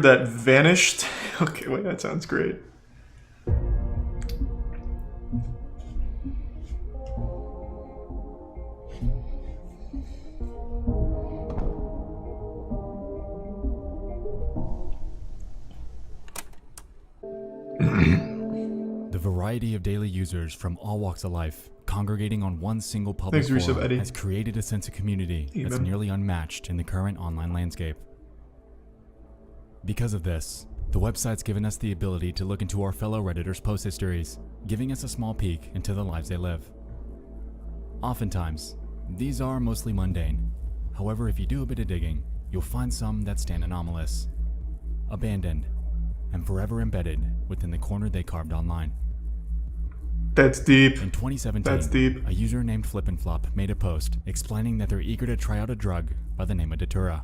that vanished. Okay, wait, that sounds great. The variety of daily users from all walks of life congregating on one single public forum has created a sense of community that's nearly unmatched in the current online landscape. Because of this, the website's given us the ability to look into our fellow Redditors' post histories, giving us a small peek into the lives they live. Oftentimes, these are mostly mundane. However, if you do a bit of digging, you'll find some that stand anomalous, abandoned, and forever embedded within the corner they carved online. That's deep. In 2017, that's deep. A user named Flip made a post explaining that they're eager to try out a drug by the name of toThe.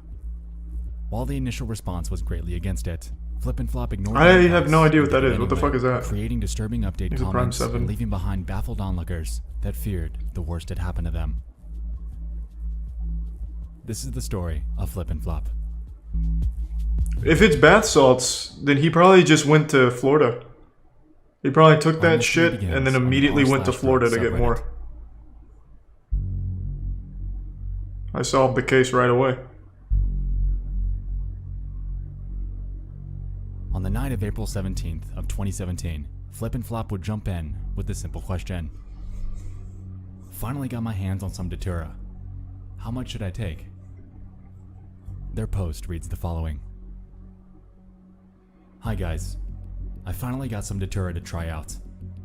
While the initial response was greatly against it, Flip ignored I have no idea what that is. What the fuck is that? Creating disturbing update comments and leaving behind baffled onlookers that feared the worst had happened to them. This is the story of Flip. If it's bath salts, then he probably just went to Florida. He probably took that shit and then immediately went to Florida to get more. I solved the case right away. On the night of April 17th of 2017, Flip would jump in with the simple question. Finally got my hands on some toThe. How much should I take? Their post reads the following. Hi guys, I finally got some toThe to try out.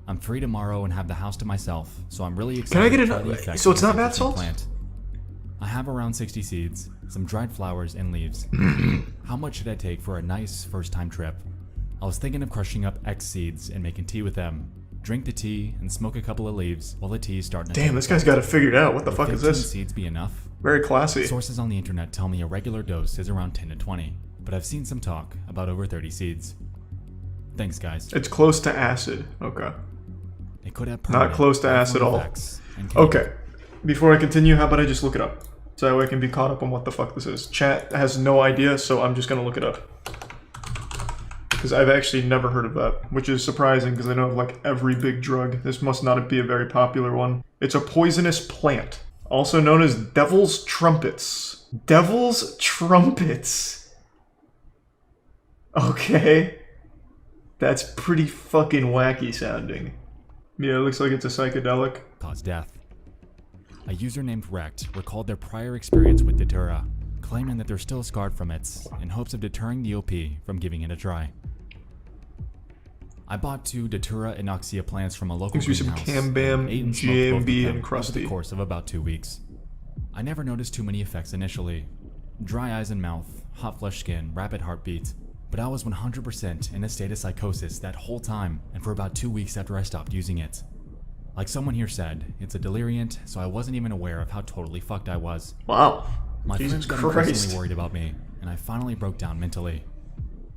I'm free tomorrow and have the house to myself, so I'm really excited. Can I get to try the effects so it's not of bath salts? Plant. I have around 60 seeds, some dried flowers and leaves. How much should I take for a nice first time trip? I was thinking of crushing up X seeds and making tea with them. Drink the tea and smoke a couple of leaves while the tea is starting to Damn, this guy's got it figured out. What the fuck is this? Seeds be enough? Very classy. Sources on the internet tell me a regular dose is around 10 to 20, but I've seen some talk about over 30 seeds. Thanks guys. It's close to acid. Okay. It could have not close to acid at all. Okay. Before I continue, how about I just look it up? So that way I can be caught up on what the fuck this is. Chat has no idea, so I'm just gonna look it up. Because I've actually never heard of that, which is surprising because I know of like every big drug. This must not be a very popular one. It's a poisonous plant, also known as devil's trumpets. Devil's trumpets. Okay. That's pretty fucking wacky sounding. Yeah, it looks like it's a psychedelic. Cause death. A user named Rect recalled their prior experience with toThe, claiming that they're still scarred from it in hopes of deterring the OP from giving it a try. I bought 2 toThe Inoxia plants from a local greenhouse, some Cam-Bam, GMB, and Krusty. Over the course of about 2 weeks. I never noticed too many effects initially. Dry eyes and mouth, hot flush skin, rapid heartbeat. But I was 100% in a state of psychosis that whole time and for about 2 weeks after I stopped using it. Like someone here said, it's a deliriant, so I wasn't even aware of how totally fucked I was. Wow. My friends got increasingly worried about me, and I finally broke down mentally.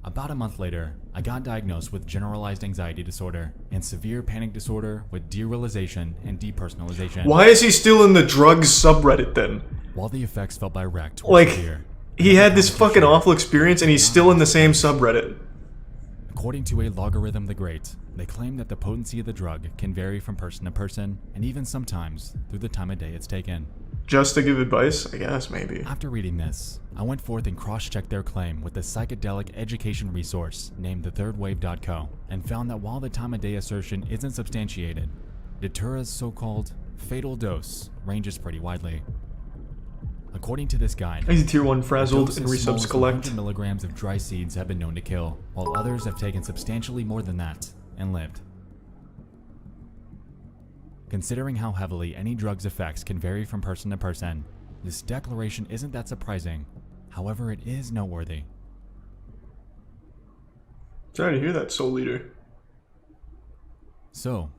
About a month later, I got diagnosed with generalized anxiety disorder and severe panic disorder with derealization and depersonalization. Why is he still in the drugs subreddit then? While the effects felt by Rect were severe, he had this fucking awful experience and he's still in the same subreddit. According to a Logarithm the Great, they claim that the potency of the drug can vary from person to person and even sometimes through the time of day it's taken. Just to give advice? I guess, maybe. After reading this, I went forth and cross-checked their claim with a psychedelic education resource named thethirdwave.co and found that while the time of day assertion isn't substantiated, toThe's so-called fatal dose ranges pretty widely. According to this guide, he's a tier 1 frazzled and resubs collect. 100 milligrams of dry seeds have been known to kill, while others have taken substantially more than that and lived. Considering how heavily any drug's effects can vary from person to person, this declaration isn't that surprising. However, it is noteworthy. Sorry to hear that, Soul Leader. So,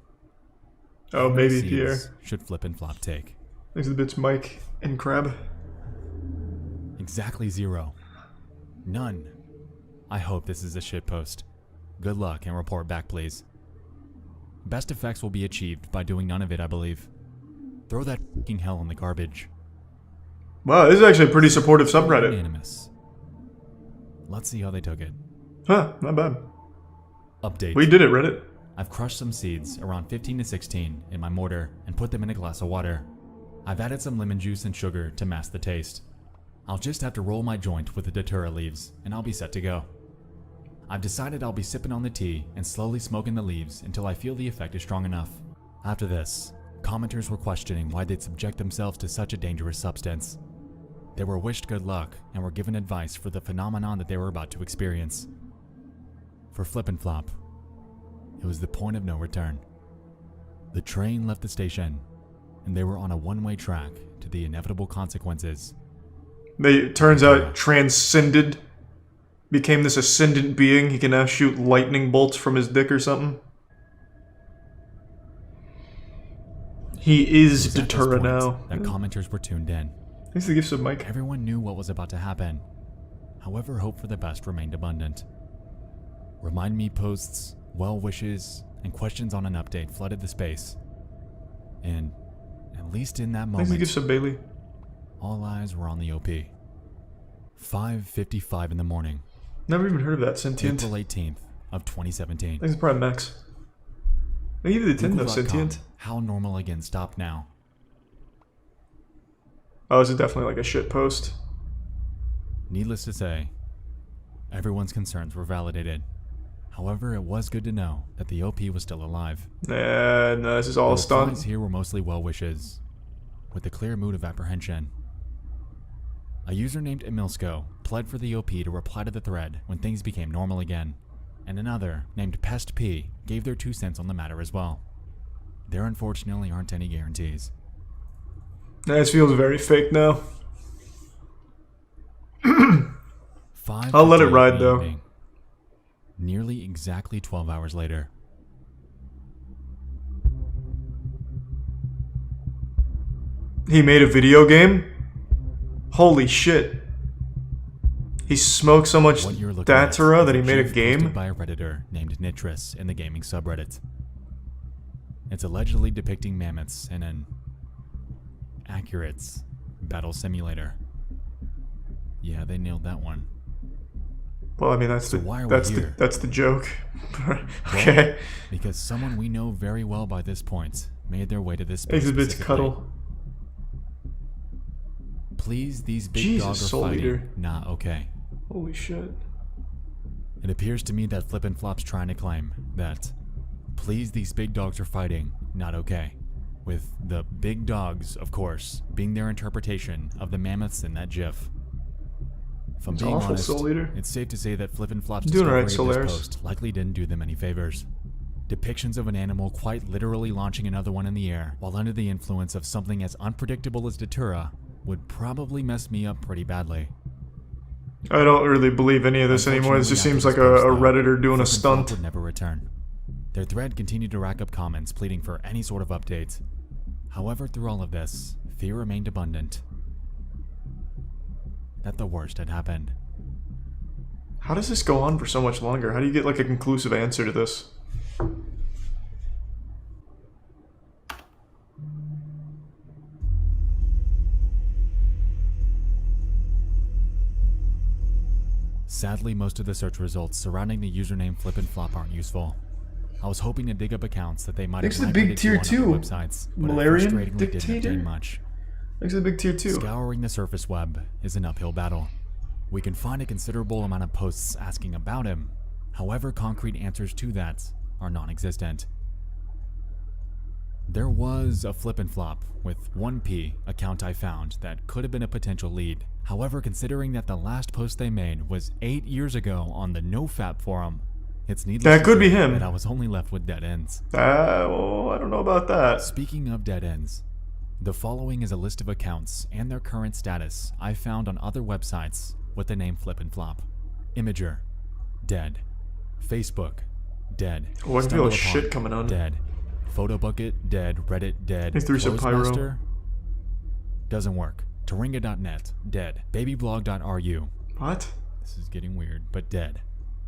oh, maybe Pierre should Flip take? Thanks to the bits, Mike and Crab. Exactly 0. None. I hope this is a shitpost. Good luck and report back, please. Best effects will be achieved by doing none of it, I believe. Throw that fucking hell in the garbage. Wow, this is actually a pretty supportive subreddit. Unanimous. Let's see how they took it. Huh, not bad. Update. We did it, Reddit. I've crushed some seeds, around 15 to 16, in my mortar and put them in a glass of water. I've added some lemon juice and sugar to mask the taste. I'll just have to roll my joint with the datura leaves and I'll be set to go. I've decided I'll be sipping on the tea and slowly smoking the leaves until I feel the effect is strong enough. After this, commenters were questioning why they'd subject themselves to such a dangerous substance. They were wished good luck and were given advice for the phenomenon that they were about to experience. For Flip and Flop, it was the point of no return. The train left the station, and they were on a one-way track to the inevitable consequences. Turns out, transcended. Became this ascendant being. He can now shoot lightning bolts from his dick or something. He is Datura now. That commenters were tuned in. Thanks for the gifts of Mike. Everyone knew what was about to happen. However, hope for the best remained abundant. Remind me posts, well wishes, and questions on an update flooded the space. And, at least in that moment, Thanks for the gifts of Bailey. all eyes were on the OP. 5:55 in the morning. Never even heard of that, Sentient. April 18th of 2017. Thanks for Prime Max. I give you the 10 though, Sentient. How normal again stopped now. Oh, this is definitely like a shit post. Needless to say, everyone's concerns were validated. However, it was good to know that the OP was still alive. Nah, no, this is all a The stunt. replies here were mostly well wishes, with a clear mood of apprehension. A user named Emilsko pled for the OP to reply to the thread when things became normal again, and another, named Pest P, gave their 2 cents on the matter as well. There unfortunately aren't any guarantees. This feels very fake now. 5 I'll let it to 8 ride, in the though. evening. Nearly exactly 12 hours later. He made a video game? Holy shit. He smoked so much What you're looking at datura is that he made a GIF game? posted by a Redditor named Nitrous in the gaming subreddit. It's allegedly depicting mammoths in an accurate battle simulator. Yeah, they nailed that one. Well, I mean, that's So why are we here? that's the joke. Well, Okay. because someone we know very well by this point made their way to this space Exhibits specifically. cuddle. Please, these big Jesus, dogs are Soul fighting. Eater. Nah, okay. Holy shit. It appears to me that Flip and Flop's trying to claim that, please, these big dogs are fighting, not okay. With the big dogs, of course, being their interpretation of the mammoths in that GIF. If I'm It's being awful, honest, Soul Eater. it's safe to say that Flip and Flop's Doing discovery alright, of this Solaris. post likely didn't do them any favors. Depictions of an animal quite literally launching another one in the air while under the influence of something as unpredictable as datura would probably mess me up pretty badly. I don't really believe any of this anymore. This just seems like a Redditor doing a Flip and Flop stunt. would never return. Their thread continued to rack up comments pleading for any sort of update. However, through all of this, fear remained abundant that the worst had happened. How does this go on for so much longer? How do you get like a conclusive answer to this? Sadly, most of the search results surrounding the username Flip and Flop aren't useful. I was hoping to dig up accounts that they might Thanks have to the big migrated to tier on other 2, websites, but it Malarian frustratingly didn't Dictator? obtain much. Thanks to the big tier 2. Scouring the surface web is an uphill battle. We can find a considerable amount of posts asking about him. However, concrete answers to that are non-existent. There was a Flip and Flop with 1P account I found that could have been a potential lead. However, considering that the last post they made was 8 years ago on the NoFap forum, it's needless That to could be say him. that I was only left with dead ends. Well, I don't know about that. Speaking of dead ends, the following is a list of accounts and their current status I found on other websites with the name Flip and Flop. Imager, dead. Facebook, dead. Oh, I can feel StumbleUpon, shit coming on. Dead. Photobucket, dead. Reddit, dead. Hey, three sub pyro. Closemaster, doesn't work. Taringa.net, dead. Babyblog.ru, What? this is getting weird, but dead.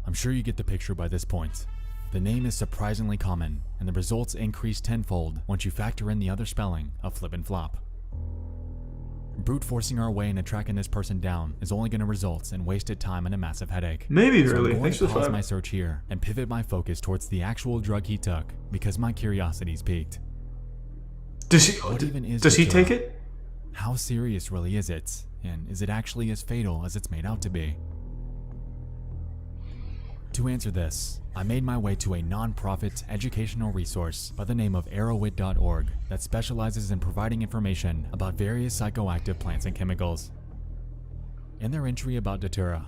I'm sure you get the picture by this point. The name is surprisingly common, and the results increase tenfold once you factor in the other spelling of Flip and Flop. Brute forcing our way into tracking this person down is only going to result in wasted time and a massive headache. Maybe, So really. I'm going Thanks to for the pause five. my search here and pivot my focus towards the actual drug he took because my curiosity's piqued. Does he? What even is Does he Datura? take it? How serious really is it? And is it actually as fatal as it's made out to be? To answer this, I made my way to a non-profit educational resource by the name of arrowwit.org that specializes in providing information about various psychoactive plants and chemicals. In their entry about Datura,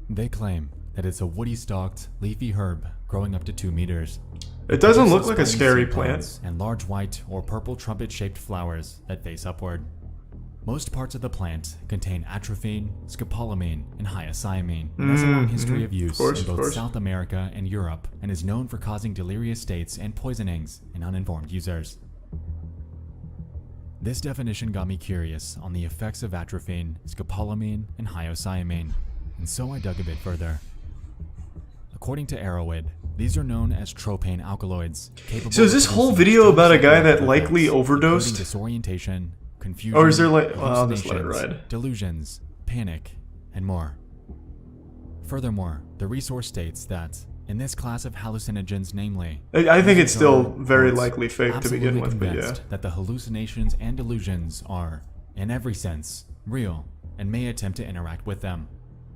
they claim that it's a woody-stalked, leafy herb growing up to 2 meters. It doesn't It look like a produces scary seed plant. pods and large white or purple trumpet-shaped flowers that face upward. Most parts of the plant contain atropine, scopolamine, and hyoscyamine, and has a long history of use in both South America and Europe, and is known for causing delirious states and poisonings in uninformed users. This definition got me curious on the effects of atropine, scopolamine, and hyoscyamine, and so I dug a bit further. According to Arrowhead, these are known as tropane alkaloids. So is this whole video about a guy that likely overdosed? Disorientation, confusion, Or is there like... Oh, I'll just let it hallucinations, ride. delusions, panic, and more. Furthermore, the resource states that in this class of hallucinogens, namely, I think it's still are, very quote, likely fake to begin absolutely with, but yeah. convinced that the hallucinations and delusions are, in every sense, real and may attempt to interact with them.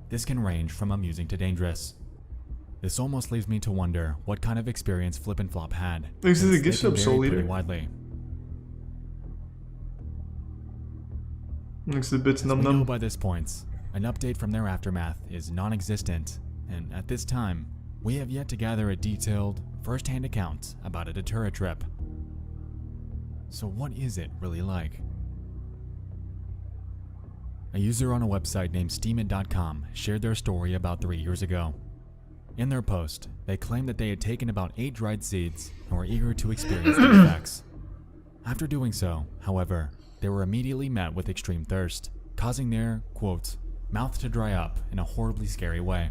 This can range from amusing to dangerous. This almost leaves me to wonder what kind of experience Flip and Flop had. This is a since gift they can sub Soul vary pretty Eater. widely. Looks the bits As num we know num. by this point, an update from their aftermath is non-existent, and at this time, we have yet to gather a detailed, first-hand account about a Datura trip. So what is it really like? A user on a website named steamit.com shared their story about 3 years ago. In their post, they claimed that they had taken about 8 dried seeds and were eager to experience the effects. After doing so, however, they were immediately met with extreme thirst, causing their, quote, mouth to dry up in a horribly scary way.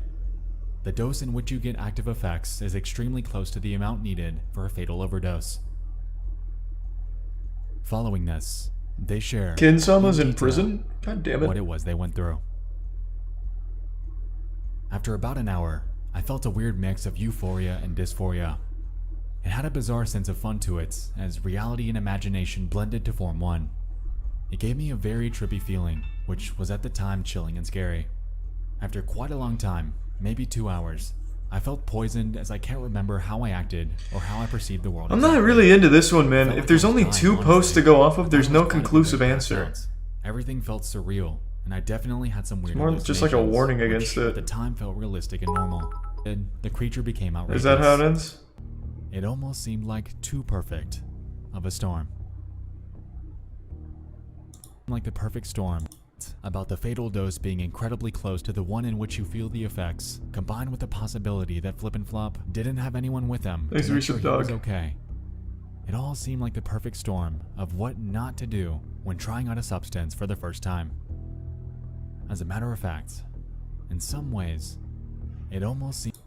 The dose in which you get active effects is extremely close to the amount needed for a fatal overdose. Following this, they share Kinsama's in detail prison? God damn what it. it was they went through. After about an hour, I felt a weird mix of euphoria and dysphoria. It had a bizarre sense of fun to it, as reality and imagination blended to form one. It gave me a very trippy feeling, which was at the time chilling and scary. After quite a long time, maybe 2 hours, I felt poisoned as I can't remember how I acted or how I perceived the world. I'm not really into this one, man. If there's only 2 posts to go off of, there's no conclusive answer. Everything felt surreal, and I definitely had some weird More just like a hallucinations, warning which against at it. the time felt realistic and normal. Then the creature became outrageous. Is that how it ends? It almost seemed like too perfect of a storm. Like the perfect storm, about the fatal dose being incredibly close to the one in which you feel the effects, combined with the possibility that Flip and Flop didn't have anyone with him Thanks, to make sure Resub he was Dog. okay. It all seemed like the perfect storm of what not to do when trying out a substance for the first time. As a matter of fact, in some ways, it almost seemed...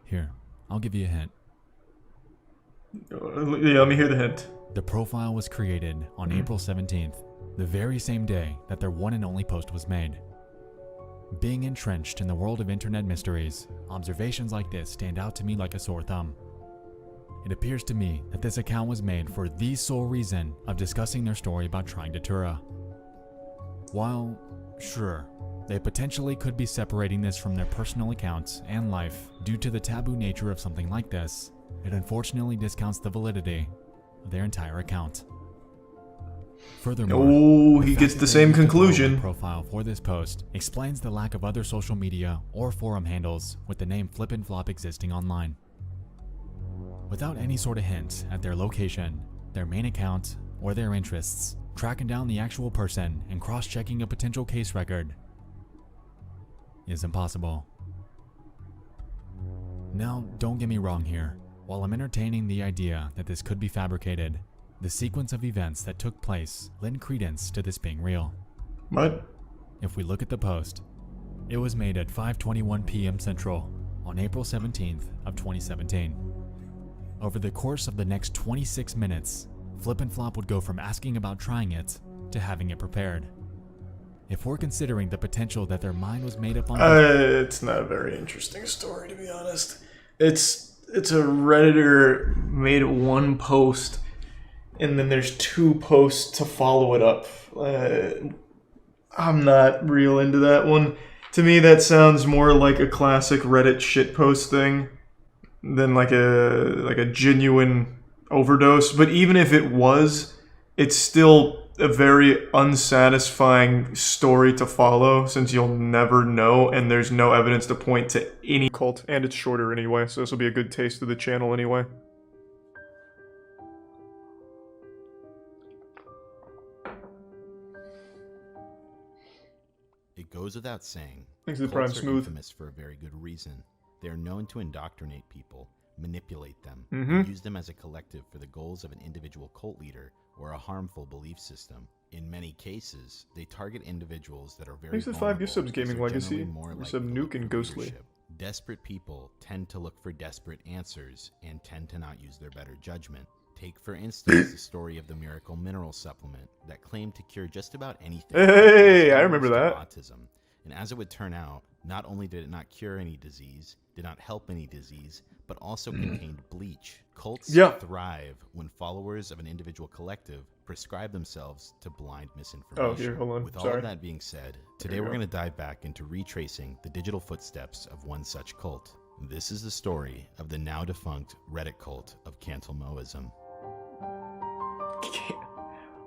Here, I'll give you a hint. Yeah, let me hear the hint. The profile was created on April 17th, the very same day that their one and only post was made. Being entrenched in the world of internet mysteries, observations like this stand out to me like a sore thumb. It appears to me that this account was made for the sole reason of discussing their story about trying Datura. While, sure, they potentially could be separating this from their personal accounts and life due to the taboo nature of something like this, it unfortunately discounts the validity of their entire account. Furthermore, Oh, he fact gets that the they same used a conclusion. profile for this post explains the lack of other social media or forum handles with the name Flip and Flop existing online. Without any sort of hint at their location, their main account, or their interests, tracking down the actual person and cross-checking a potential case record is impossible. Now, don't get me wrong here. While I'm entertaining the idea that this could be fabricated, the sequence of events that took place lend credence to this being real. What? If we look at the post, it was made at 5:21 p.m. Central on April 17th of 2017. Over the course of the next 26 minutes, Flip and Flop would go from asking about trying it to having it prepared. if we're considering the potential that their mind was made up on... It's not a very interesting story, to be honest. It's a Redditor made one post, and then there's 2 posts to follow it up. I'm not real into that one. To me, that sounds more like a classic Reddit shitpost thing than like a genuine overdose. But even if it was, it's still a very unsatisfying story to follow, since you'll never know, and there's no evidence to point to any cult, and it's shorter anyway, so this will be a good taste of the channel anyway. It goes without saying, Thanks to the Prime cults are Smooth. infamous for a very good reason. They are known to indoctrinate people, manipulate them, Mm-hmm. and use them as a collective for the goals of an individual cult leader or a harmful belief system. In many cases, they target individuals that are very Thanks to the 5 gift subs, vulnerable, Gaming because they're Legacy. generally more For likely sub to Nuke look and for Ghostly. leadership. Desperate people tend to look for desperate answers and tend to not use their better judgment. Take, for instance, the story of the miracle mineral supplement that claimed to cure just about anything. Hey, I from remember that. autism. And as it would turn out, not only did it not cure any disease, did not help any disease, but also contained bleach. Cults thrive when followers of an individual collective prescribe themselves to blind misinformation. Oh, here, hold on. With all Sorry. of that being said, today we're going to dive back into retracing the digital footsteps of one such cult. This is the story of the now defunct Reddit cult of Cantlemoism.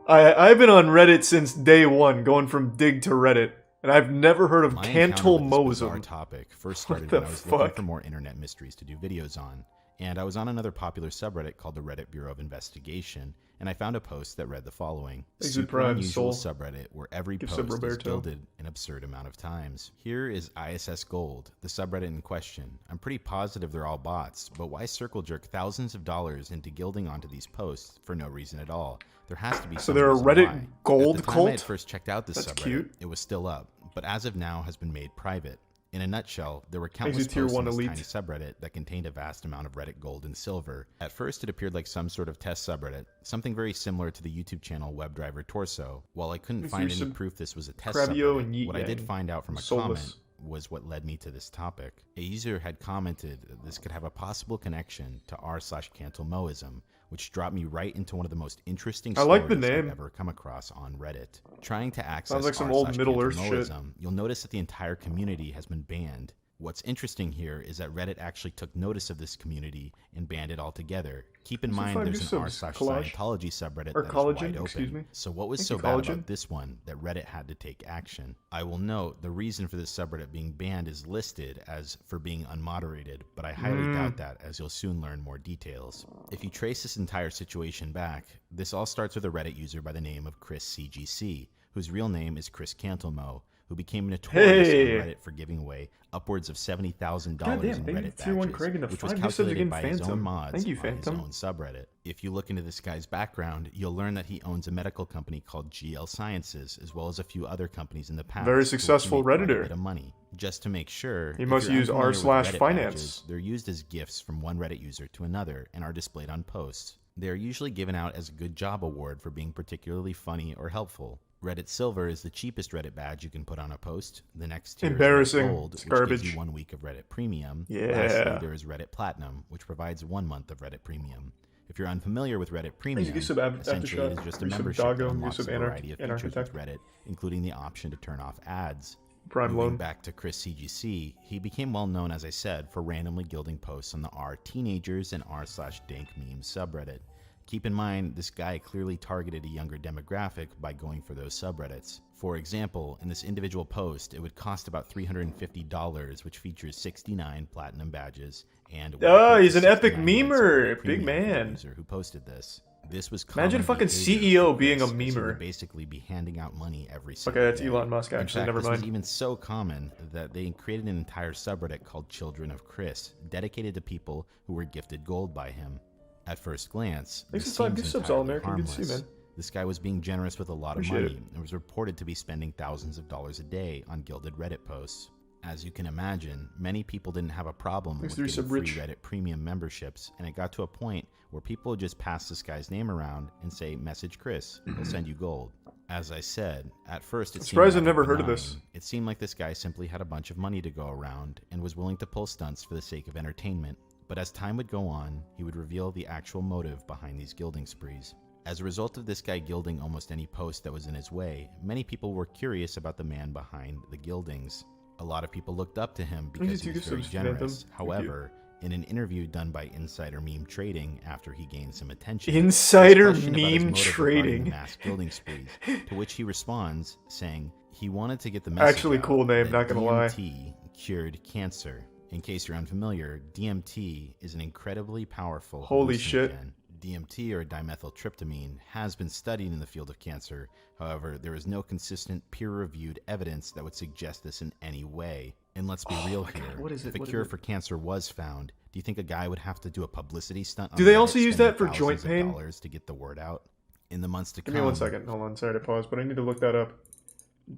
I've been on Reddit since day one, going from Dig to Reddit, and I've never heard of My encounter with this bizarre Cantlemoism. topic first started the when I was looking fuck? for more internet mysteries to do videos on, and I was on another popular subreddit called the Reddit Bureau of Investigation, and I found a post that read the following: Exit super Prime, unusual Soul. subreddit where every Give post sub is Roberto. gilded an absurd amount of times. Here is ISS Gold, the subreddit in question. I'm pretty positive they're all bots, but why circle jerk thousands of dollars into gilding onto these posts for no reason at all? There has to be So some they're a reason Reddit why. gold At the time I had cult? first checked out this That's subreddit, cute. it was still up, but as of now has been made private. In a nutshell, there were Exit countless Tier posts 1 on this Elite. tiny subreddit that contained a vast amount of Reddit gold and silver. At first, it appeared like some sort of test subreddit, something very similar to the YouTube channel WebDriver Torso. While I couldn't find any proof this was a test Crabio and subreddit, what I Yeet did Yang. find out from a Soulless. comment was what led me to this topic. A user had commented that this could have a possible connection to r/Cantlemoism, which dropped me right into one of the most interesting I stories like the name. I've ever come across on Reddit. Trying to access Sounds like some old Middle Earth shit. r/Cantlemoism, you'll notice that the entire community has been banned. What's interesting here is that Reddit actually took notice of this community and banned it altogether. Keep in These are mind fine there's new an subs. Collage. r/Scientology subreddit Or that is collagen, wide excuse open. me. So what was Thank so you, bad collagen. about this one that Reddit had to take action? I will note the reason for this subreddit being banned is listed as for being unmoderated, but I highly doubt that, as you'll soon learn more details. If you trace this entire situation back, this all starts with a Reddit user by the name of Chris CGC, whose real name is Chris Cantlemo, who became notorious Hey! on Reddit for giving away upwards of $70,000 Goddamn, in thank you, Reddit Tier 1 badges, Craig, and the which was 5 gift subs calculated again, by his own Phantom. mods Thank you, on his Phantom. own subreddit. If you look into this guy's background, you'll learn that he owns a medical company called GL Sciences, as well as a few other companies in the past. Very for which he successful made quite a Redditor. bit of money. Just to make sure, He if must you're use unfamiliar with Reddit r/finance. badges, they're used as gifts from one Reddit user to another and are displayed on posts. They are usually given out as a good job award for being particularly funny or helpful. Reddit Silver is the cheapest Reddit badge you can put on a post. The next tier Embarrassing. is Reddit Gold, It's which gives garbage. you 1 week of Reddit Premium. Yeah. Lastly, there is Reddit Platinum, which provides 1 month of Reddit Premium. If you're unfamiliar with Reddit Premium, you sub essentially it is Aftershock, just a you sub membership Doggo, that you unlocks sub a variety of features with Anarchitect. Reddit, including the option to turn off ads. Prime Moving Loan. back to Chris CGC, he became well known, as I said, for randomly gilding posts on the r teenagers and r/dank memes subreddit. Keep in mind, this guy clearly targeted a younger demographic by going for those subreddits. For example, in this individual post, it would cost about $350, which features 69 platinum badges and... Oh, he's an epic 69 months of memer. Reddit Big Premium for the man. user who posted this. This was Imagine common fucking behavior CEO for being a Chris, as he memer. would basically be handing out money every single Okay, that's day. Elon Musk, In actually. fact, Never this was mind. even so common that they created an entire subreddit called Children of Chris, dedicated to people who were gifted gold by him. At first glance, Thanks this for 5 seems gift subs, entirely All-American. Good to see you, harmless. man. This guy was being generous with a lot of Appreciate money it. and was reported to be spending thousands of dollars a day on gilded Reddit posts. As you can imagine, many people didn't have a problem Thanks with to getting Resub free Rich. Reddit Premium memberships, and it got to a point where people would just pass this guy's name around and say, "Message Chris, he'll send you gold." As I said, at first I'm surprised I've never heard of benign. this. It seemed like this guy simply had a bunch of money to go around and was willing to pull stunts for the sake of entertainment. But as time would go on, he would reveal the actual motive behind these gilding sprees. As a result of this guy gilding almost any post that was in his way, many people were curious about the man behind the gildings. A lot of people looked up to him because he was very generous. However, in an interview done by Insider Meme Trading after he gained some attention, Insider Meme Trading, mass gilding sprees, to which he responds saying he wanted to get the message actually out cool name, that not gonna lie. DMT cured cancer. In case you're unfamiliar, DMT is an incredibly powerful Holy shit. hallucinogen. DMT, or dimethyltryptamine, has been studied in the field of cancer. However, there is no consistent peer-reviewed evidence that would suggest this in any way. And let's be real here. God, what is it? If a What is cure it? for cancer was found, do you think a guy would have to do a publicity stunt? Do they also use that for joint pain? Dollars to get the word out in the months to Give come. me 1 second. Hold on. Sorry to pause, but I need to look that up.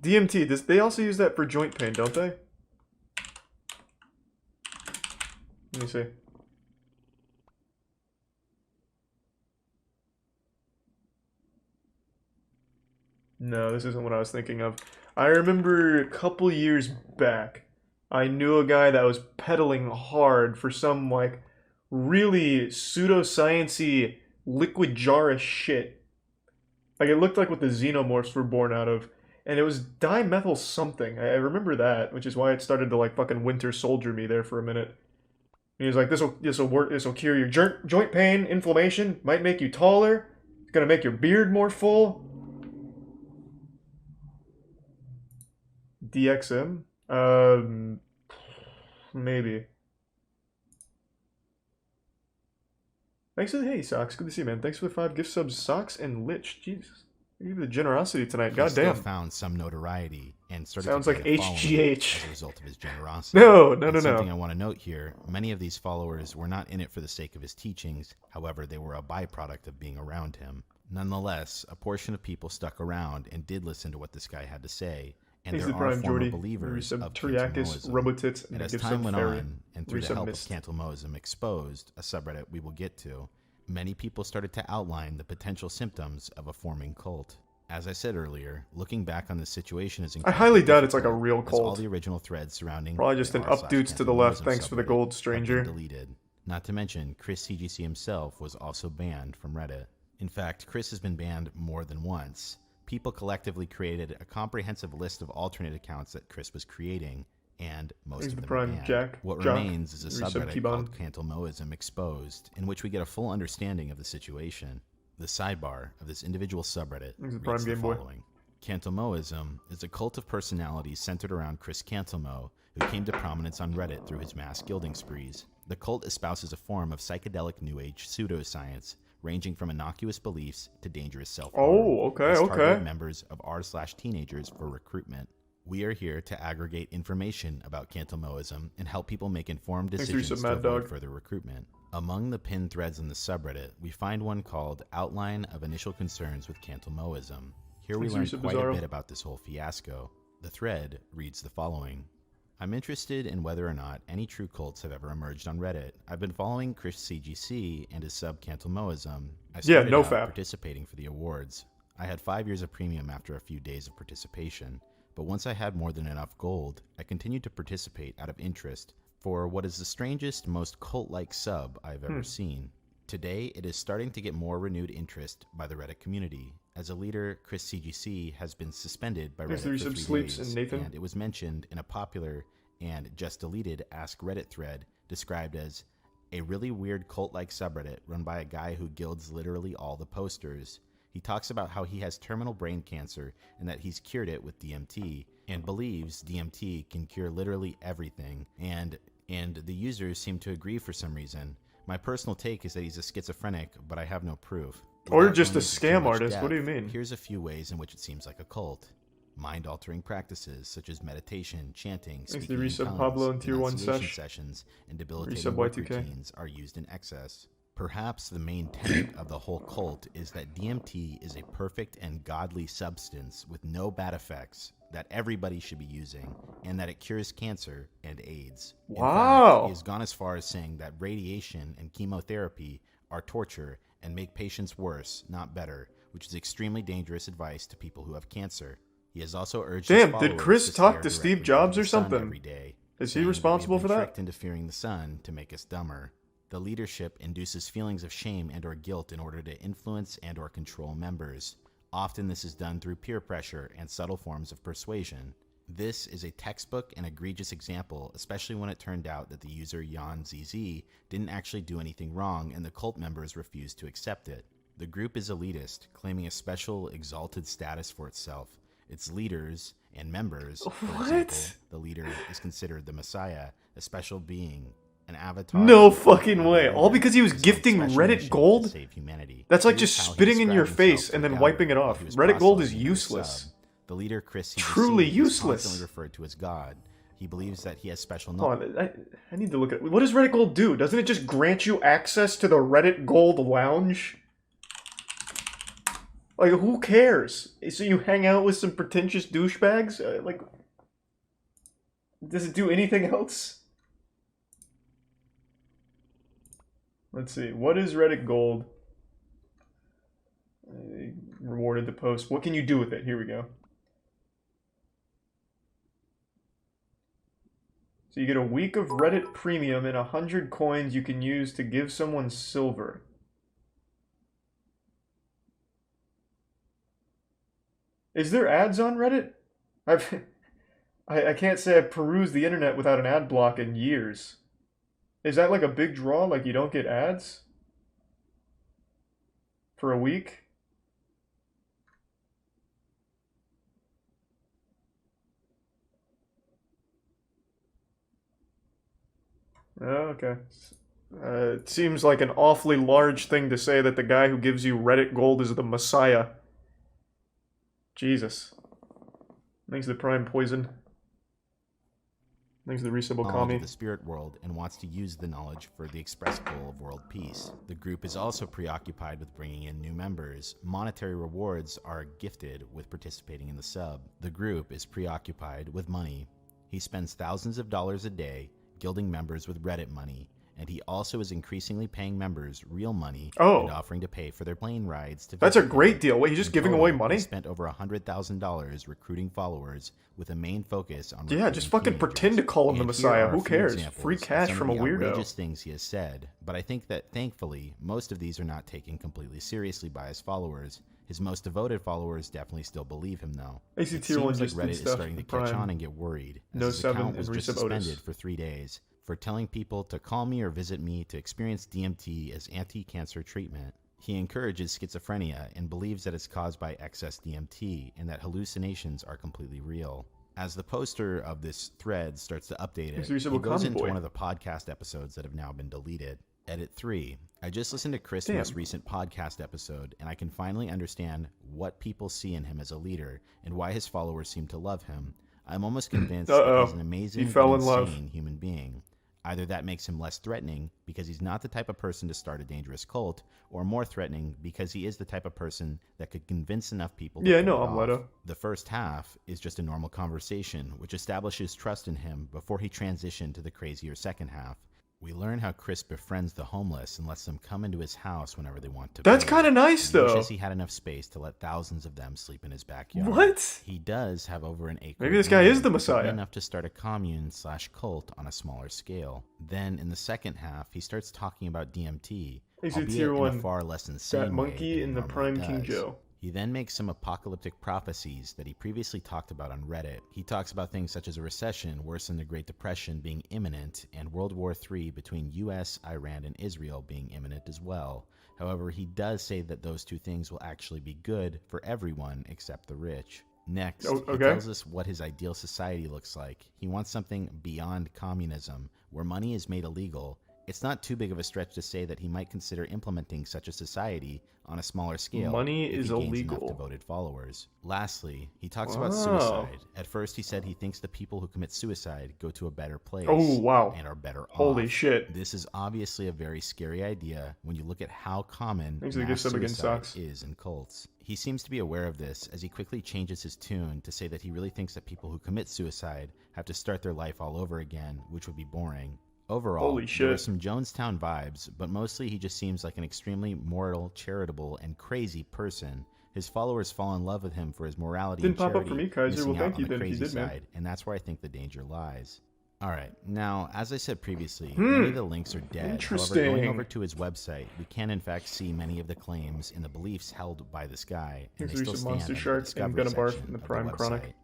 DMT. They also use that for joint pain, don't they? Let me see. No, this isn't what I was thinking of. I remember a couple years back, I knew a guy that was pedaling hard for some, like, really pseudoscience-y liquid jar-ish shit. Like, it looked like what the xenomorphs were born out of. And it was dimethyl something. I remember that, which is why it started to, like, fucking Winter Soldier me there for a minute. And he was like, this'll work, this'll cure your joint pain, inflammation, might make you taller, it's gonna make your beard more full. DXM? Maybe. Thanks for the hey, Socks. Good to see you, man. Thanks for the 5 gift subs, Socks and Lich. Jesus. You have the generosity tonight. God damn. He still found some notoriety and started Sounds to like gain a following HGH. as a result of his generosity. No. And something I want to note here, many of these followers were not in it for the sake of his teachings. However, they were a byproduct of being around him. Nonetheless, a portion of people stuck around and did listen to what this guy had to say. And there are former believers of Cantilmoism. And as time went on, and through the help of Cantilmoism Exposed, a subreddit we will get to, many people started to outline the potential symptoms of a forming cult. As I said earlier, looking back on this situation is I highly doubt it's like a real as all cult. the original threads surrounding Probably just an up-dudes to the left. Thanks for the gold, stranger. Deleted. Not to mention, Chris CGC himself was also banned from Reddit. In fact, Chris has been banned more than once. People collectively created a comprehensive list of alternate accounts that Chris was creating, and most of them are banned. What remains is a subreddit called Cantilmoism Exposed, in which we get a full understanding of the situation. The sidebar of this individual subreddit reads the following. Cantilmoism is a cult of personalities centered around Chris Cantilmo, who came to prominence on Reddit through his mass gilding sprees. The cult espouses a form of psychedelic New Age pseudoscience, ranging from innocuous beliefs to dangerous self-harm. Oh, okay. Members of r/teenagers for recruitment. We are here to aggregate information about Cantilmoism and help people make informed decisions to avoid further recruitment. Among the pinned threads in the subreddit, we find one called Outline of Initial Concerns with Cantilmoism. Here we learn quite a bit about this whole fiasco. The thread reads the following. I'm interested in whether or not any true cults have ever emerged on Reddit. I've been following Chris CGC and his sub Cantilmoism. I started out participating for the awards. I had 5 years of premium after a few days of participation, but once I had more than enough gold, I continued to participate out of interest for what is the strangest, most cult-like sub I've ever seen. Today, it is starting to get more renewed interest by the Reddit community. As a leader, Chris CGC has been suspended by Reddit for 3 days, and it was mentioned in a popular and just deleted Ask Reddit thread described as a really weird cult-like subreddit run by a guy who gilds literally all the posters. He talks about how he has terminal brain cancer and that he's cured it with DMT, and believes DMT can cure literally everything, and the users seem to agree for some reason. My personal take is that he's a schizophrenic, but I have no proof. Or just a scam artist, what do you mean? Here's a few ways in which it seems like a cult. Mind-altering practices such as meditation, chanting, speaking in tongues, denunciation sessions, and debilitating work routines are used in excess. Perhaps the main tenet of the whole cult is that DMT is a perfect and godly substance with no bad effects that everybody should be using, and that it cures cancer and AIDS. Wow! In fact, he has gone as far as saying that radiation and chemotherapy are torture and make patients worse, not better, which is extremely dangerous advice to people who have cancer. He has also urged his Damn, followers did Chris to talk stare to Steve directly Jobs into or the sun something? every day, Is he saying responsible that for we have been that? tricked into fearing the sun to make us dumber. The leadership induces feelings of shame and or guilt in order to influence and or control members. Often this is done through peer pressure and subtle forms of persuasion. This is a textbook and egregious example, especially when it turned out that the user YonZZ didn't actually do anything wrong and the cult members refused to accept it. The group is elitist, claiming a special, exalted status for itself. Its leaders and members, for example, the leader is considered the Messiah, a special being, an avatar. No fucking way. All because he was gifting Reddit gold? Save humanity. That's like just spitting in your face and then wiping it off. Reddit gold is useless. The leader, Chris, Truly is useless. constantly referred to as God. He believes that he has special Hold knowledge. on, I need to look at it. What does Reddit gold do? Doesn't it just grant you access to the Reddit gold lounge? Like, who cares? So you hang out with some pretentious douchebags? Like, does it do anything else? Let's see. What is Reddit gold? Rewarded the post. What can you do with it? Here we go. So you get a week of Reddit Premium and 100 coins you can use to give someone silver. Is there ads on Reddit? I can't say I've perused the internet without an ad block in years. Is that like a big draw? Like you don't get ads? For a week? Oh, okay. It seems like an awfully large thing to say that the guy who gives you Reddit gold is the Messiah. Jesus. Thanks to the Prime Poison. Thanks to the Resubble Kami. Of the spirit world and wants to use the knowledge for the express goal of world peace. The group is also preoccupied with bringing in new members. Monetary rewards are gifted with participating in the sub. The group is preoccupied with money. He spends thousands of dollars a day gilding members with Reddit money, and he also is increasingly paying members real money and offering to pay for their plane rides to That's a visit great him. deal. Wait, he's just In giving total, away money? He spent over $100,000 recruiting followers with a main focus on Yeah, just fucking pretend to call him the Messiah. Who cares? Free cash from a weirdo. Outrageous things he has said, but I think that thankfully most of these are not taken completely seriously by his followers. His most devoted followers definitely still believe him, though. AC It Tier 1 seems like just Reddit did is stuff starting to with catch Prime. on and get worried. As No his 7 account was and just Resub Otis. suspended for 3 days for telling people to call me or visit me to experience DMT as anti-cancer treatment. He encourages schizophrenia and believes that it's caused by excess DMT and that hallucinations are completely real. As the poster of this thread starts to update it, he goes into one of the podcast episodes that have now been deleted. Edit 3. I just listened to Chris' most recent podcast episode, and I can finally understand what people see in him as a leader and why his followers seem to love him. I'm almost convinced that he's an amazing and insane human being. Either that makes him less threatening because he's not the type of person to start a dangerous cult, or more threatening because he is the type of person that could convince enough people to pull it off. The first half is just a normal conversation, which establishes trust in him before he transitioned to the crazier second half. We learn how Chris befriends the homeless and lets them come into his house whenever they want to. That's kind of nice, though. He wishes he had enough space to let thousands of them sleep in his backyard. What? He does have over an acre. Maybe this guy is the Messiah. Enough to start a commune/cult on a smaller scale. Then, in the second half, he starts talking about DMT, albeit in a far less insane way. That monkey in the Prime King Joe. He then makes some apocalyptic prophecies that he previously talked about on Reddit. He talks about things such as a recession worse than the Great Depression being imminent and World War III between US, Iran, and Israel being imminent as well. However, he does say that those two things will actually be good for everyone except the rich. Next, he tells us what his ideal society looks like. He wants something beyond communism, where money is made illegal. It's not too big of a stretch to say that he might consider implementing such a society on a smaller scale. Money if is he gains illegal. Enough devoted followers. Lastly, he talks about suicide. At first, he said he thinks the people who commit suicide go to a better place. Oh, wow. And are better off. Holy shit. This is obviously a very scary idea when you look at how common mass suicide is in cults. He seems to be aware of this as he quickly changes his tune to say that he really thinks that people who commit suicide have to start their life all over again, which would be boring. Overall, there are some Jonestown vibes, but mostly he just seems like an extremely moral, charitable, and crazy person His followers fall in love with him for his morality Didn't and pop up for charity, me, Kaiser. missing Well, out thank on you the then if you crazy did, man. side, and that's where I think the danger lies. Alright, now, as I said previously, many of the links are dead. However, going over to his website, we can in fact see many of the claims and the beliefs held by this guy, and they still stand Monster in the Shark and discovery Gonna Barf section in the of the Prime website. Chronic.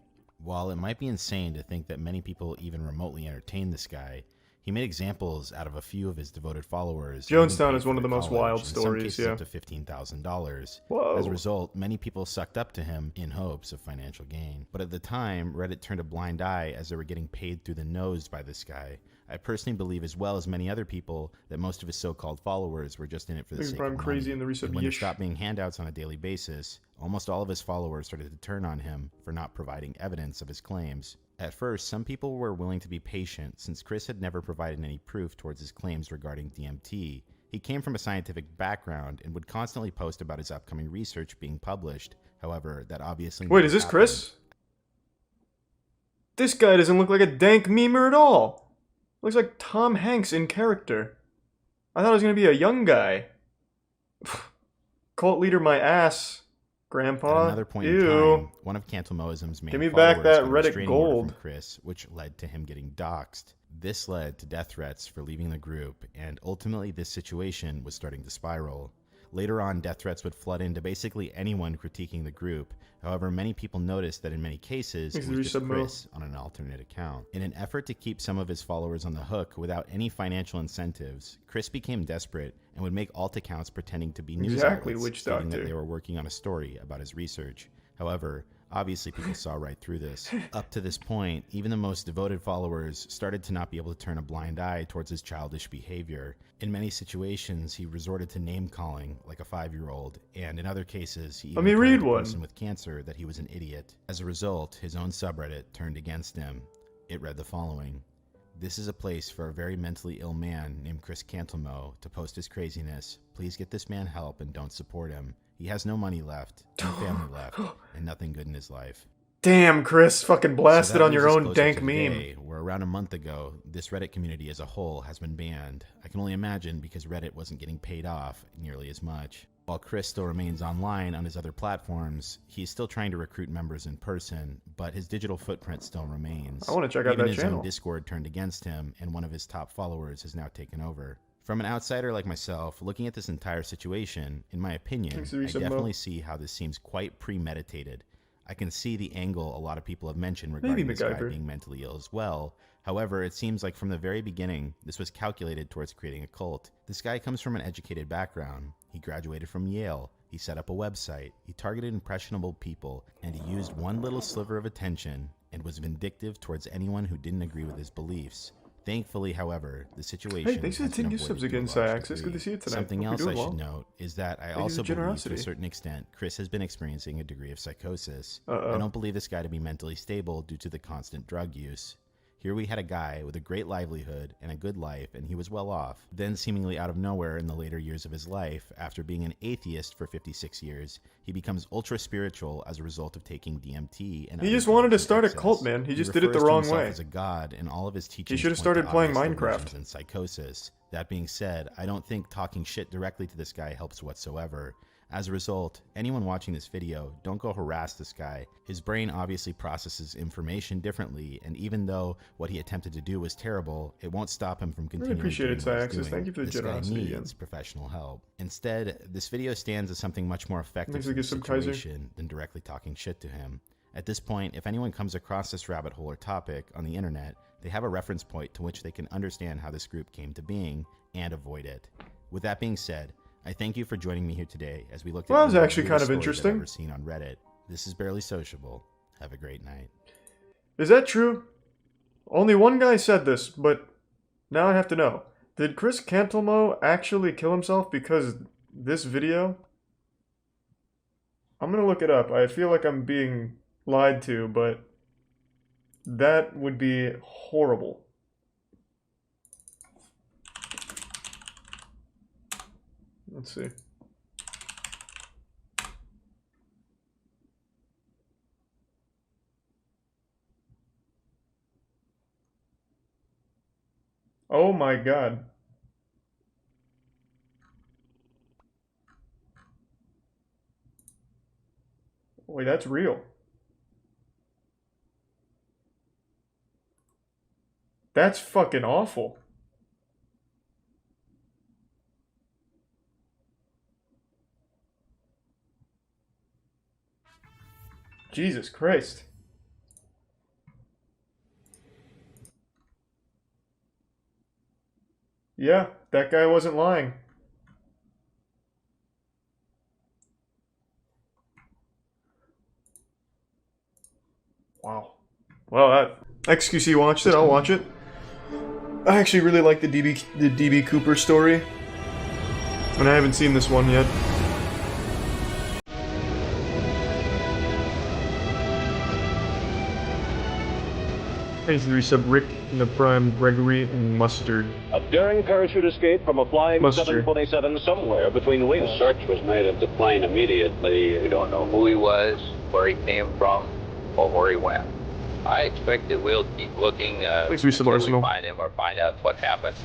While it might be insane to think that many people even remotely entertain this guy, he made examples out of a few of his devoted followers. Jonestown is one of the most wild stories, in some cases up to $15,000. Whoa. As a result, many people sucked up to him in hopes of financial gain. But at the time, Reddit turned a blind eye as they were getting paid through the nose by this guy. I personally believe, as well as many other people, that most of his so-called followers were just in it for the sake of money. And when there stopped being handouts on a daily basis, almost all of his followers started to turn on him for not providing evidence of his claims. At first, some people were willing to be patient since Chris had never provided any proof towards his claims regarding DMT. He came from a scientific background and would constantly post about his upcoming research being published. However, that obviously... Wait, is this happened. Chris? This guy doesn't look like a dank memer at all. Looks like Tom Hanks in character. I thought it was going to be a young guy. Cult leader my ass. Grandpa. At another point Ew. in time, one of Cantelmoism's main Give me followers back that got a Reddit restraining order gold. from Chris, which led to him getting doxxed. This led to death threats for leaving the group, and ultimately this situation was starting to spiral. Later on, death threats would flood into basically anyone critiquing the group. However, many people noticed that in many cases, it was just Chris on an alternate account. In an effort to keep some of his followers on the hook without any financial incentives, Chris became desperate and would make alt accounts pretending to be news outlets, stating that they were working on a story about his research. However, obviously people saw right through this. Up to this point, even the most devoted followers started to not be able to turn a blind eye towards his childish behavior. In many situations, he resorted to name-calling like a 5-year-old, and in other cases, he even told a person with cancer that he was an idiot. As a result, his own subreddit turned against him. It read the following: "This is a place for a very mentally ill man named Chris Cantelmo to post his craziness. Please get this man help and don't support him. He has no money left, no family left, and nothing good in his life." Damn, Chris, fucking blasted on your own dank meme. Where around a month ago, this Reddit community as a whole has been banned. I can only imagine because Reddit wasn't getting paid off nearly as much. While Chris still remains online on his other platforms, he's still trying to recruit members in person, but his digital footprint still remains. I want to check out that channel. Even his own Discord turned against him, and one of his top followers has now taken over. From an outsider like myself, looking at this entire situation, in my opinion, I definitely see how this seems quite premeditated. I can see the angle a lot of people have mentioned regarding this guy being mentally ill as well. However, it seems like from the very beginning, this was calculated towards creating a cult. This guy comes from an educated background. He graduated from Yale. He set up a website. He targeted impressionable people, and he used one little sliver of attention and was vindictive towards anyone who didn't agree with his beliefs. Thankfully, however, the situation... Hey, thanks for the 10 new subs again, Cyaxis. Good to see you tonight. Something else I should note is that I also believe, to a certain extent, Chris has been experiencing a degree of psychosis. I don't believe this guy to be mentally stable due to the constant drug use. Here we had a guy with a great livelihood and a good life, and he was well off. Then, seemingly out of nowhere in the later years of his life, after being an atheist for 56 years, he becomes ultra-spiritual as a result of taking DMT. And he just wanted to start a cult, man. He just did it the wrong way. As a god, and all of his teachings he should have started playing Minecraft. And psychosis. That being said, I don't think talking shit directly to this guy helps whatsoever. As a result, anyone watching this video, don't go harass this guy. His brain obviously processes information differently, and even though what he attempted to do was terrible, it won't stop him from continuing to do what he's doing. Thank you for the generosity. This guy needs professional help. Instead, this video stands as something much more effective for the situation than directly talking shit to him. At this point, if anyone comes across this rabbit hole or topic on the internet, they have a reference point to which they can understand how this group came to being and avoid it. With that being said, I thank you for joining me here today as we looked at the actually kind of interesting. I've ever seen on Reddit. This is Barely Sociable. Have a great night. Is that true? Only one guy said this, but now I have to know. Did Chris Cantelmo actually kill himself because this video? I'm gonna look it up. I feel like I'm being lied to, but that would be horrible. Let's see. Oh my god. Wait, that's real. That's fucking awful. Jesus Christ. Yeah, that guy wasn't lying. Wow. Well, that XQC watched it. I'll watch it. I actually really like the DB Cooper story, and I haven't seen this one yet. Thanks to the resub Rick in the Prime, Gregory, and Mustard. A daring parachute escape from a flying Mustard. 727 somewhere between wings. Search was made of the plane immediately. We don't know who he was, where he came from, or where he went. I expect that we'll keep looking Thanks, resub until we Arsenal. find him or find out what happened.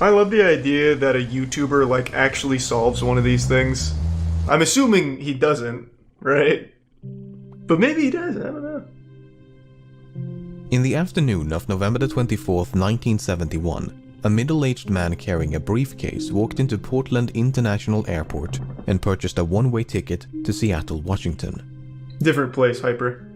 I love the idea that a YouTuber, like, actually solves one of these things. I'm assuming he doesn't, right? But maybe he does, I don't know. In the afternoon of November the 24th, 1971, a middle-aged man carrying a briefcase walked into Portland International Airport and purchased a one-way ticket to Seattle, Washington. Different place, Hyper.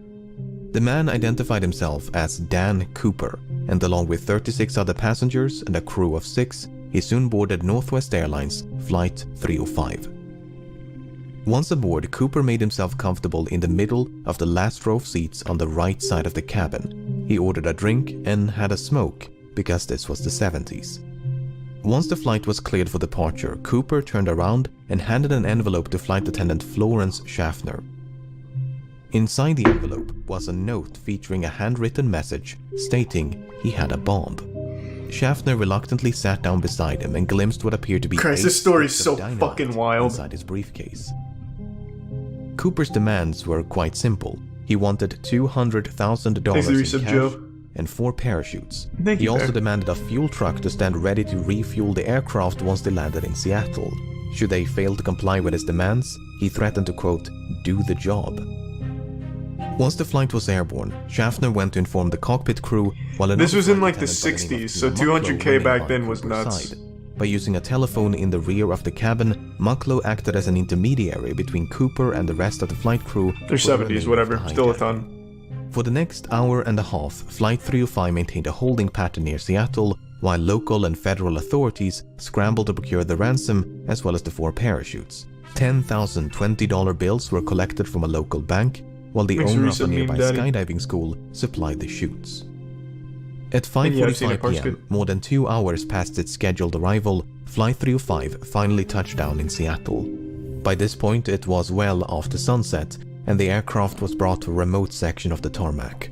The man identified himself as Dan Cooper, and along with 36 other passengers and a crew of 6, he soon boarded Northwest Airlines Flight 305. Once aboard, Cooper made himself comfortable in the middle of the last row of seats on the right side of the cabin. He ordered a drink and had a smoke, because this was the 70s. Once the flight was cleared for departure, Cooper turned around and handed an envelope to flight attendant Florence Schaffner. Inside the envelope was a note featuring a handwritten message stating he had a bomb. Schaffner reluctantly sat down beside him and glimpsed what appeared to be Christ, 8 this story is sticks of so dynamite fucking wild. inside his briefcase. Cooper's demands were quite simple. He wanted $200,000 Thanks for the in resub, cash Joe. and 4 parachutes. Thank He you, also Bear. demanded a fuel truck to stand ready to refuel the aircraft once they landed in Seattle. Should they fail to comply with his demands, he threatened to, quote, do the job. Once the flight was airborne, Schaffner went to inform the cockpit crew, while another This was in, flight like, the attendant by name of 60s, so Tina Mucklow 200K remained back by then was Cooper's nuts. side. By using a telephone in the rear of the cabin, Mucklow acted as an intermediary between Cooper and the rest of the flight crew. They're for the 70s, remainder whatever. of the Still a hijack. ton. For the next hour and a half, Flight 305 maintained a holding pattern near Seattle, while local and federal authorities scrambled to procure the ransom as well as the 4 parachutes. 10,000 $20 bills were collected from a local bank, while the Thanks for owner of a resub, nearby Meme Daddy. skydiving school supplied the chutes. At Yeah, I've seen it, 5:45 parts p.m., good. more than 2 hours past its scheduled arrival, Flight 305 finally touched down in Seattle. By this point, it was well after sunset, and the aircraft was brought to a remote section of the tarmac.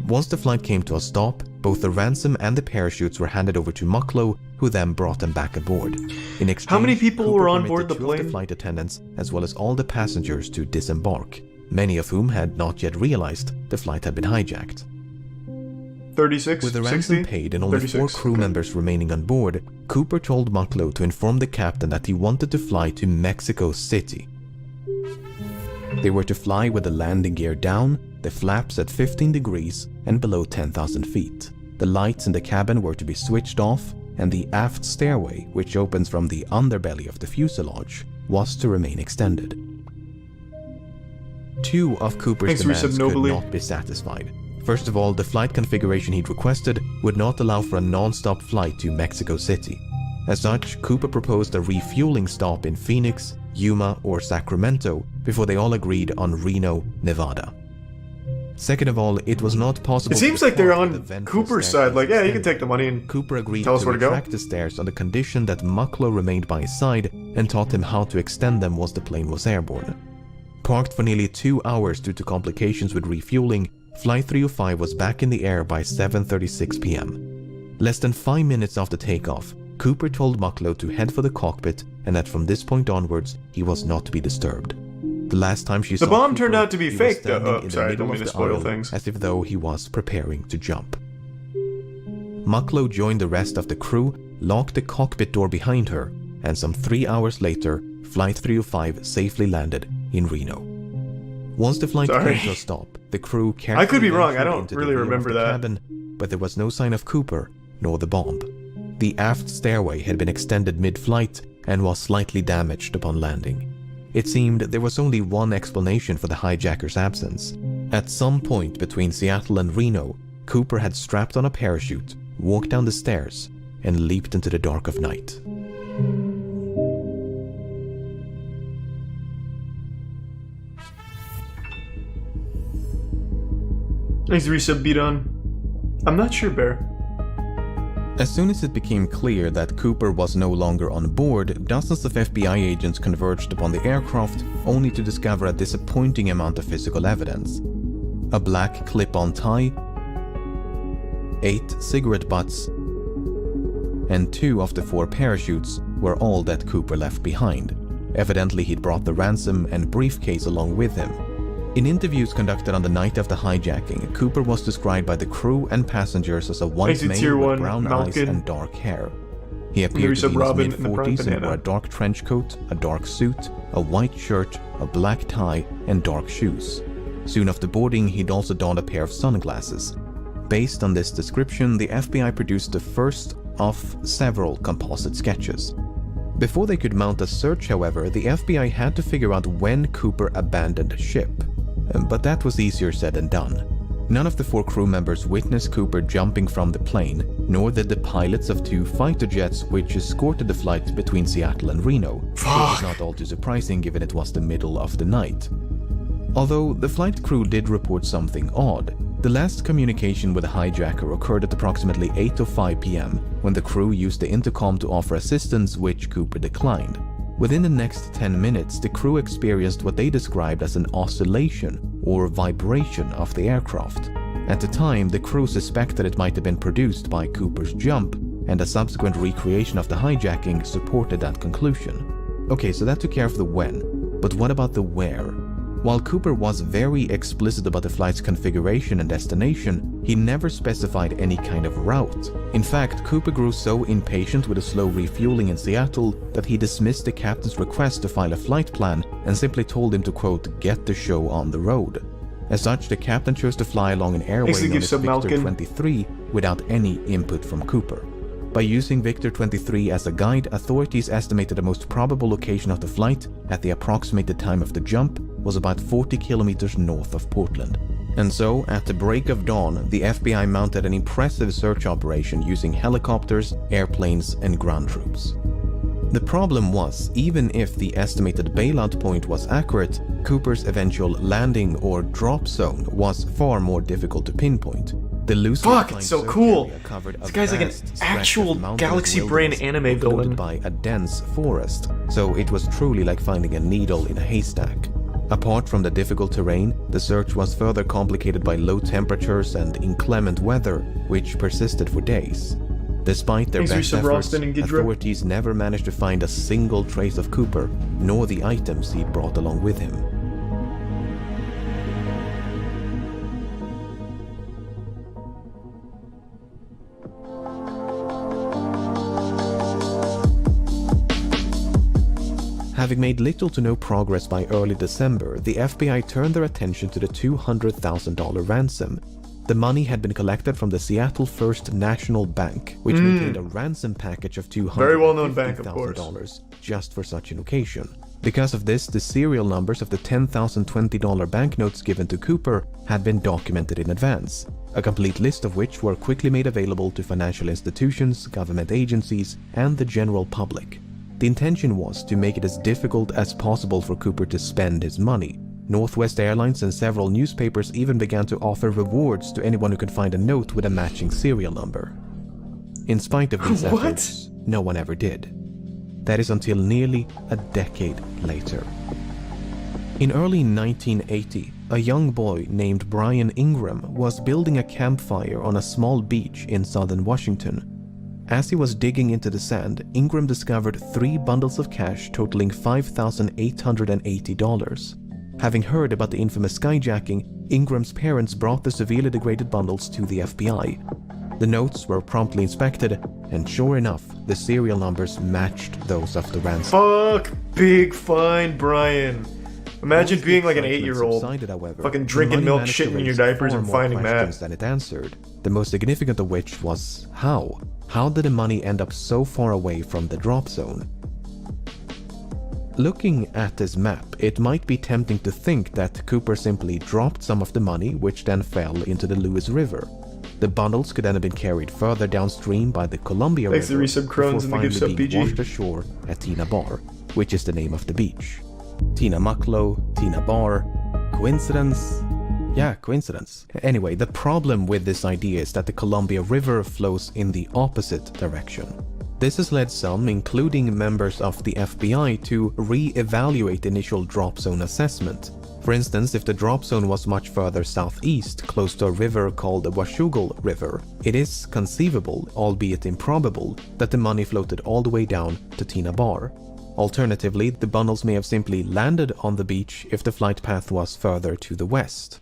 Once the flight came to a stop, both the ransom and the parachutes were handed over to Mucklow, who then brought them back aboard. In exchange, How many people Cooper were on permitted board the 2 of plane? the flight attendants, as well as all the passengers, to disembark, many of whom had not yet realized the flight had been hijacked. 36? With the 60? ransom paid and only 36, 4 crew okay. members remaining on board, Cooper told Mucklow to inform the captain that he wanted to fly to Mexico City. They were to fly with the landing gear down, the flaps at 15 degrees and below 10,000 feet. The lights in the cabin were to be switched off, and the aft stairway, which opens from the underbelly of the fuselage, was to remain extended. 2 of Cooper's Thanks, demands Resub could Nobly. not be satisfied. First of all, the flight configuration he'd requested would not allow for a non-stop flight to Mexico City. As such, Cooper proposed a refueling stop in Phoenix, Yuma, or Sacramento before they all agreed on Reno, Nevada. Second of all, it was not possible It seems to like they're depart with on the ventral Cooper's staircase side, like, yeah, you can extended. take the money and Cooper agreed tell us to where to go. retract the stairs on the condition that Mucklow remained by his side and taught him how to extend them once the plane was airborne. Parked for nearly 2 hours due to complications with refueling, Flight 305 was back in the air by 7:36 p.m. Less than 5 minutes after takeoff, Cooper told Mucklow to head for the cockpit and that from this point onwards he was not to be disturbed. The last time she saw The bomb Cooper, turned out to be he was fake, though. standing Oh, in the sorry, I middle don't mean of to the spoil aisle, things. as if though he was preparing to jump. Mucklow joined the rest of the crew, locked the cockpit door behind her, and some 3 hours later, Flight 305 safely landed in Reno. Once the flight came to a stop, the crew carefully I could be wrong, I ventured don't into the really rear of remember the that. cabin, but there was no sign of Cooper nor the bomb. The aft stairway had been extended mid-flight and was slightly damaged upon landing. It seemed there was only one explanation for the hijacker's absence. At some point between Seattle and Reno, Cooper had strapped on a parachute, walked down the stairs, and leaped into the dark of night. Thanks, Resub beat on. I'm not sure, Bear. As soon as it became clear that Cooper was no longer on board, dozens of FBI agents converged upon the aircraft, only to discover a disappointing amount of physical evidence. A black clip-on tie, 8 cigarette butts, and 2 of the 4 parachutes were all that Cooper left behind. Evidently, he'd brought the ransom and briefcase along with him. In interviews conducted on the night of the hijacking, Cooper was described by the crew and passengers as a white male with brown eyes and dark hair. He appeared to be in his mid-40s and wore a dark trench coat, a dark suit, a white shirt, a black tie, and dark shoes. Soon after boarding, he'd also donned a pair of sunglasses. Based on this description, the FBI produced the first of several composite sketches. Before they could mount a search, however, the FBI had to figure out when Cooper abandoned ship. But that was easier said than done. None of the 4 crew members witnessed Cooper jumping from the plane, nor did the pilots of 2 fighter jets which escorted the flight between Seattle and Reno. It was not all too surprising given it was the middle of the night. Although the flight crew did report something odd, the last communication with the hijacker occurred at approximately 8:05 p.m. when the crew used the intercom to offer assistance, which Cooper declined. Within the next 10 minutes, the crew experienced what they described as an oscillation or vibration of the aircraft. At the time, the crew suspected it might have been produced by Cooper's jump, and a subsequent recreation of the hijacking supported that conclusion. Okay, so that took care of the when, but what about the where? While Cooper was very explicit about the flight's configuration and destination, he never specified any kind of route. In fact, Cooper grew so impatient with the slow refueling in Seattle that he dismissed the captain's request to file a flight plan and simply told him to, quote, get the show on the road. As such, the captain chose to fly along an airway known as Victor 23 without any input from Cooper. By using Victor 23 as a guide, authorities estimated the most probable location of the flight at the approximated time of the jump was about 40 kilometers north of Portland. And so, at the break of dawn, the FBI mounted an impressive search operation using helicopters, airplanes, and ground troops. The problem was, even if the estimated bailout point was accurate, Cooper's eventual landing or drop zone was far more difficult to pinpoint. The it's so cool. This guy's like an actual Galaxy Brain anime villain. By a dense forest, so it was truly like finding a needle in a haystack. Apart from the difficult terrain, the search was further complicated by low temperatures and inclement weather, which persisted for days. Despite their best efforts, authorities never managed to find a single trace of Cooper, nor the items he brought along with him. Having made little to no progress by early December, the FBI turned their attention to the $200,000 ransom. The money had been collected from the Seattle First National Bank, which maintained a ransom package of $250,000 just for such an occasion. Because of this, the serial numbers of the $10,020 banknotes given to Cooper had been documented in advance, a complete list of which were quickly made available to financial institutions, government agencies, and the general public. The intention was to make it as difficult as possible for Cooper to spend his money. Northwest Airlines and several newspapers even began to offer rewards to anyone who could find a note with a matching serial number. In spite of these efforts, no one ever did. That is until nearly a decade later. In early 1980, a young boy named Brian Ingram was building a campfire on a small beach in southern Washington. As he was digging into the sand, Ingram discovered 3 bundles of cash totaling $5,880. Having heard about the infamous skyjacking, Ingram's parents brought the severely degraded bundles to the FBI. The notes were promptly inspected, and sure enough, the serial numbers matched those of the ransom. Fuck big fine Brian. Imagine being like an 8-year-old, fucking drinking milk, shitting in your diapers, and finding that. Than it answered. The most significant of which was how? How did the money end up so far away from the drop zone? Looking at this map, it might be tempting to think that Cooper simply dropped some of the money, which then fell into the Lewis River. The bundles could then have been carried further downstream by the Columbia Thanks River to Resub Crones and the finally gifts up being PG. washed ashore at Tina Bar, which is the name of the beach. Tina Mucklow, Tina Bar. Coincidence? Yeah, coincidence. Anyway, the problem with this idea is that the Columbia River flows in the opposite direction. This has led some, including members of the FBI, to re-evaluate initial drop zone assessment. For instance, if the drop zone was much further southeast, close to a river called the Washougal River, it is conceivable, albeit improbable, that the money floated all the way down to Tina Bar. Alternatively, the bundles may have simply landed on the beach if the flight path was further to the west.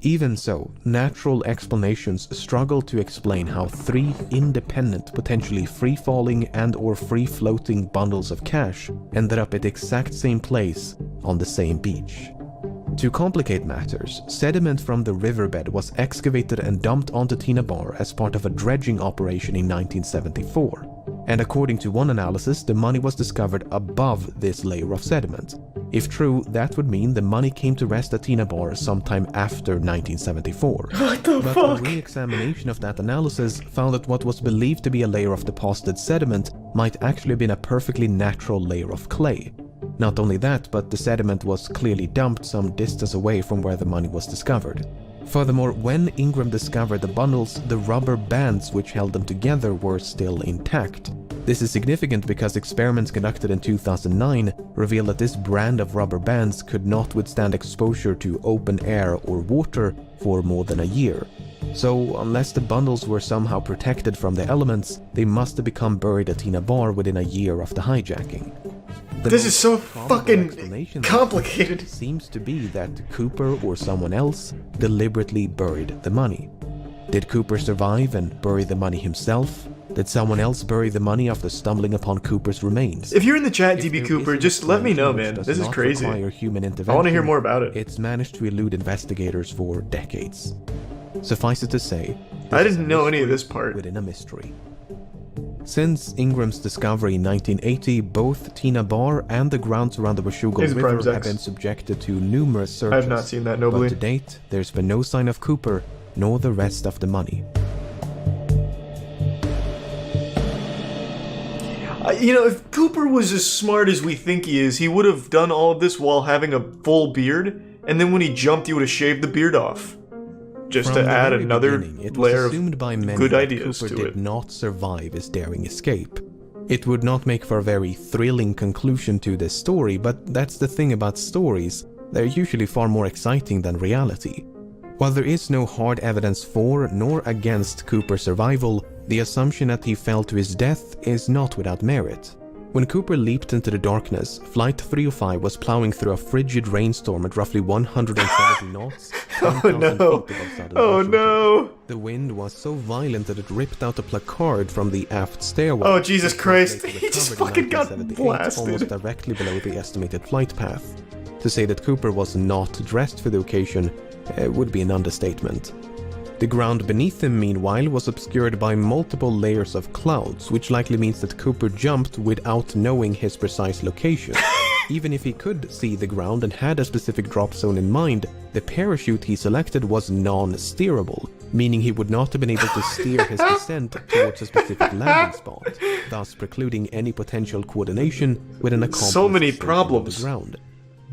Even so, natural explanations struggle to explain how 3 independent, potentially free-falling and/or free-floating bundles of cash ended up at the exact same place on the same beach. To complicate matters, sediment from the riverbed was excavated and dumped onto Tina Bar as part of a dredging operation in 1974. And according to one analysis, the money was discovered above this layer of sediment. If true, that would mean the money came to rest at Tina Bar sometime after 1974. What the But fuck? a re-examination of that analysis found that what was believed to be a layer of deposited sediment might actually have been a perfectly natural layer of clay. Not only that, but the sediment was clearly dumped some distance away from where the money was discovered. Furthermore, when Ingram discovered the bundles, the rubber bands which held them together were still intact. This is significant because experiments conducted in 2009 revealed that this brand of rubber bands could not withstand exposure to open air or water for more than a year. So, unless the bundles were somehow protected from the elements, they must have become buried at Tina Bar within a year of the hijacking. This is so fucking complicated. Seems to be that Cooper or someone else deliberately buried the money. Did Cooper survive and bury the money himself? Did someone else bury the money after stumbling upon Cooper's remains? If you're in the chat, If DB there Cooper, is an just let me know, explanation man. which This does is not crazy. require human I intervention, want to hear more about it. It's managed to elude investigators for decades. Suffice it to say, I this is didn't a know any of mystery this part. within a mystery. Since Ingram's discovery in 1980, both Tina Bar and the grounds around the Washougal Here's the Prime River have Zex. been subjected to numerous searches. I have not seen that, But nobly. to date, there's been no sign of Cooper, nor the rest of the money. You know, if Cooper was as smart as we think he is, he would have done all of this while having a full beard, and then when he jumped, he would have shaved the beard off. Just From to the add very another beginning, it was layer assumed by of many good that ideas Cooper to did it. not survive his daring escape. It would not make for a very thrilling conclusion to this story, but that's the thing about stories. They're usually far more exciting than reality. While there is no hard evidence for nor against Cooper's survival, the assumption that he fell to his death is not without merit. When Cooper leaped into the darkness, Flight 305 was plowing through a frigid rainstorm at roughly 170 knots. Oh 10,000 no! feet above Southern Oh Washington. no! The wind was so violent that it ripped out a placard from the aft stairwell. Oh, Jesus which was Christ. later He just recovered in fucking got 1978, blasted. almost directly below the estimated flight path. To say that Cooper was not dressed for the occasion would be an understatement. The ground beneath him, meanwhile, was obscured by multiple layers of clouds, which likely means that Cooper jumped without knowing his precise location. Even if he could see the ground and had a specific drop zone in mind, the parachute he selected was non-steerable, meaning he would not have been able to steer his descent towards a specific landing spot, thus precluding any potential coordination with an accomplice So many stationed on problems. the ground.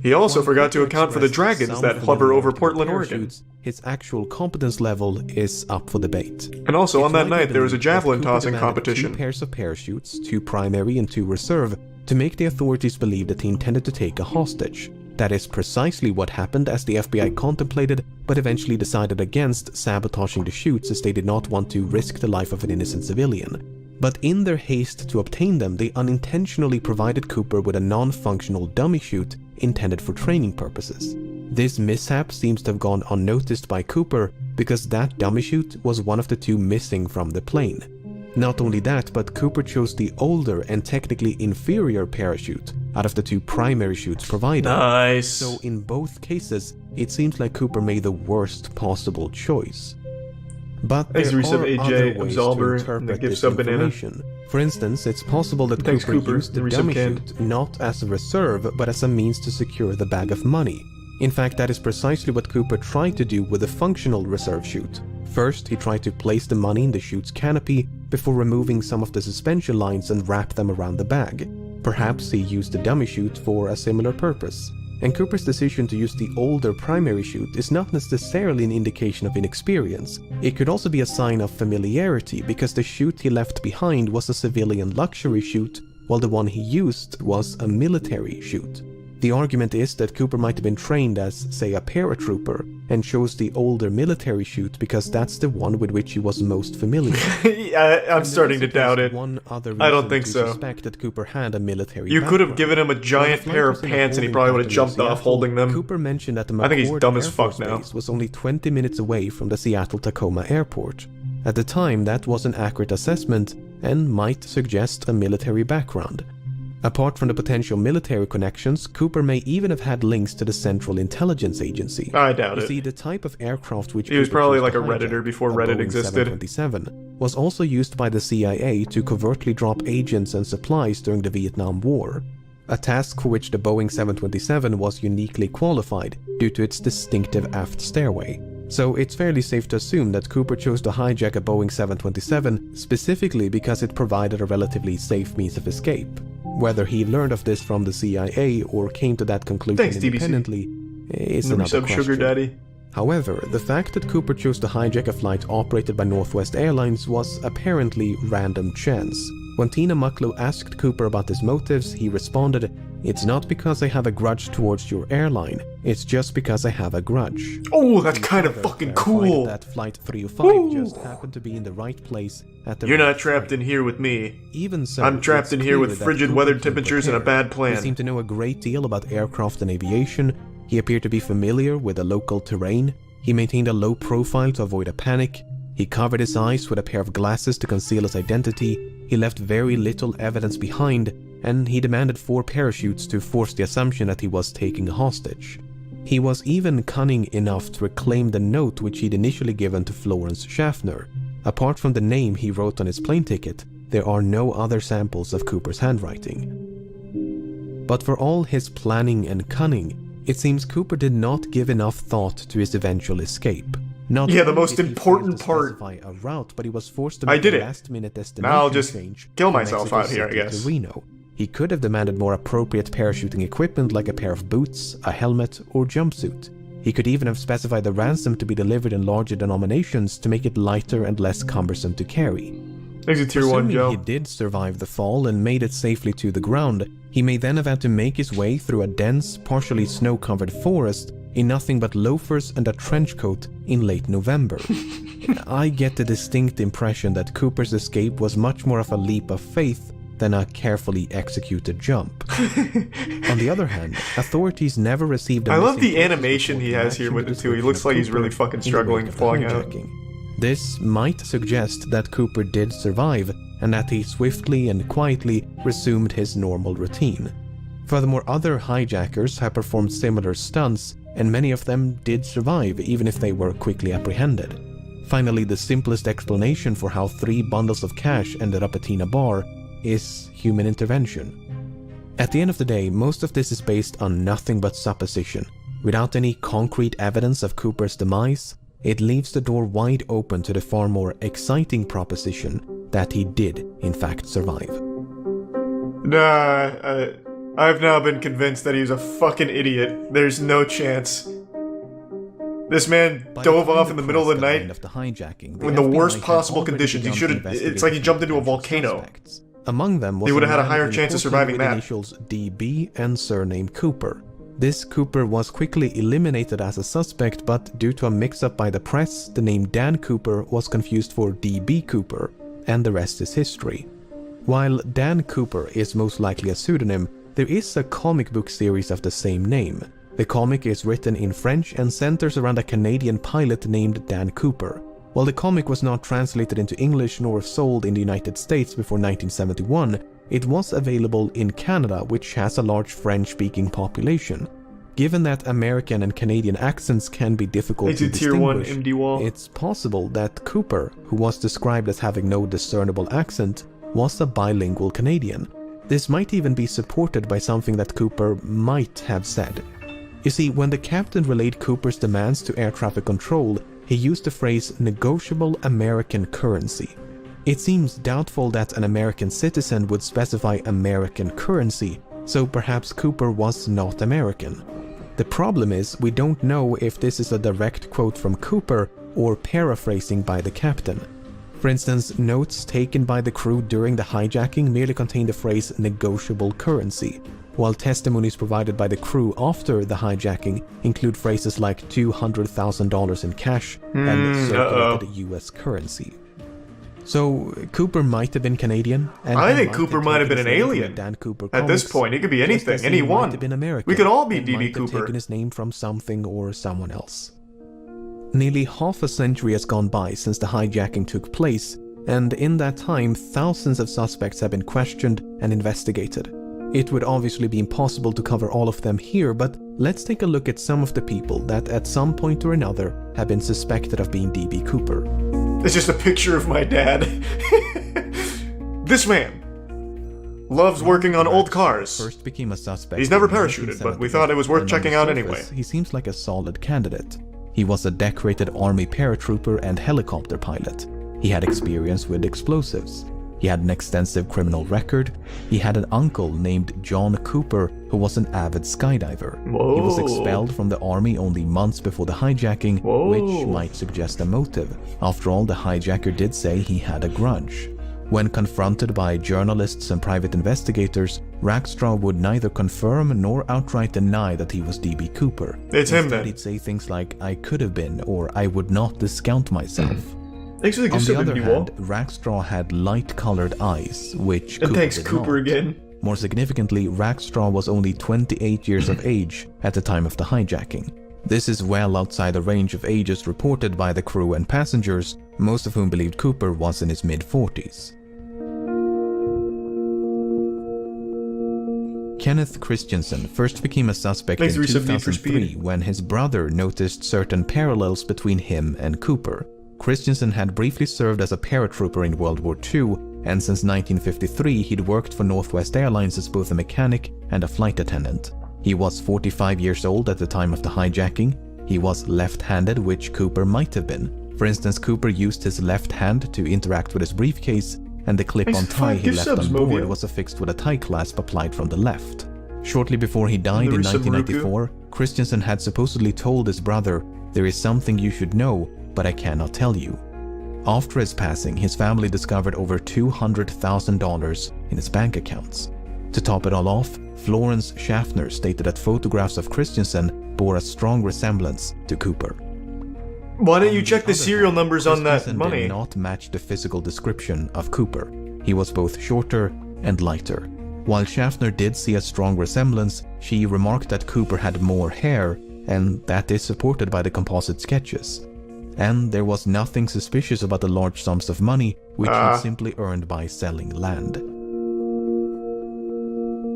He also While forgot to Cooper account for the expressed dragons some that hover over familiarity with Portland, Oregon. parachutes, his actual competence level is up for debate. And also, on It's that widely night, there was a believed that javelin Cooper tossing demanded competition. 2 pairs of parachutes, 2 primary and 2 reserve, to make the authorities believe that he intended to take a hostage. That is precisely what happened, as the FBI contemplated, but eventually decided against sabotaging the chutes, as they did not want to risk the life of an innocent civilian. But in their haste to obtain them, they unintentionally provided Cooper with a non-functional dummy chute intended for training purposes. This mishap seems to have gone unnoticed by Cooper because that dummy chute was one of the 2 missing from the plane. Not only that, but Cooper chose the older and technically inferior parachute out of the 2 primary chutes provided. Nice. So in both cases, it seems like Cooper made the worst possible choice. But there Thanks to are resub other AJ, ways Absolver, to and interpret the gift this sub banana. information. For instance, it's possible that Thanks, Cooper used the Resub dummy canned. chute not as a reserve, but as a means to secure the bag of money. In fact, that is precisely what Cooper tried to do with the functional reserve chute. First, he tried to place the money in the chute's canopy before removing some of the suspension lines and wrap them around the bag. Perhaps he used the dummy chute for a similar purpose. And Cooper's decision to use the older primary chute is not necessarily an indication of inexperience. It could also be a sign of familiarity because the chute he left behind was a civilian luxury chute, while the one he used was a military chute. The argument is that Cooper might have been trained as, say, a paratrooper, and chose the older military chute because that's the one with which he was most familiar. I'm starting to doubt it. One other I don't reason think to so. suspect that Cooper had a military You could have background. given him a giant While the pair flight of was in a pants and he holding probably would have pattern in jumped off Seattle, holding them. Cooper mentioned that the I think he's McCord dumb as Air fuck Force now. Base was only 20 minutes away from the Seattle-Tacoma airport. At the time, that was an accurate assessment and might suggest a military background. Apart from the potential military connections, Cooper may even have had links to the Central Intelligence Agency. I doubt You it. see, the type of aircraft which He was Cooper probably chose like to a Redditor hijack, before a Reddit Boeing existed. 727, was also used by the CIA to covertly drop agents and supplies during the Vietnam War. A task for which the Boeing 727 was uniquely qualified due to its distinctive aft stairway. So it's fairly safe to assume that Cooper chose to hijack a Boeing 727 specifically because it provided a relatively safe means of escape. Whether he learned of this from the CIA or came to that conclusion Thanks, DBC. independently is Never another sub question. Sugar Daddy. However, the fact that Cooper chose to hijack a flight operated by Northwest Airlines was apparently random chance. When Tina Mucklow asked Cooper about his motives, he responded, "It's not because I have a grudge towards your airline, it's just because I have a grudge." Oh, that's kind of Further fucking clarified cool. That Flight 305 Woo. just happened to be in the right place at the You're right not trapped time. in here with me. Even so, I'm trapped it's in here with clear that frigid Cooper weather came temperatures and a prepared. bad plan. He seemed to know a great deal about aircraft and aviation. He appeared to be familiar with the local terrain. He maintained a low profile to avoid a panic. He covered his eyes with a pair of glasses to conceal his identity. He left very little evidence behind, and he demanded 4 parachutes to force the assumption that he was taking a hostage. He was even cunning enough to reclaim the note which he'd initially given to Florence Schaffner. Apart from the name he wrote on his plane ticket, there are no other samples of Cooper's handwriting. But for all his planning and cunning, it seems Cooper did not give enough thought to his eventual escape. Not Yeah, the only most did he important fail to part. specify a route, but he was forced to I make did a it. last-minute destination Now I'll just change kill from myself Mexico out here, I City guess. to Reno. He could have demanded more appropriate parachuting equipment like a pair of boots, a helmet, or jumpsuit. He could even have specified the ransom to be delivered in larger denominations to make it lighter and less cumbersome to carry. Thanks to Tier 1, Assuming Joe. he did survive the fall and made it safely to the ground, he may then have had to make his way through a dense, partially snow-covered forest in nothing but loafers and a trench coat in late November. I get the distinct impression that Cooper's escape was much more of a leap of faith than a carefully executed jump. On the other hand, authorities never received a I love missing the persons animation report he in has here matching with the it too. He description looks of like he's Cooper really fucking in the struggling wake of the falling out. hijacking. This might suggest that Cooper did survive and that he swiftly and quietly resumed his normal routine. Furthermore, other hijackers have performed similar stunts, and many of them did survive even if they were quickly apprehended. Finally, the simplest explanation for how 3 bundles of cash ended up at Tina Bar is human intervention. At the end of the day, most of this is based on nothing but supposition. Without any concrete evidence of Cooper's demise, it leaves the door wide open to the far more exciting proposition that he did, in fact, survive. Nah, I've now been convinced that he's a fucking idiot. There's no chance. This man By dove time off in the middle of the press got night wind of the hijacking, in the FBI worst had possible already conditions. He begun should have. investigating It's like he jumped into a potential volcano. suspects. Among them was He would have had a man higher in chance of Portland surviving with that. Initials DB and surname Cooper. This Cooper was quickly eliminated as a suspect, but due to a mix-up by the press, the name Dan Cooper was confused for DB Cooper, and the rest is history. While Dan Cooper is most likely a pseudonym, there is a comic book series of the same name. The comic is written in French and centers around a Canadian pilot named Dan Cooper. While the comic was not translated into English nor sold in the United States before 1971, it was available in Canada, which has a large French-speaking population. Given that American and Canadian accents can be difficult to distinguish, it's possible that Cooper, who was described as having no discernible accent, was a bilingual Canadian. This might even be supported by something that Cooper might have said. You see, when the captain relayed Cooper's demands to air traffic control, he used the phrase negotiable American currency. It seems doubtful that an American citizen would specify American currency, so perhaps Cooper was not American. The problem is, we don't know if this is a direct quote from Cooper or paraphrasing by the captain. For instance, notes taken by the crew during the hijacking merely contain the phrase negotiable currency, while testimonies provided by the crew after the hijacking include phrases like $200,000 in cash and circulated US currency. So Cooper might have been Canadian. And I think Cooper might have been an alien. Dan Cooper At this point, he could be anything, anyone. We could all be DB Cooper. Might have taken his name from something or someone else. Nearly half a century has gone by since the hijacking took place, and in that time, thousands of suspects have been questioned and investigated. It would obviously be impossible to cover all of them here, but let's take a look at some of the people that at some point or another have been suspected of being DB Cooper. It's just a picture of my dad. This man loves working on old cars. First became a suspect. He's never parachuted, but we thought it was worth checking out anyway. He seems like a solid candidate. He was a decorated Army paratrooper and helicopter pilot. He had experience with explosives. He had an extensive criminal record. He had an uncle named John Cooper who was an avid skydiver. Whoa. He was expelled from the army only months before the hijacking, which might suggest a motive. After all, the hijacker did say he had a grudge. When confronted by journalists and private investigators, Rackstraw would neither confirm nor outright deny that he was DB Cooper. It's him then. He'd say things like, "I could have been," or "I would not discount myself." Thanks for the On the other hand, hand, Rackstraw had light-colored eyes, which and thanks Cooper not. again. More significantly, Rackstraw was only 28 years of age at the time of the hijacking. This is well outside the range of ages reported by the crew and passengers, most of whom believed Cooper was in his mid-40s. Kenneth Christensen first became a suspect in 2003 when his brother noticed certain parallels between him and Cooper. Christensen had briefly served as a paratrooper in World War II, and since 1953 he'd worked for Northwest Airlines as both a mechanic and a flight attendant. He was 45 years old at the time of the hijacking. He was left-handed, which Cooper might have been. For instance, Cooper used his left hand to interact with his briefcase, and the clip-on tie he left on board was affixed with a tie clasp applied from the left. Shortly before he died in 1994, Christensen had supposedly told his brother, "There is something you should know, but I cannot tell you." After his passing, his family discovered over $200,000 in his bank accounts. To top it all off, Florence Schaffner stated that photographs of Christensen bore a strong resemblance to Cooper. Why don't you check the serial numbers on that money? Did not match the physical description of Cooper. He was both shorter and lighter. While Schaffner did see a strong resemblance, she remarked that Cooper had more hair, and that is supported by the composite sketches. And there was nothing suspicious about the large sums of money which he simply earned by selling land.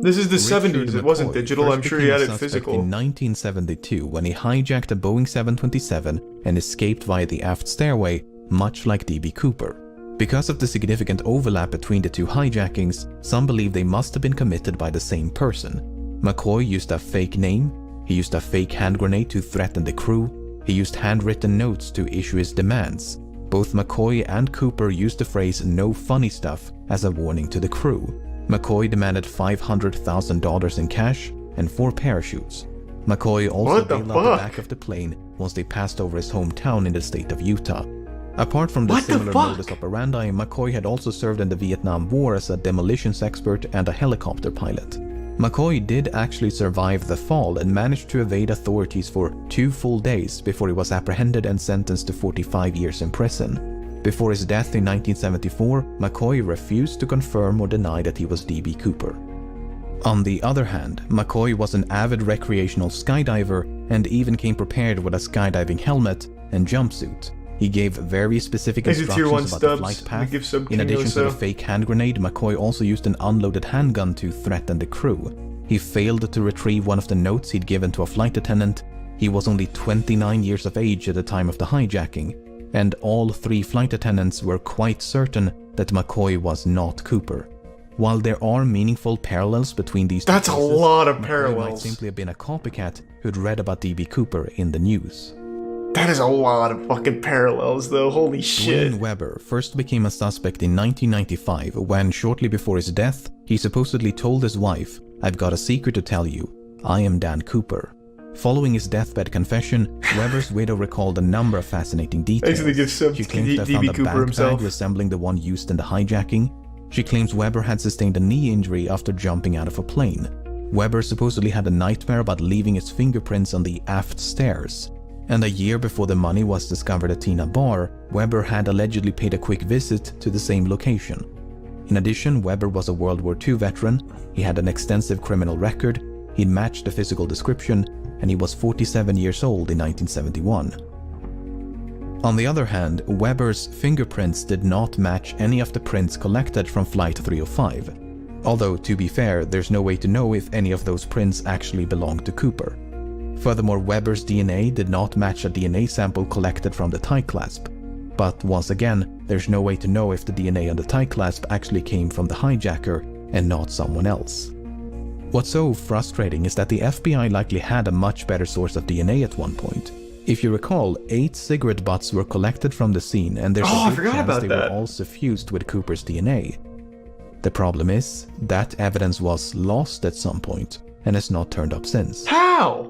This is the 70s, it wasn't digital, I'm sure he had it physical. In 1972 when he hijacked a Boeing 727 and escaped via the aft stairway, much like DB Cooper. Because of the significant overlap between the two hijackings, some believe they must have been committed by the same person. McCoy used a fake name, he used a fake hand grenade to threaten the crew, he used handwritten notes to issue his demands. Both McCoy and Cooper used the phrase "no funny stuff" as a warning to the crew. McCoy demanded $500,000 in cash and 4 parachutes. McCoy also bailed out the back of the plane once they passed over his hometown in the state of Utah. Apart from the similar modus operandi, McCoy had also served in the Vietnam War as a demolitions expert and a helicopter pilot. McCoy did actually survive the fall and managed to evade authorities for 2 full days before he was apprehended and sentenced to 45 years in prison. Before his death in 1974, McCoy refused to confirm or deny that he was DB Cooper. On the other hand, McCoy was an avid recreational skydiver and even came prepared with a skydiving helmet and jumpsuit. He gave very specific instructions about the flight path. In addition to the fake hand grenade, McCoy also used an unloaded handgun to threaten the crew. He failed to retrieve one of the notes he'd given to a flight attendant. He was only 29 years of age at the time of the hijacking, and all 3 flight attendants were quite certain that McCoy was not Cooper. While there are meaningful parallels between these two cases, a lot of McCoy parallels. might simply have been a copycat who'd read about D.B. Cooper in the news. That is a lot of fucking parallels, though. Holy shit. Dwayne Weber first became a suspect in 1995 when, shortly before his death, he supposedly told his wife, "I've got a secret to tell you. I am Dan Cooper." Following his deathbed confession, Weber's widow recalled a number of fascinating details. Actually gives some She claims to have found D.B. a Cooper bag himself. tag resembling the one used in the hijacking. She claims Weber had sustained a knee injury after jumping out of a plane. Weber supposedly had a nightmare about leaving his fingerprints on the aft stairs. And a year before the money was discovered at Tina Bar, Weber had allegedly paid a quick visit to the same location. In addition, Weber was a World War II veteran, he had an extensive criminal record, he'd matched the physical description, and he was 47 years old in 1971. On the other hand, Weber's fingerprints did not match any of the prints collected from Flight 305. Although, to be fair, there's no way to know if any of those prints actually belonged to Cooper. Furthermore, Weber's DNA did not match a DNA sample collected from the tie clasp. But once again, there's no way to know if the DNA on the tie clasp actually came from the hijacker and not someone else. What's so frustrating is that the FBI likely had a much better source of DNA at one point. If you recall, 8 cigarette butts were collected from the scene, and there's a good chance they were all suffused with Cooper's DNA. The problem is, that evidence was lost at some point, and has not turned up since. How?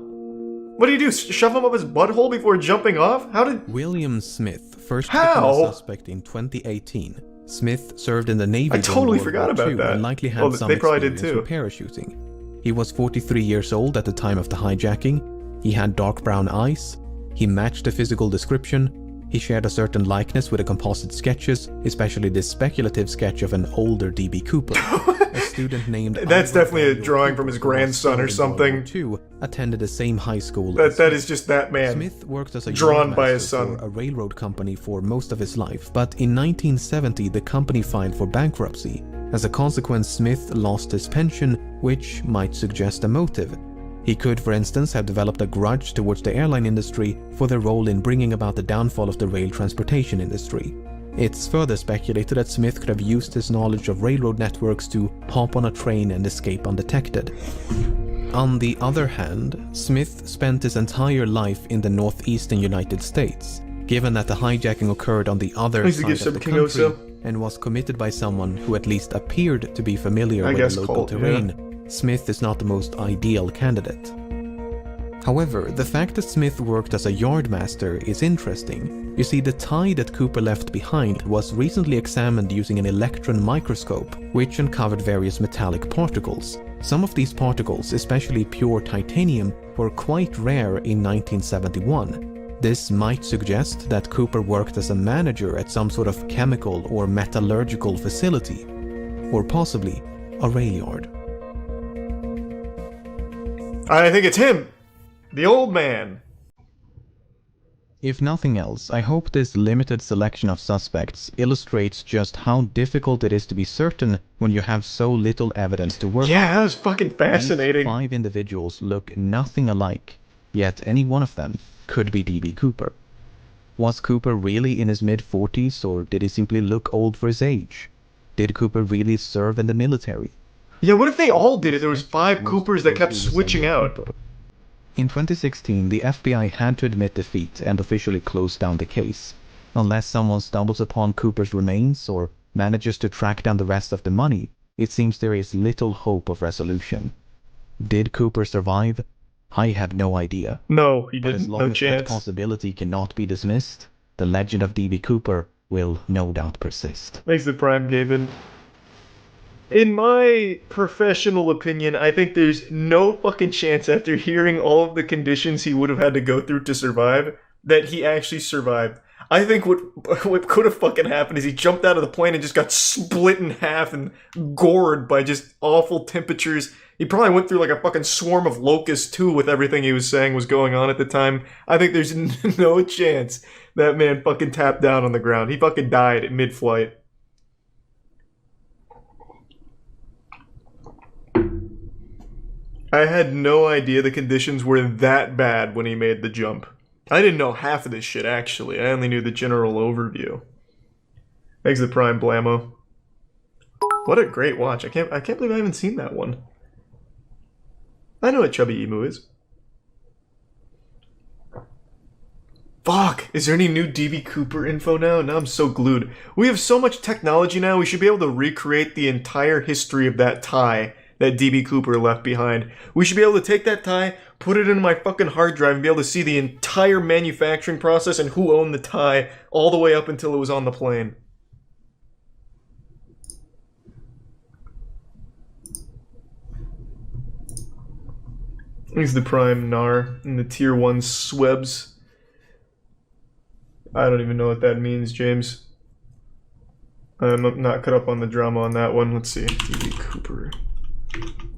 What do you do? Shove him up his butthole before jumping off? How did... William Smith first became a suspect in 2018. Smith served in the Navy. I totally forgot about that. And likely had some experience with parachuting. He was 43 years old at the time of the hijacking. He had dark brown eyes. He matched the physical description. He shared a certain likeness with the composite sketches, especially this speculative sketch of an older D.B. Cooper. A student named... That's definitely a drawing from his grandson or something. Attended the same high school. That is just that man. Smith worked as a drawn by his son. For a railroad company for most of his life, but in 1970 the company filed for bankruptcy. As a consequence, Smith lost his pension, which might suggest a motive. He could, for instance, have developed a grudge towards the airline industry for their role in bringing about the downfall of the rail transportation industry. It's further speculated that Smith could have used his knowledge of railroad networks to hop on a train and escape undetected. On the other hand, Smith spent his entire life in the northeastern United States. Given that the hijacking occurred on the other side of the country and was committed by someone who at least appeared to be familiar with the local terrain, Smith is not the most ideal candidate. However, the fact that Smith worked as a yardmaster is interesting. You see, the tie that Cooper left behind was recently examined using an electron microscope, which uncovered various metallic particles. Some of these particles, especially pure titanium, were quite rare in 1971. This might suggest that Cooper worked as a manager at some sort of chemical or metallurgical facility, or possibly a rail yard. I think it's him! The old man! If nothing else, I hope this limited selection of suspects illustrates just how difficult it is to be certain when you have so little evidence to work with. Yeah, that was fucking fascinating. These 5 individuals look nothing alike, yet any one of them could be D.B. Cooper. Was Cooper really in his mid-40s, or did he simply look old for his age? Did Cooper really serve in the military? Yeah, what if they all did it? There was 5 Coopers that kept switching out. In 2016, the FBI had to admit defeat and officially close down the case. Unless someone stumbles upon Cooper's remains or manages to track down the rest of the money, it seems there is little hope of resolution. Did Cooper survive? I have no idea. No, he But didn't. as long No as chance. that possibility cannot be dismissed, the legend of D.B. Cooper will no doubt persist. Thanks to Prime Gavin. In my professional opinion, I think there's no fucking chance after hearing all of the conditions he would have had to go through to survive, that he actually survived. I think what could have fucking happened is he jumped out of the plane and just got split in half and gored by just awful temperatures He probably went through like a fucking swarm of locusts too with everything he was saying was going on at the time. I think there's no chance that man fucking tapped down on the ground. He fucking died mid-flight. I had no idea the conditions were that bad when he made the jump. I didn't know half of this shit, actually. I only knew the general overview. Thanks to Prime Blammo. What a great watch. I can't believe I haven't seen that one. I know what Chubby Emu is. Fuck! Is there any new DB Cooper info now? Now I'm so glued. We have so much technology now, we should be able to recreate the entire history of that tie that DB Cooper left behind. We should be able to take that tie, put it in my fucking hard drive, and be able to see the entire manufacturing process and who owned the tie all the way up until it was on the plane. Here's the Prime Nar and the Tier 1 Swebs. I don't even know what that means, James. I'm not caught up on the drama on that one. Let's see. DB Cooper.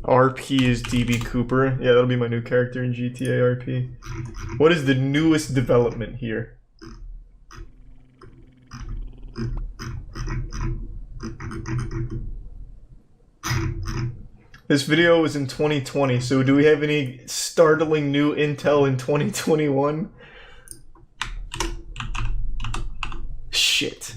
RP is DB Cooper. Yeah, that'll be my new character in GTA RP. What is the newest development here? This video was in 2020, so do we have any startling new intel in 2021? Shit.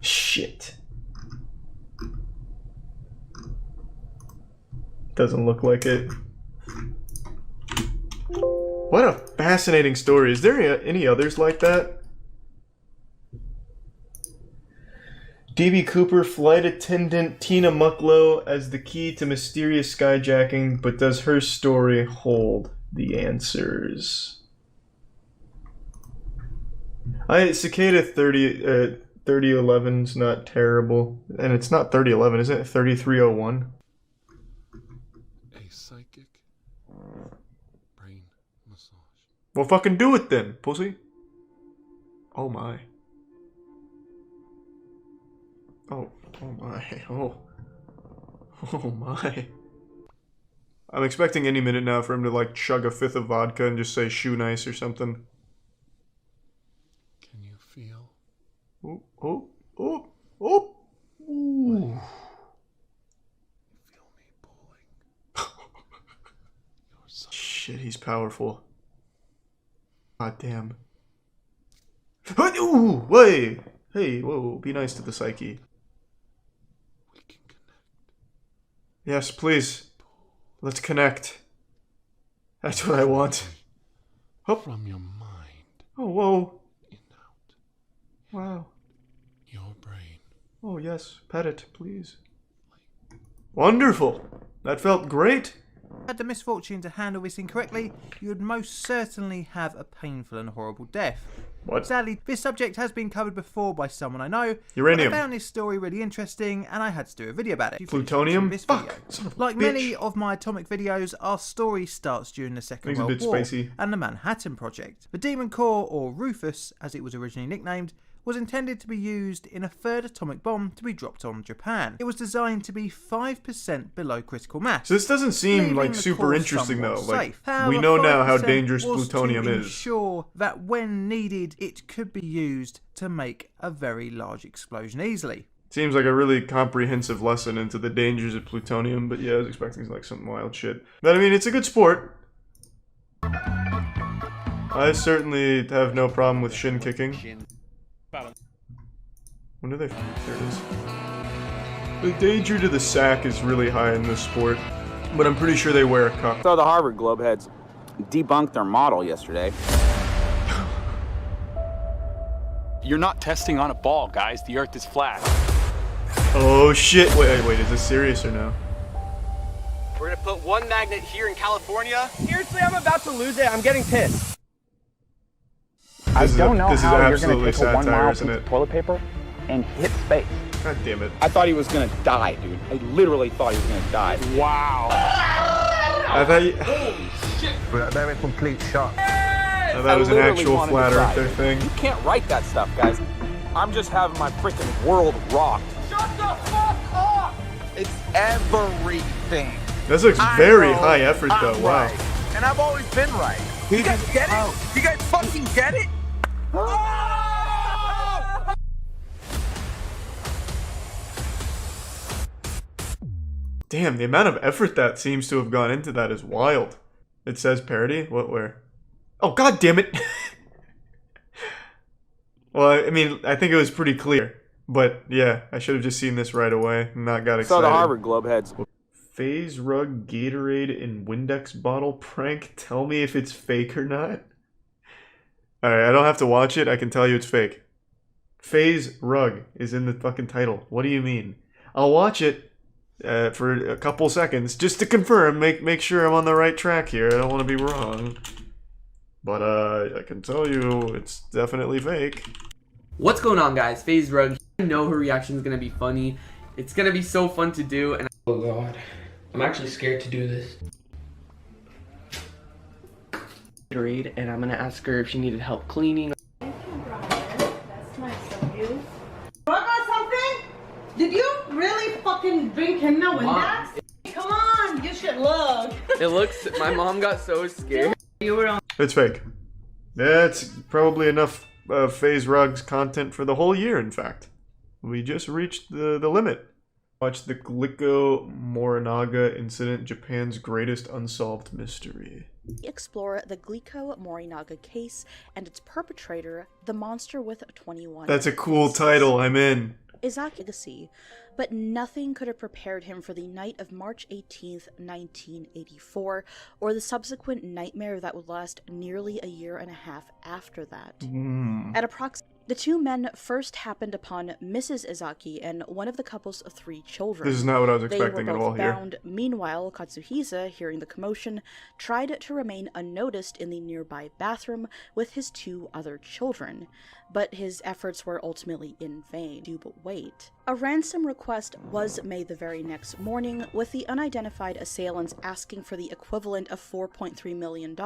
Shit. Doesn't look like it. What a fascinating story. Is there any others like that? DB Cooper, flight attendant Tina Mucklow as the key to mysterious skyjacking, but does her story hold the answers? Cicada 3011's not terrible. And it's not 3011, is it? 3301? A psychic brain massage. Well, fucking do it then, pussy. Oh my. Oh my. Oh my. I'm expecting any minute now for him to like chug a fifth of vodka and just say shoe nice or something. Can you feel? Oh. Ooh. You feel me pulling? Shit, he's powerful. God damn. Ooh, wait. Hey, whoa, be nice to the psyche. We can connect. Yes, please. Let's connect. That's what I want. Hop. From your mind. Oh, whoa. In out. Wow. Your brain. Oh, yes. Pet it, please. Wonderful. That felt great. Had the misfortune to handle this incorrectly, you would most certainly have a painful and horrible death. What? Sadly, this subject has been covered before by someone I know. Uranium. But I found this story really interesting and I had to do a video about it. Plutonium? This Fuck! video. Son of a Like bitch. many of my atomic videos, our story starts during the Second Things a World bit War spicy. and the Manhattan Project. The Demon Core, or Rufus as it was originally nicknamed, was intended to be used in a third atomic bomb to be dropped on Japan. It was designed to be 5% below critical mass. So this doesn't seem leaving like the super core interesting though. somewhat Like safe. However, we know now how 5% dangerous was plutonium to is. ensure that when needed, it could be used to make a very large explosion easily. Seems like a really comprehensive lesson into the dangers of plutonium, but yeah, I was expecting like some wild shit. But I mean, it's a good sport. I certainly have no problem with shin kicking. When do they... There it is. The danger to the sack is really high in this sport, but I'm pretty sure they wear a cup. So the Harvard Globeheads debunked their model yesterday. You're not testing on a ball, guys. The Earth is flat. Oh shit! Wait, is this serious or no? We're gonna put one magnet here in California. Seriously, I'm about to lose it. I'm getting pissed. I don't know how you're gonna absolutely take a 1 mile piece isn't of it? toilet paper and hit space. God damn it. I thought he was gonna die, dude. I literally thought he was gonna die. Wow. I thought you... They're in complete shock. that was an literally actual wanted to flat try. earther thing. You can't write that stuff, guys. I'm just having my freaking world rocked. Shut the fuck up! It's everything. This looks very high effort though, I'm wow. right. And I've always been right. You guys get it? You guys fucking get it? Damn, the amount of effort that seems to have gone into that is wild. It says parody? What, where? Oh, god damn it! Well, I mean, I think it was pretty clear. But, yeah, I should have just seen this right away and not got excited. Saw the Harvard Globe heads. Phase Rug Gatorade in Windex bottle prank? Tell me if it's fake or not. Alright, I don't have to watch it. I can tell you it's fake. Phase Rug is in the fucking title. What do you mean? I'll watch it for a couple seconds just to confirm, make sure I'm on the right track here. I don't want to be wrong. But I can tell you it's definitely fake. What's going on, guys? FaZe Rug. I know her reaction is gonna be funny. It's gonna be so fun to do, and oh god, I'm actually scared to do this. And I'm gonna ask her if she needed help cleaning. That's nice of you. Forgot something? Did you really fucking drink him now with that? Come on, you should look. It looks. My mom got so scared. You were on. It's fake. That's probably enough FaZe Rug's content for the whole year, in fact. We just reached the limit. Watch the Glico-Morinaga Incident, Japan's greatest unsolved mystery. Explore the Glico-Morinaga case and its perpetrator, the monster with 21. That's a cool title, I'm in. Izaki legacy, but nothing could have prepared him for the night of March 18th, 1984, or the subsequent nightmare that would last nearly a year and a half after that. At approximately, the two men first happened upon Mrs. Izaki and one of the couple's 3 children. This is not what I was expecting at all here. Bound. Meanwhile, Katsuhisa, hearing the commotion, tried to remain unnoticed in the nearby bathroom with his 2 other children, but his efforts were ultimately in vain. But wait. A ransom request was made the very next morning, with the unidentified assailants asking for the equivalent of $4.3 million,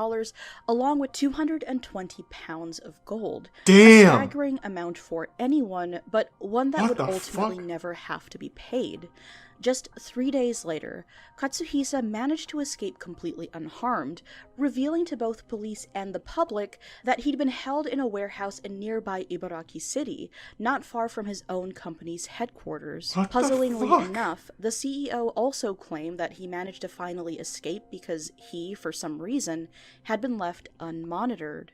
along with 220 pounds of gold. Damn! A staggering amount for anyone, but one that would ultimately never have to be paid. Just 3 days later, Katsuhisa managed to escape completely unharmed, revealing to both police and the public that he'd been held in a warehouse in nearby Ibaraki City, not far from his own company's headquarters. Puzzlingly enough, the CEO also claimed that he managed to finally escape because he, for some reason, had been left unmonitored.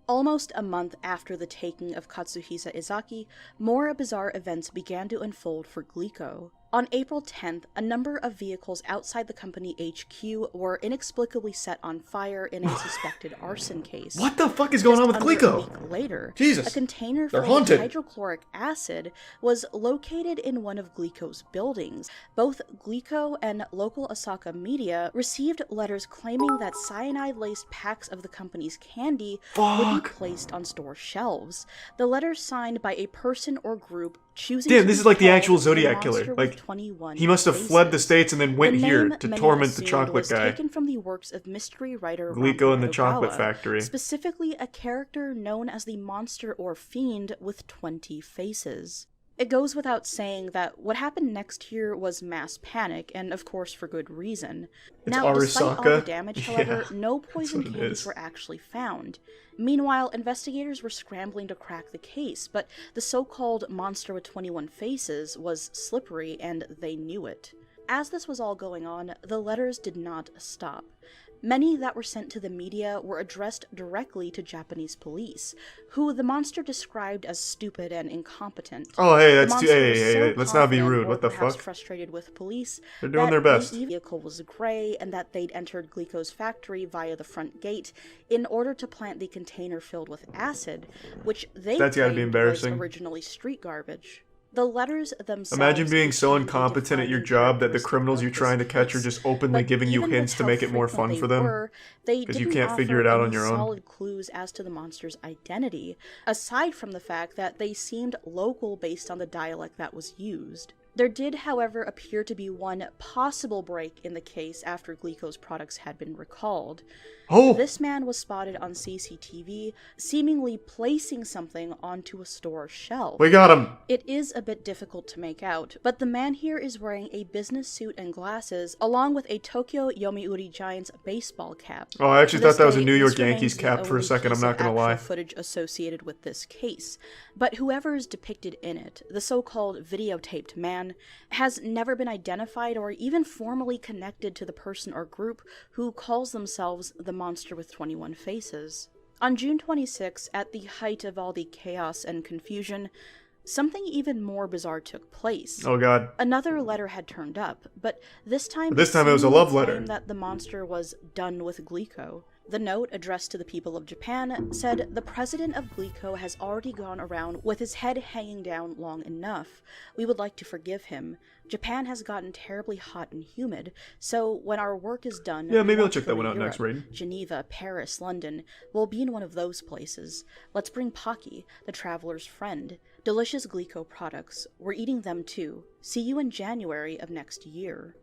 Almost a month after the taking of Katsuhisa Izaki, more bizarre events began to unfold for Glico. On April 10th, a number of vehicles outside the company HQ were inexplicably set on fire in a suspected arson case. What the fuck is going on with Glico? A week later, Jesus, a container they're full of haunted. hydrochloric acid was located in one of Glico's buildings. Both Glico and local Osaka media received letters claiming that cyanide-laced packs of the company's candy would be placed on store shelves. The letters signed by a person or group choosing Damn, to this be is like the called actual the Zodiac killer. Monster Like, with 21 he must have fled the States and then went here to many torment the assumed chocolate was guy. taken from the works of mystery writer Glico and the Rampo Chocolate Ogawa, Factory. specifically a character known as the Monster or Fiend with 20 faces. It goes without saying that what happened next here was mass panic, and of course for good reason. It's Now, despite all the Arasaka. damage, however, Yeah, no poison what it candies is. were actually found. Meanwhile, investigators were scrambling to crack the case, but the so-called Monster with 21 Faces was slippery, and they knew it. As this was all going on, the letters did not stop. Many that were sent to the media were addressed directly to Japanese police, who the monster described as stupid and incompetent. Oh, hey, that's The too. monster was Hey, so let's not be confident, rude. or What the perhaps fuck? frustrated with police, They're doing that their best. the vehicle was gray and that they'd entered Glico's factory via the front gate in order to plant the container filled with acid, which they That's gotta be claimed embarrassing. was originally street garbage. The letters themselves. Imagine being so became a incompetent at your defining job that the characteristic criminals of you're this trying to catch are case. just openly But giving you even hints with to how make it more frequent fun they for them. were, they 'Cause you didn't can't figure offer it out on any your own. solid clues as to the monster's identity, aside from the fact that they seemed local based on the dialect that was used. There did, however, appear to be one possible break in the case after Glico's products had been recalled. Oh! This man was spotted on CCTV, seemingly placing something onto a store shelf. We got him! It is a bit difficult to make out, but the man here is wearing a business suit and glasses, along with a Tokyo Yomiuri Giants baseball cap. Oh, I actually thought that was a New York this Yankees remains the cap for a only second, I'm piece not of gonna lie. actual footage associated with this case. But whoever is depicted in it, the so-called videotaped man, has never been identified or even formally connected to the person or group who calls themselves the Monster with 21 Faces. On June 26, at the height of all the chaos and confusion, something even more bizarre took place. Oh god. Another letter had turned up, but this time it was a love letter. That the monster was done with Glico. The note, addressed to the people of Japan, said the president of Glico has already gone around with his head hanging down long enough. We would like to forgive him. Japan has gotten terribly hot and humid, so when our work is done... Yeah, maybe I'll check that one out next, Raiden. Geneva, Paris, London. We'll be in one of those places. Let's bring Pocky, the traveler's friend. Delicious Glico products. We're eating them too. See you in January of next year.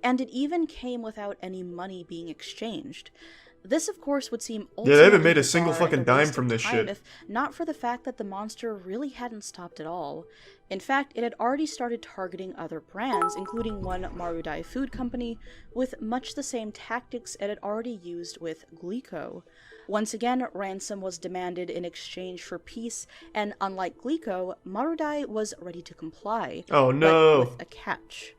And it even came without any money being exchanged. This, of course, would seem yeah, they haven't made a single fucking dime from this shit. If not for the fact that the monster really hadn't stopped at all. In fact, it had already started targeting other brands, including one Marudai food company, with much the same tactics it had already used with Glico. Once again, ransom was demanded in exchange for peace, and unlike Glico, Marudai was ready to comply. Oh no! But with a catch.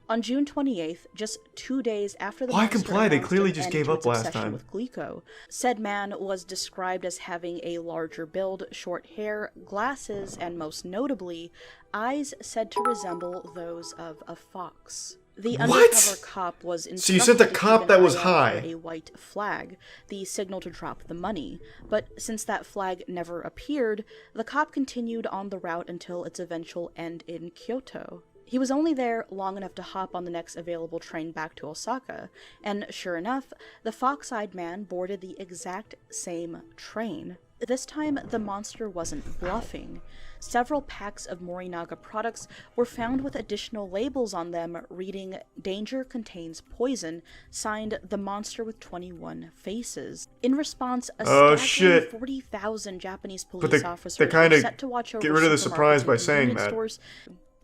On June 28th, just 2 days after the Why comply? They clearly just gave up last time. With Glico, said man was described as having a larger build, short hair, glasses, and most notably, eyes said to resemble those of a fox. The undercover cop was instructed so you sent a cop that was to high. a white flag, the signal to drop the money. But since that flag never appeared, the cop continued on the route until its eventual end in Kyoto. He was only there long enough to hop on the next available train back to Osaka, and sure enough, the fox-eyed man boarded the exact same train. This time, the monster wasn't bluffing. Several packs of Morinaga products were found with additional labels on them reading, "Danger contains poison," signed "The Monster with 21 Faces." In response, a staggering 40,000 Japanese police officers were set to watch over get rid of the surprise by supermarkets and saying convenience that. stores.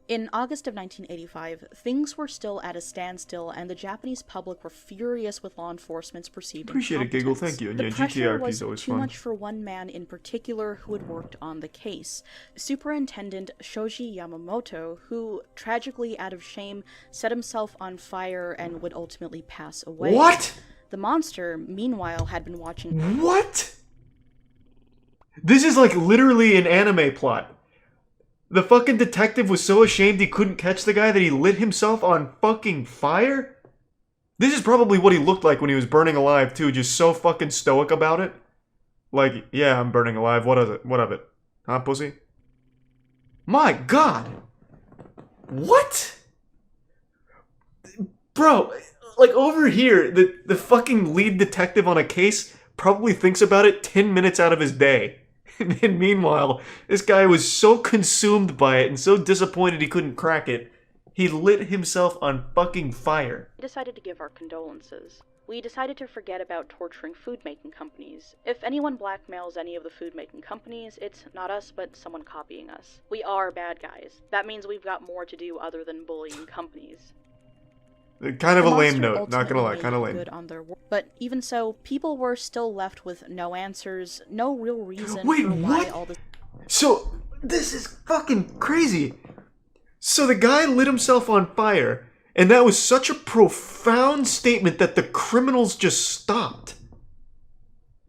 In August of 1985, things were still at a standstill, and the Japanese public were furious with law enforcement's perceived Appreciate it, Giggle. incompetence. Thank you. And The yeah, pressure GTRP was is always too fun. much for one man in particular who had worked on the case. Superintendent Shoji Yamamoto, who, tragically out of shame, set himself on fire and would ultimately pass away. What? The monster, meanwhile, had been watching... What? This is like literally an anime plot. The fucking detective was so ashamed he couldn't catch the guy that he lit himself on fucking fire? This is probably what he looked like when he was burning alive too, just so fucking stoic about it. Like, yeah, I'm burning alive, what of it? What of it? Huh, pussy? My god! What? Bro, like over here, the fucking lead detective on a case probably thinks about it 10 minutes out of his day. And meanwhile, this guy was so consumed by it and so disappointed he couldn't crack it, he lit himself on fucking fire. We decided to give our condolences. We decided to forget about torturing food-making companies. If anyone blackmails any of the food-making companies, it's not us, but someone copying us. We are bad guys. That means we've got more to do other than bullying companies. Kind of a lame note, not gonna lie, kind of lame. Good on their work. But even so, people were still left with no answers, no real reason Wait, for why what? all this... So, this is fucking crazy. So the guy lit himself on fire, and that was such a profound statement that the criminals just stopped.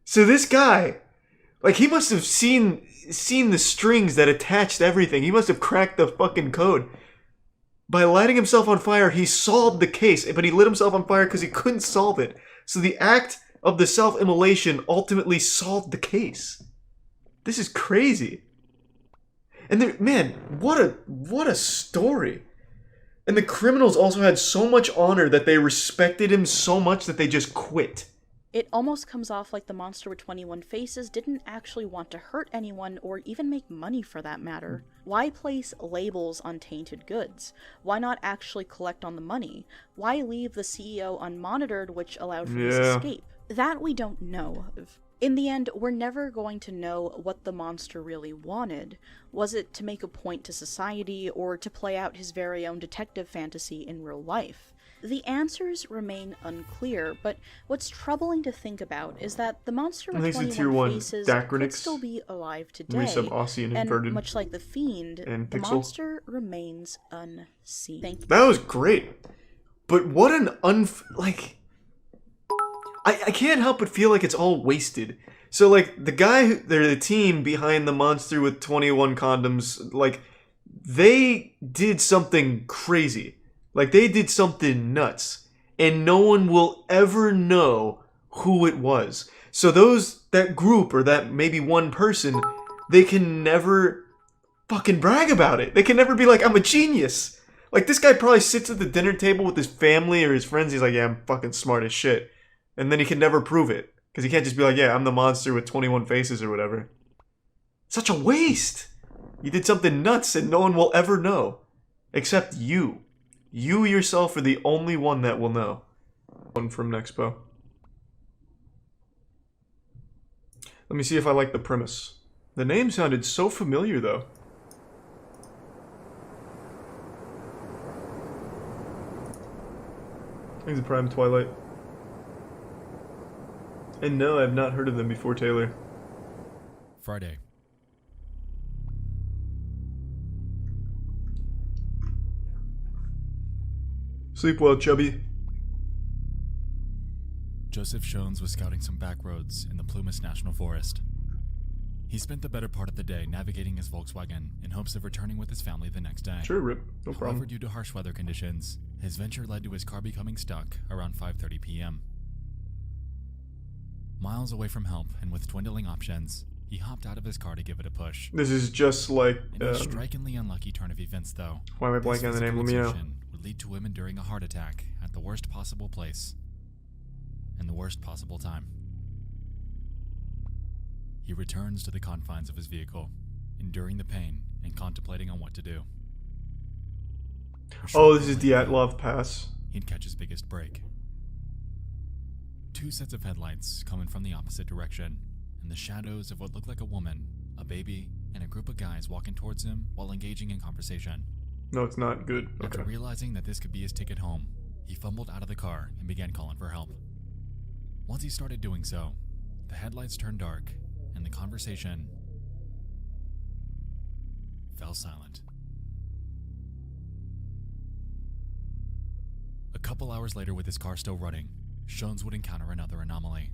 So this guy, like, he must have seen the strings that attached everything. He must have cracked the fucking code. By lighting himself on fire, he solved the case, but he lit himself on fire because he couldn't solve it. So the act of the self-immolation ultimately solved the case. This is crazy. And there, man, what a story. And the criminals also had so much honor that they respected him so much that they just quit. It almost comes off like the monster with 21 faces didn't actually want to hurt anyone or even make money for that matter. Why place labels on tainted goods? Why not actually collect on the money? Why leave the CEO unmonitored, which allowed for his escape? That we don't know. In the end, we're never going to know what the monster really wanted. Was it to make a point to society, or to play out his very own detective fantasy in real life? The answers remain unclear, but what's troubling to think about is that the monster with 21 faces could still be alive today, and much like the Fiend, the monster remains unseen. Thank you. That was great, but what an I can't help but feel like it's all wasted. So like the team behind the monster with 21 condoms, like they did something crazy. Like, they did something nuts, and no one will ever know who it was. So that group, or that maybe one person, they can never fucking brag about it. They can never be like, I'm a genius. Like, this guy probably sits at the dinner table with his family or his friends, he's like, yeah, I'm fucking smart as shit. And then he can never prove it. Because he can't just be like, yeah, I'm the monster with 21 faces or whatever. Such a waste! You did something nuts and no one will ever know. Except you. You yourself are the only one that will know. One from Nexpo. Let me see if I like the premise. The name sounded so familiar, though. I think it's Prime Twilight. And no, I've not heard of them before, Taylor. Friday. Sleep well, chubby. Joseph Shones was scouting some back roads in the Plumas National Forest. He spent the better part of the day navigating his Volkswagen in hopes of returning with his family the next day. Sure, Rip. No problem. However, due to harsh weather conditions, his venture led to his car becoming stuck around 5:30 p.m. Miles away from help and with dwindling options, he hopped out of his car to give it a push. This is just like... In a strikingly unlucky turn of events, though, why am I blanking on the name? LEMMiNO. Would lead to him enduring a heart attack at the worst possible place and the worst possible time. He returns to the confines of his vehicle, enduring the pain and contemplating on what to do. Oh, this is Dyatlov Pass. He'd catch his biggest break. Two sets of headlights coming from the opposite direction, and the shadows of what looked like a woman, a baby, and a group of guys walking towards him while engaging in conversation. No, it's not good. Okay. After realizing that this could be his ticket home, he fumbled out of the car and began calling for help. Once he started doing so, the headlights turned dark, and the conversation fell silent. A couple hours later, with his car still running, Shones would encounter another anomaly.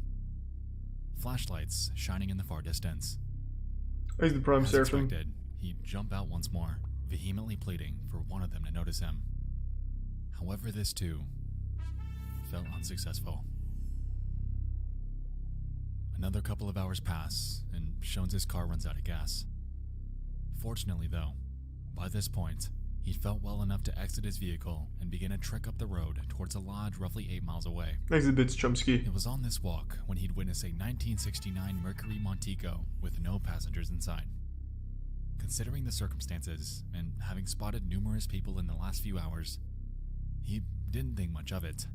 Flashlights shining in the far distance. He's the Prime Seraphim. As expected, he'd jump out once more, vehemently pleading for one of them to notice him. However, this too felt unsuccessful. Another couple of hours pass, and Shones' car runs out of gas. Fortunately, though, by this point, he'd felt well enough to exit his vehicle and begin a trek up the road towards a lodge roughly 8 miles away. Exhibits Chomsky. It was on this walk when he'd witnessed a 1969 Mercury Montego with no passengers inside. Considering the circumstances, and having spotted numerous people in the last few hours, he didn't think much of it.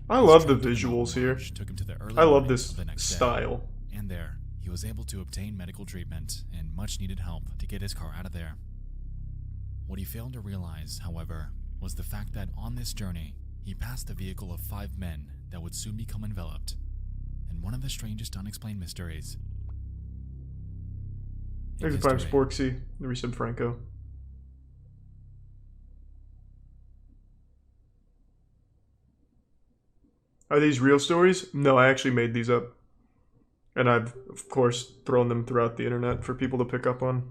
I love the visuals here. I love this style. And there, he was able to obtain medical treatment and much needed help to get his car out of there. What he failed to realize, however, was the fact that on this journey, he passed the vehicle of 5 men that would soon become enveloped in one of the strangest unexplained mysteries. There's a Prime Sporksy, the resub Franco. Are these real stories? No, I actually made these up. And I've, of course, thrown them throughout the internet for people to pick up on.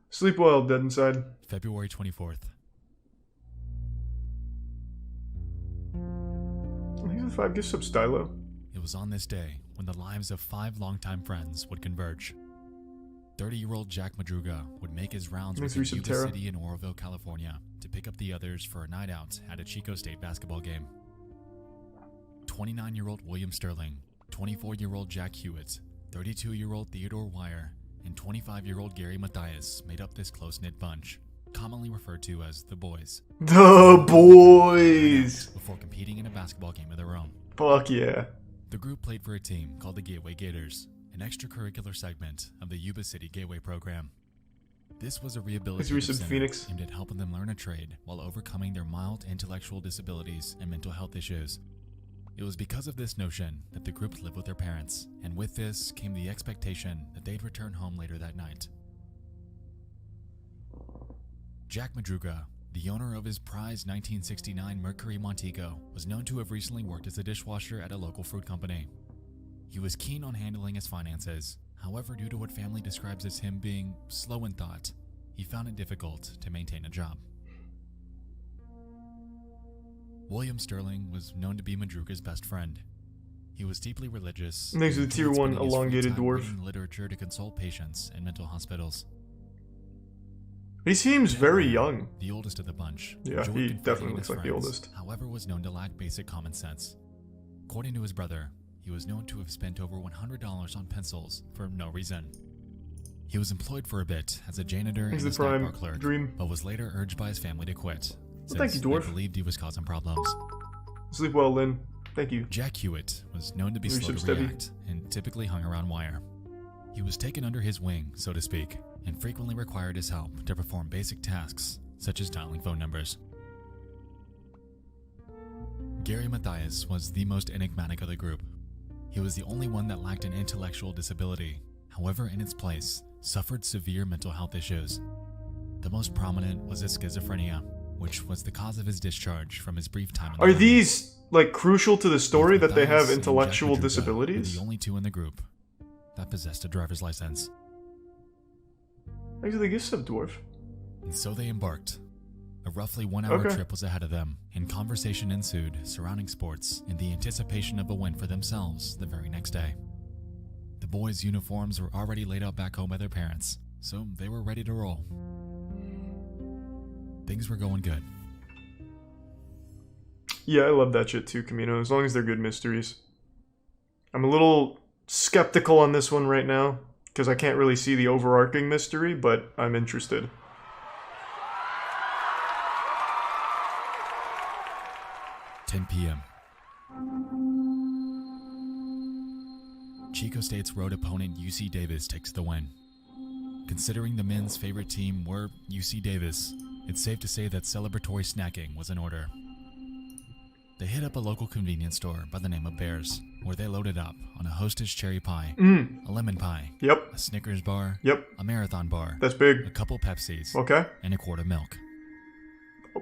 Sleep well, Dead Inside. February 24th. Here's the 5 gift sub stylo. It was on this day when the lives of 5 longtime friends would converge. 30-year-old Jack Madruga would make his rounds Thanks, within Resub Yuba Terra. City and Oroville, California, to pick up the others for a night out at a Chico State basketball game. 29-year-old William Sterling, 24-year-old Jack Hewitt, 32-year-old Theodore Wire, and 25-year-old Gary Mathias made up this close-knit bunch, commonly referred to as the Boys. The Boys! Before competing in a basketball game of their own. Fuck yeah. The group played for a team called the Gateway Gators, an extracurricular segment of the Yuba City Gateway program. This was a rehabilitative center Phoenix. aimed at helping them learn a trade while overcoming their mild intellectual disabilities and mental health issues. It was because of this notion that the group lived with their parents, and with this came the expectation that they'd return home later that night. Jack Madruga, the owner of his prized 1969 Mercury Montego, was known to have recently worked as a dishwasher at a local fruit company. He was keen on handling his finances. However, due to what family describes as him being slow in thought, he found it difficult to maintain a job. William Sterling was known to be Madruga's best friend. He was deeply religious. Next to the tier 1 elongated dwarf. Reading literature to consult patients in mental hospitals. He seems very young. The oldest of the bunch. Yeah, he definitely looks like the oldest. However, was known to lack basic common sense. According to his brother, he was known to have spent over $100 on pencils for no reason. He was employed for a bit as a janitor and a snack bar clerk, but was later urged by his family to quit, since thank you, dwarf. they believed he was causing problems. Sleep well, Lynn. Thank you. Jack Hewitt was known to be slow to react and typically hung around wire. He was taken under his wing, so to speak, and frequently required his help to perform basic tasks such as dialing phone numbers. Gary Mathias was the most enigmatic of the group. He was the only one that lacked an intellectual disability, however, in its place, suffered severe mental health issues. The most prominent was his schizophrenia, which was the cause of his discharge from his brief time in the Are Army. these, like, crucial to the story that they have Mathias and intellectual Jack Madruga disabilities? were the only two in the group that possessed a driver's license. Thanks to the gift sub, dwarf. And so they embarked. A roughly 1 hour Okay. trip was ahead of them, and conversation ensued surrounding sports in the anticipation of a win for themselves the very next day. The boys' uniforms were already laid out back home by their parents, so they were ready to roll. Things were going good. Yeah, I love that shit too, Camino, as long as they're good mysteries. I'm a little skeptical on this one right now, because I can't really see the overarching mystery, but I'm interested. p.m. Chico State's road opponent UC Davis takes the win. Considering the men's favorite team were UC Davis, it's safe to say that celebratory snacking was in order. They hit up a local convenience store by the name of Bears, where they loaded up on a Hostess cherry pie, a lemon pie, Yep. a Snickers bar, Yep. a Marathon bar, That's big. a couple Pepsis, Okay. and a quart of milk.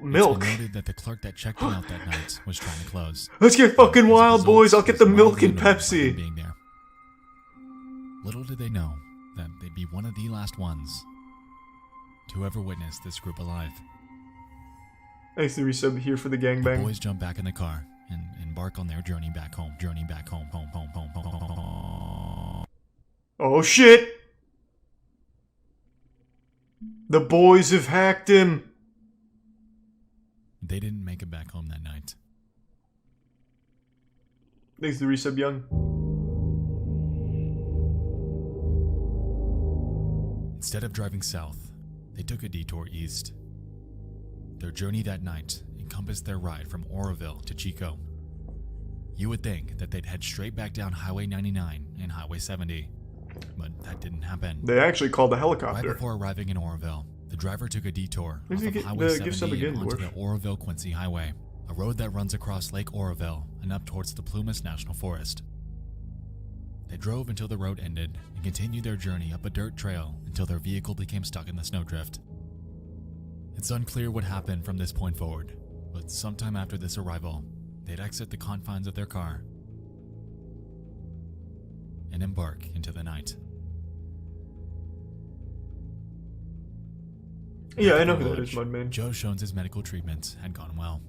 Milk. It's been noted that the clerk that checked them out that night was trying to close. Let's get fucking As a wild, result, boys. I'll get the he was milk mildly and annoyed by Pepsi. them being there. Little did they know that they'd be one of the last ones to ever witness this group alive. Thanks to resub here for the The gangbang. boys jump back in the car and embark on their journey back home. Home. Oh shit! The boys have hacked him. They didn't make it back home that night. Thanks to resub young. Instead of driving south, they took a detour east. Their journey that night encompassed their ride from Oroville to Chico. You would think that they'd head straight back down Highway 99 and Highway 70, but that didn't happen. They actually called a Right helicopter. before arriving in Oroville, the driver took a detour Maybe off of get Highway the 70 gift sub again, and onto dwarf. the Oroville-Quincy Highway, a road that runs across Lake Oroville and up towards the Plumas National Forest. They drove until the road ended and continued their journey up a dirt trail until their vehicle became stuck in the snowdrift. It's unclear what happened from this point forward, but sometime after this arrival, they'd exit the confines of their car and embark into the night. Yeah, I Back know at the who that is, lodge, Mudman. Joe Shones' medical treatment had gone well.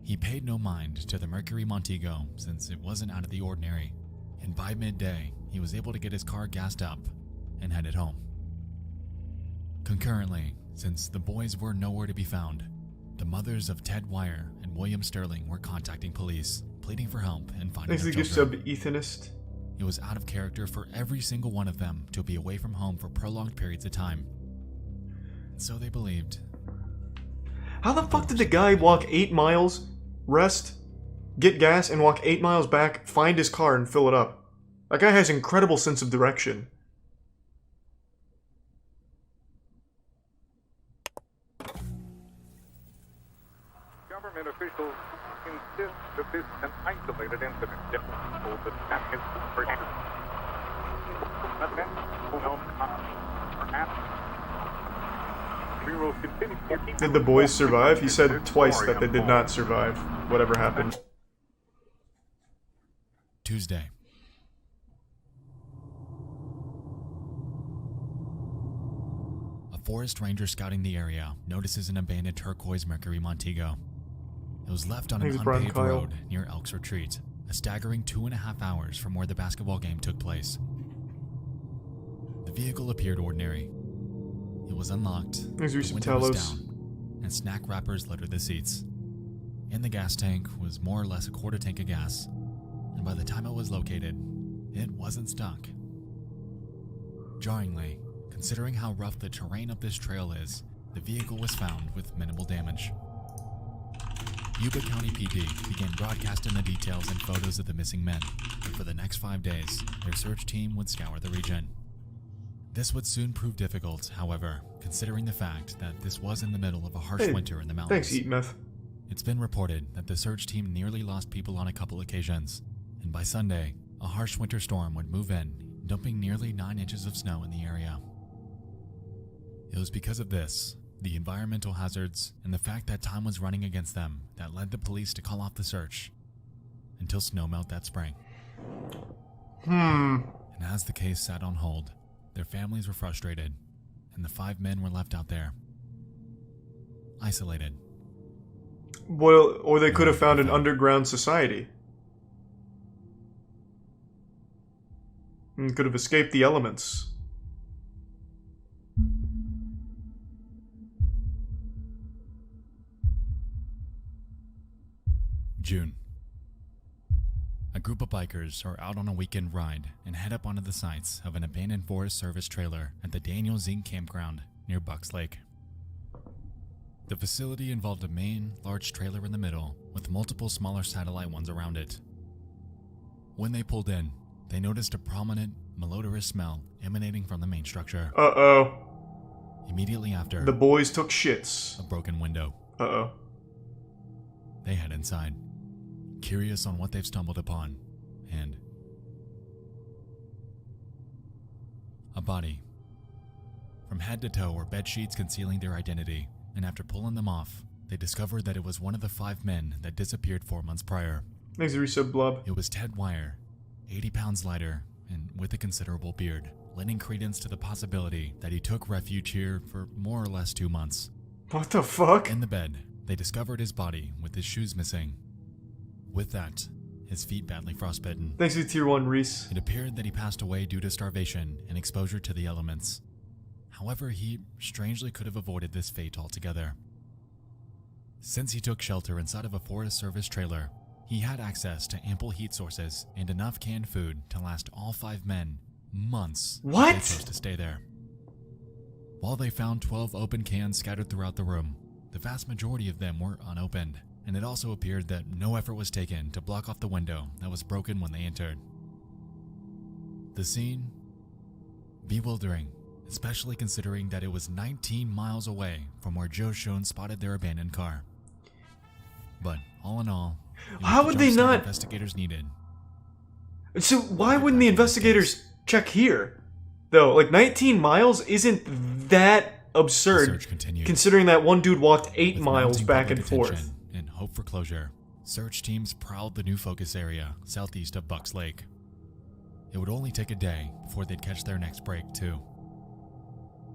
He paid no mind to the Mercury Montego since it wasn't out of the ordinary, and by midday, he was able to get his car gassed up and headed home. Concurrently, since the boys were nowhere to be found, the mothers of Ted Wire and William Sterling were contacting police, pleading for help and finding their children. Ethanist. It was out of character for every single one of them to be away from home for prolonged periods of time. So they believed. How the fuck did the guy walk 8 miles, rest, get gas, and walk 8 miles back, find his car, and fill it up? That guy has incredible sense of direction. Government officials insist that this is an isolated incident. Did the boys survive? He said twice that they did not survive, whatever happened. Tuesday. A forest ranger scouting the area notices an abandoned turquoise Mercury Montego. It was left on an unpaved road near Elk's Retreat, a staggering 2.5 hours from where the basketball game took place. The vehicle appeared ordinary. It was unlocked, the window was down, and snack wrappers littered the seats. In the gas tank was more or less a quarter tank of gas, and by the time it was located, it wasn't stuck. Jarringly, considering how rough the terrain of this trail is, the vehicle was found with minimal damage. Yuba County PD began broadcasting the details and photos of the missing men, and for the next 5 days, their search team would scour the region. This would soon prove difficult, however, considering the fact that this was in the middle of a harsh winter in the mountains. Thanks, Eatmeth. It's been reported that the search team nearly lost people on a couple occasions, and by Sunday, a harsh winter storm would move in, dumping nearly 9 inches of snow in the area. It was because of this, the environmental hazards, and the fact that time was running against them that led the police to call off the search until snowmelt that spring. And as the case sat on hold, their families were frustrated, and the 5 men were left out there, isolated. Well, or they could have found an underground society. And could have escaped the elements. June. A group of bikers are out on a weekend ride and head up onto the sites of an abandoned Forest Service trailer at the Daniel Zink Campground near Bucks Lake. The facility involved a main, large trailer in the middle with multiple smaller satellite ones around it. When they pulled in, they noticed a prominent, malodorous smell emanating from the main structure. Uh-oh. Immediately after, the boys took shits. A broken window. Uh-oh. They head inside, curious on what they've stumbled upon, and a body. From head to toe were bed sheets concealing their identity, and after pulling them off, they discovered that it was one of the 5 men that disappeared 4 months prior. Thanks, Resub Blub. It was Ted Wire, 80 pounds lighter, and with a considerable beard, lending credence to the possibility that he took refuge here for more or less 2 months. What the fuck? In the bed, they discovered his body with his shoes missing. With that, his feet badly frostbitten. Thanks to Tier 1 Reese. It appeared that he passed away due to starvation and exposure to the elements. However, he strangely could have avoided this fate altogether. Since he took shelter inside of a Forest Service trailer, he had access to ample heat sources and enough canned food to last all 5 men months. What? They chose to stay there. While they found 12 open cans scattered throughout the room, the vast majority of them were unopened, and it also appeared that no effort was taken to block off the window that was broken when they entered. The scene? Bewildering, especially considering that it was 19 miles away from where Joe Schoen spotted their abandoned car. But all in all, how would they not? Investigators needed. So why wouldn't the investigators check here? Though, like 19 miles isn't that absurd, considering that one dude walked 8 miles back and forth. In hope for closure, search teams prowled the new focus area southeast of Bucks Lake. It would only take a day before they'd catch their next break, too.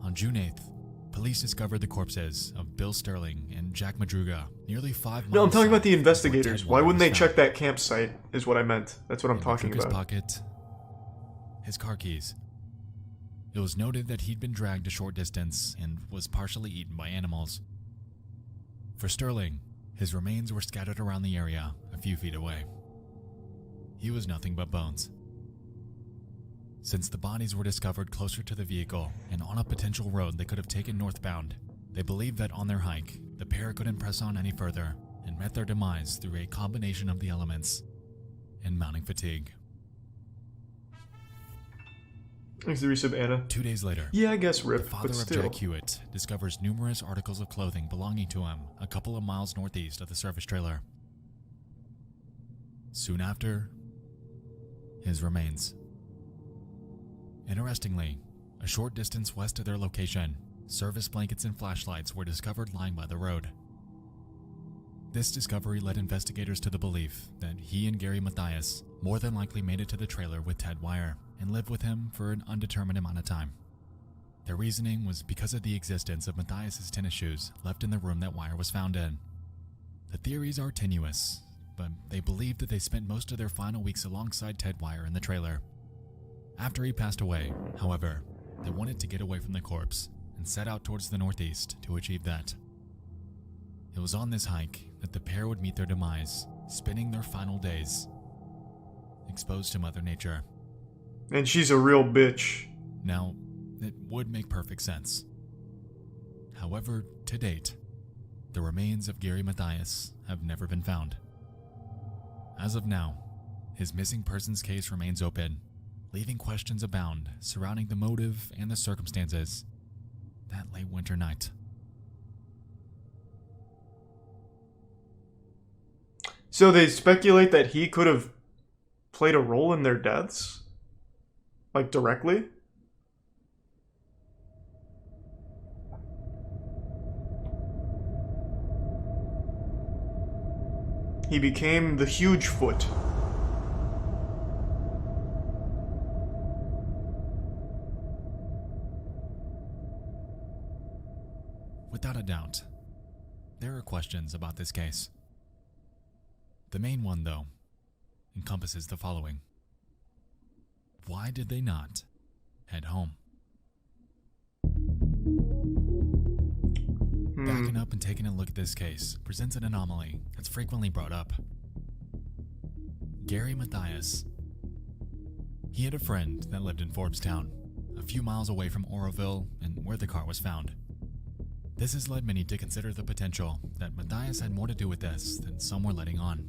On June 8th, police discovered the corpses of Bill Sterling and Jack Madruga nearly 5 miles. No, I'm talking about the investigators. Why wouldn't they check that campsite, is what I meant. That's what I'm talking about. His pocket, his car keys, It was noted that he'd been dragged a short distance and was partially eaten by animals. For Sterling, his remains were scattered around the area a few feet away. He was nothing but bones. Since the bodies were discovered closer to the vehicle and on a potential road they could have taken northbound, they believed that on their hike, the pair couldn't press on any further and met their demise through a combination of the elements and mounting fatigue. Thanks to resub, Anna. 2 days later, yeah, I guess rip, the father but of still. Jack Hewitt discovers numerous articles of clothing belonging to him a couple of miles northeast of the service trailer. Soon after, his remains. Interestingly, a short distance west of their location, service blankets and flashlights were discovered lying by the road. This discovery led investigators to the belief that he and Gary Mathias more than likely made it to the trailer with Ted Wire and lived with him for an undetermined amount of time. Their reasoning was because of the existence of Mathias's tennis shoes left in the room that Wire was found in. The theories are tenuous, but they believe that they spent most of their final weeks alongside Ted Wire in the trailer. After he passed away, however, they wanted to get away from the corpse and set out towards the northeast to achieve that. It was on this hike that the pair would meet their demise, spending their final days exposed to Mother Nature. And she's a real bitch. Now, it would make perfect sense. However, to date, the remains of Gary Mathias have never been found. As of now, his missing persons case remains open, leaving questions abound surrounding the motive and the circumstances that late winter night. So they speculate that he could have played a role in their deaths? Like, directly? He became the huge foot. Without a doubt, there are questions about this case. The main one, though, encompasses the following. Why did they not head home? Backing up and taking a look at this case presents an anomaly that's frequently brought up. Gary Mathias. He had a friend that lived in Forbstown, a few miles away from Oroville and where the car was found. This has led many to consider the potential that Mathias had more to do with this than some were letting on.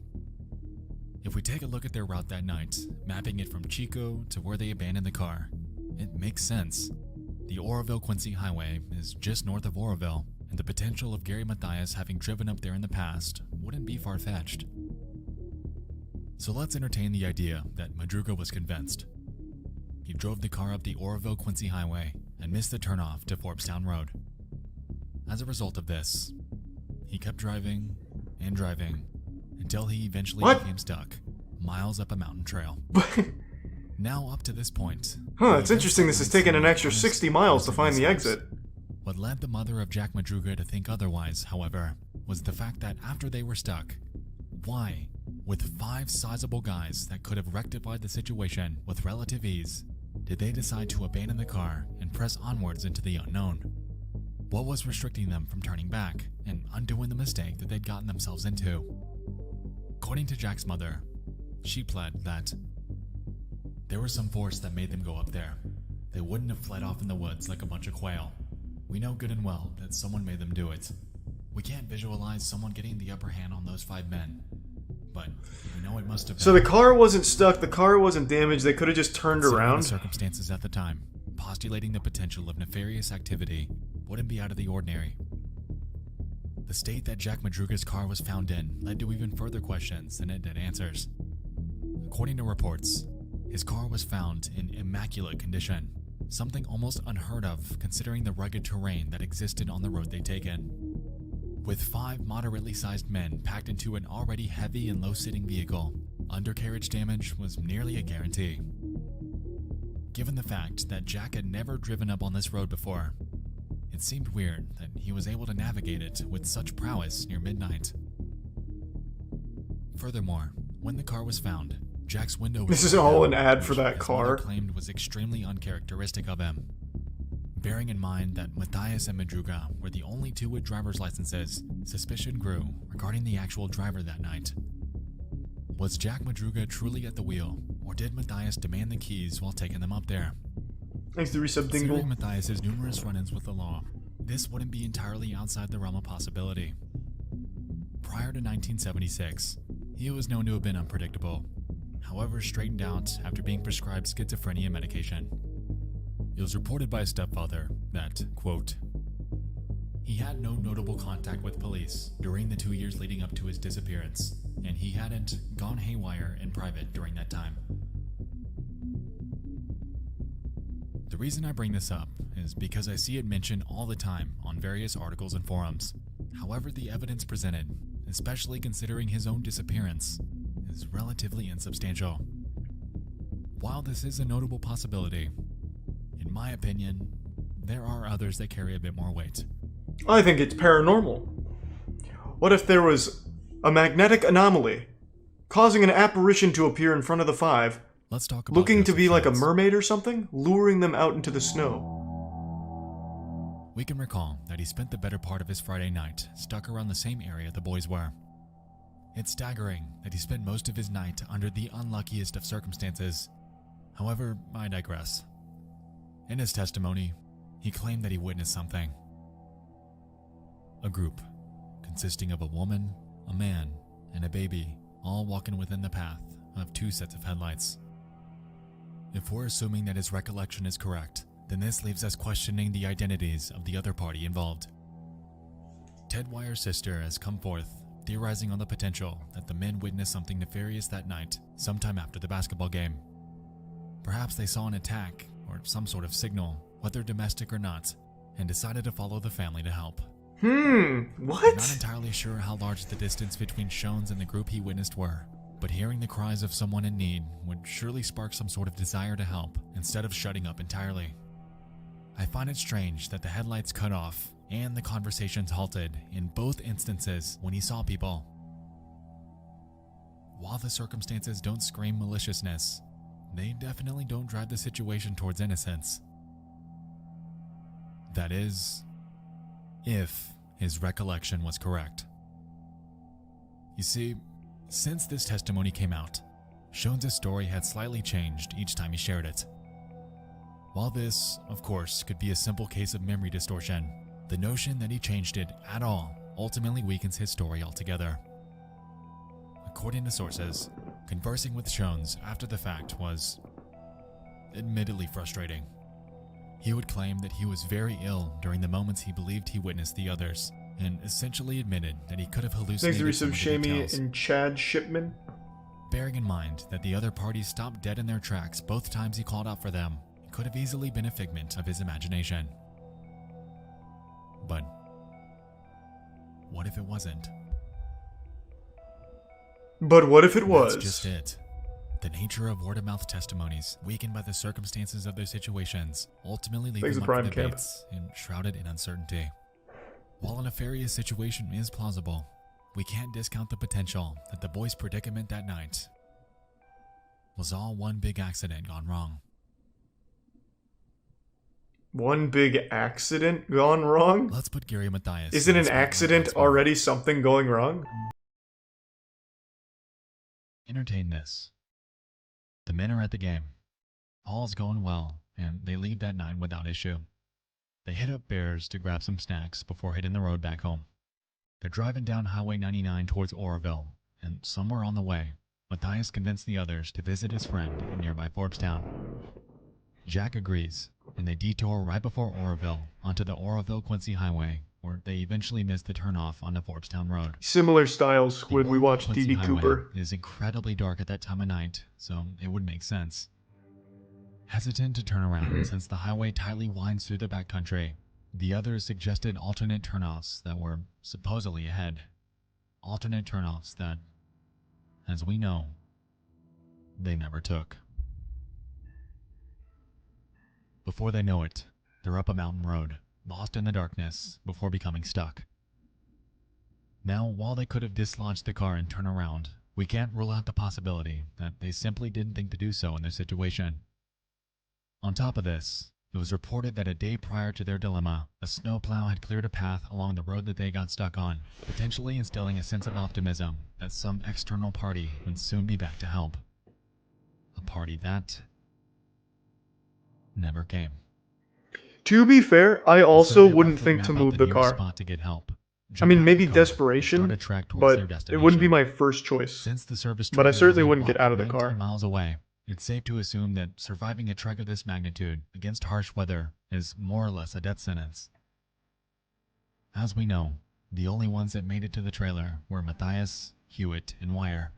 If we take a look at their route that night, mapping it from Chico to where they abandoned the car, it makes sense. The Oroville-Quincy Highway is just north of Oroville, and the potential of Gary Mathias having driven up there in the past wouldn't be far-fetched. So let's entertain the idea that Madruga was convinced. He drove the car up the Oroville-Quincy Highway and missed the turnoff to Forbstown Road. As a result of this, he kept driving and driving until he eventually became stuck miles up a mountain trail. Now up to this point. Huh, it's interesting this has taken an extra 60 miles to find the exit. What led the mother of Jack Madruga to think otherwise, however, was the fact that after they were stuck, why, with 5 sizable guys that could have rectified the situation with relative ease, did they decide to abandon the car and press onwards into the unknown? What was restricting them from turning back and undoing the mistake that they'd gotten themselves into? According to Jack's mother, she pled that there was some force that made them go up there. They wouldn't have fled off in the woods like a bunch of quail. We know good and well that someone made them do it. We can't visualize someone getting the upper hand on those 5 men, but we know it must have been. So the car wasn't stuck, the car wasn't damaged, they could have just turned around? The circumstances at the time, postulating the potential of nefarious activity wouldn't be out of the ordinary. The state that Jack Madruga's car was found in led to even further questions than it did answers. According to reports, his car was found in immaculate condition, something almost unheard of considering the rugged terrain that existed on the road they'd taken. With 5 moderately sized men packed into an already heavy and low-sitting vehicle, undercarriage damage was nearly a guarantee. Given the fact that Jack had never driven up on this road before, it seemed weird that he was able to navigate it with such prowess near midnight. Furthermore, when the car was found, Jack's window was This is all an ad for that car. claimed was extremely uncharacteristic of him. Bearing in mind that Matthias and Madruga were the only two with driver's licenses, suspicion grew regarding the actual driver that night. Was Jack Madruga truly at the wheel, or did Matthias demand the keys while taking them up there? Thanks to Resub Dingle. Considering Matthias's numerous run-ins with the law, this wouldn't be entirely outside the realm of possibility. Prior to 1976, he was known to have been unpredictable, however straightened out after being prescribed schizophrenia medication. It was reported by his stepfather that, quote, he had no notable contact with police during the 2 years leading up to his disappearance, and he hadn't gone haywire in private during that time. The reason I bring this up is because I see it mentioned all the time on various articles and forums. However, the evidence presented, especially considering his own disappearance, is relatively insubstantial. While this is a notable possibility, in my opinion, there are others that carry a bit more weight. I think it's paranormal. What if there was a magnetic anomaly causing an apparition to appear in front of the five, Let's talk about looking to be like a Joseph's mermaid or something, luring them out into the snow? We can recall that he spent the better part of his Friday night stuck around the same area the boys were. It's staggering that he spent most of his night under the unluckiest of circumstances. However, I digress. In his testimony, he claimed that he witnessed something. A group consisting of a woman, a man, and a baby, all walking within the path of two sets of headlights. If we're assuming that his recollection is correct, then this leaves us questioning the identities of the other party involved. Ted Wyer's sister has come forth, theorizing on the potential that the men witnessed something nefarious that night, sometime after the basketball game. Perhaps they saw an attack or some sort of signal, whether domestic or not, and decided to follow the family to help. What? I'm not entirely sure how large the distance between Shones and the group he witnessed were, but hearing the cries of someone in need would surely spark some sort of desire to help instead of shutting up entirely. I find it strange that the headlights cut off and the conversations halted in both instances when he saw people. While the circumstances don't scream maliciousness, they definitely don't drive the situation towards innocence. That is, if his recollection was correct. You see, since this testimony came out, Shones' story had slightly changed each time he shared it. While this, of course, could be a simple case of memory distortion, the notion that he changed it at all ultimately weakens his story altogether. According to sources, conversing with Shones after the fact was admittedly frustrating. He would claim that he was very ill during the moments he believed he witnessed the others, and essentially admitted that he could have hallucinated some of the Shamey details. and Chad Shipman. Bearing in mind that the other parties stopped dead in their tracks both times he called out for them, it could have easily been a figment of his imagination. But what if it wasn't? But what if it was? That's just it. The nature of word-of-mouth testimonies, weakened by the circumstances of their situations, ultimately leave Thanks them to up for Prime Camp. debates and shrouded in uncertainty. While a nefarious situation is plausible, we can't discount the potential that the boys' predicament that night was all one big accident gone wrong. One big accident gone wrong? Let's put Gary Matthias. Isn't in an the spotlight accident once more. already something going wrong? Entertain this. The men are at the game. All's going well, and they leave that night without issue. They hit up Bears to grab some snacks before hitting the road back home. They're driving down Highway 99 towards Oroville, and somewhere on the way, Matthias convinced the others to visit his friend in nearby Forbstown. Jack agrees, and they detour right before Oroville onto the Oroville-Quincy Highway, where they eventually miss the turnoff onto Forbstown Road. Similar styles when we watched Quincy D.B. Highway Cooper. is incredibly dark at that time of night, so it would make sense. Hesitant to turn around since the highway tightly winds through the backcountry, the others suggested alternate turnoffs that were supposedly ahead. Alternate turnoffs that, as we know, they never took. Before they know it, they're up a mountain road, lost in the darkness before becoming stuck. Now, while they could have dislodged the car and turned around, we can't rule out the possibility that they simply didn't think to do so in their situation. On top of this, It was reported that a day prior to their dilemma, a snowplow had cleared a path along the road that they got stuck on, potentially instilling a sense of optimism that some external party would soon be back to help. A party that never came. To be fair, I also wouldn't think to move the car. Spot to get help. I mean, maybe desperation, but it wouldn't be my first choice. Since the service but I trek certainly is wouldn't get out of the 19 car. miles away, it's safe to assume that surviving a trek of this magnitude against harsh weather is more or less a death sentence. As we know, the only ones that made it to the trailer were Matthias, Hewitt, and Wire.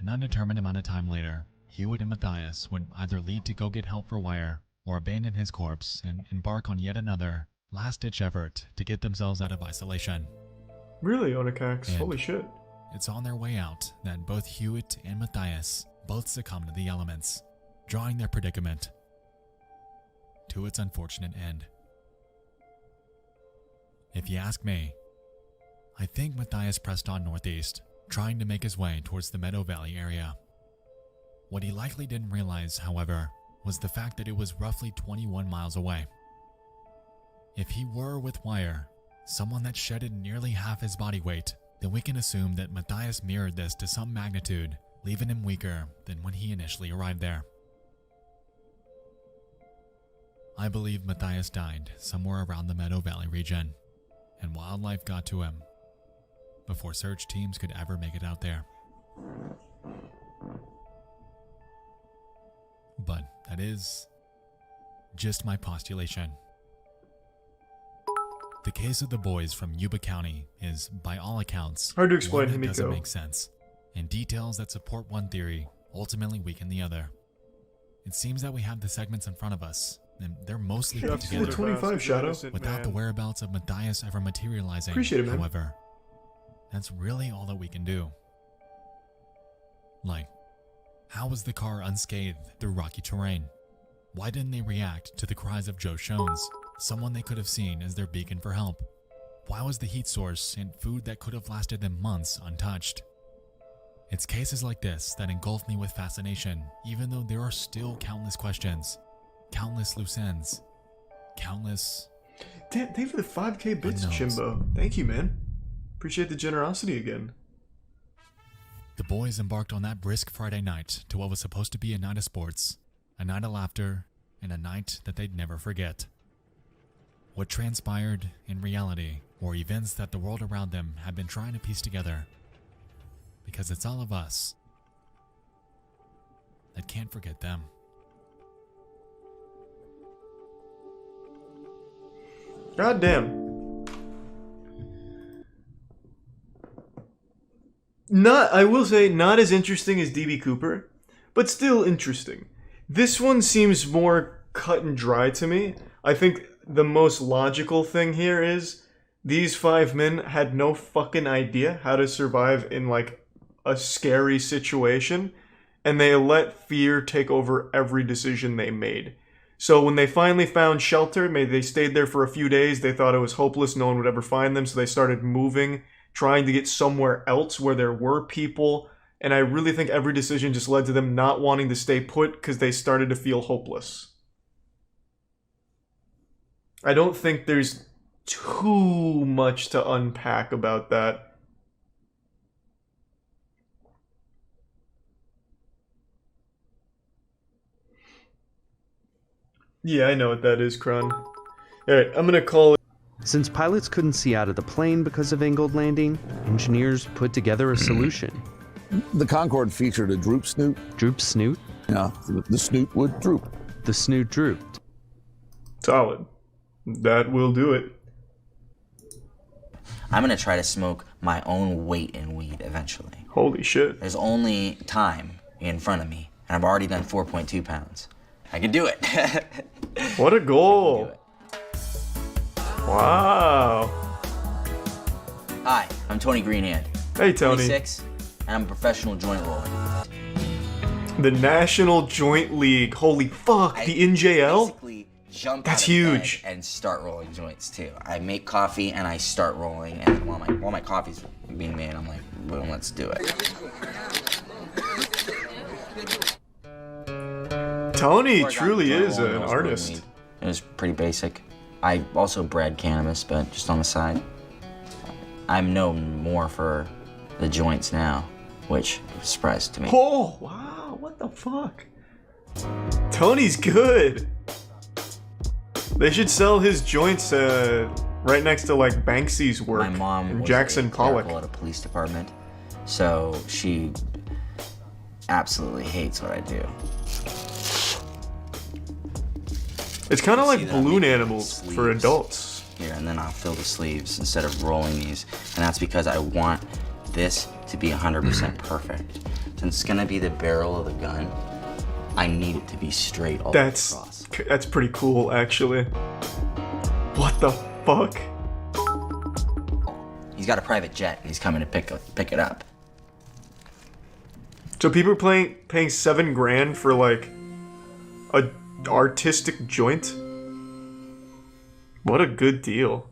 An undetermined amount of time later, Hewitt and Matthias would either leave to go get help for Wire or abandon his corpse and embark on yet another last-ditch effort to get themselves out of isolation. Really, Onycax? And holy shit. It's on their way out that both Hewitt and Matthias both succumb to the elements, drawing their predicament to its unfortunate end. If you ask me, I think Matthias pressed on northeast, trying to make his way towards the Meadow Valley area. What he likely didn't realize, however, was the fact that it was roughly 21 miles away. If he were with Wire, someone that shedded nearly half his body weight, then we can assume that Matthias mirrored this to some magnitude, leaving him weaker than when he initially arrived there. I believe Matthias died somewhere around the Meadow Valley region, and wildlife got to him before search teams could ever make it out there. But that is just my postulation. The case of the boys from Yuba County is, by all accounts, hard to explain, one that doesn't Himiko. make sense, and details that support one theory ultimately weaken the other. It seems that we have the segments in front of us, and they're mostly put together 25 Shadow. without the whereabouts of Matthias ever materializing. Appreciate it, man. However, that's really all that we can do. Like, how was the car unscathed through rocky terrain? Why didn't they react to the cries of Joe Shones, someone they could have seen as their beacon for help? Why was the heat source and food that could have lasted them months untouched? It's cases like this that engulf me with fascination, even though there are still countless questions, countless loose ends, countless... Damn, thank you for the 5k bits, unknowns. Chimbo. Thank you, man. Appreciate the generosity again. The boys embarked on that brisk Friday night to what was supposed to be a night of sports, a night of laughter, and a night that they'd never forget. What transpired in reality were events that the world around them had been trying to piece together, because it's all of us that can't forget them. God damn. I will say, not as interesting as DB Cooper, but still interesting. This one seems more cut and dry to me. I think the most logical thing here is these 5 men had no fucking idea how to survive in like a scary situation, and they let fear take over every decision they made. So when they finally found shelter, maybe they stayed there for a few days, they thought it was hopeless, no one would ever find them, so they started moving, trying to get somewhere else where there were people, and I really think every decision just led to them not wanting to stay put because they started to feel hopeless. I don't think there's too much to unpack about that. Yeah, I know what that is, Kron. Alright, I'm gonna call it. Since pilots couldn't see out of the plane because of angled landing, engineers put together a solution. The Concorde featured a droop snoot. Droop snoot? Yeah, the snoot would droop. The snoot drooped. Solid. That will do it. I'm gonna try to smoke my own weight in weed eventually. Holy shit. There's only time in front of me, and I've already done 4.2 pounds. I can do it. What a goal. Wow. Hi, I'm Tony Greenhand. Hey, Tony. 26, and I'm a professional joint roller. The National Joint League. Holy fuck, the NJL? Basically jump That's out of huge. bed and start rolling joints too. I make coffee and I start rolling, and while my coffee's being made, I'm like, boom, let's do it. Tony truly is an artist. It was pretty basic. I also bred cannabis, but just on the side. I'm known more for the joints now, which is a surprise to me. Oh, wow, what the fuck? Tony's good. They should sell his joints right next to like Banksy's work. My mom was Jackson Pollock at a police department, so she absolutely hates what I do. It's kind of like balloon animals for adults. Here, and then I'll fill the sleeves instead of rolling these, and that's because I want this to be 100% perfect. Since it's gonna be the barrel of the gun, I need it to be straight all the way across. That's pretty cool, actually. What the fuck? He's got a private jet, and he's coming to pick it up. So people are paying $7 grand for like a artistic joint? What a good deal.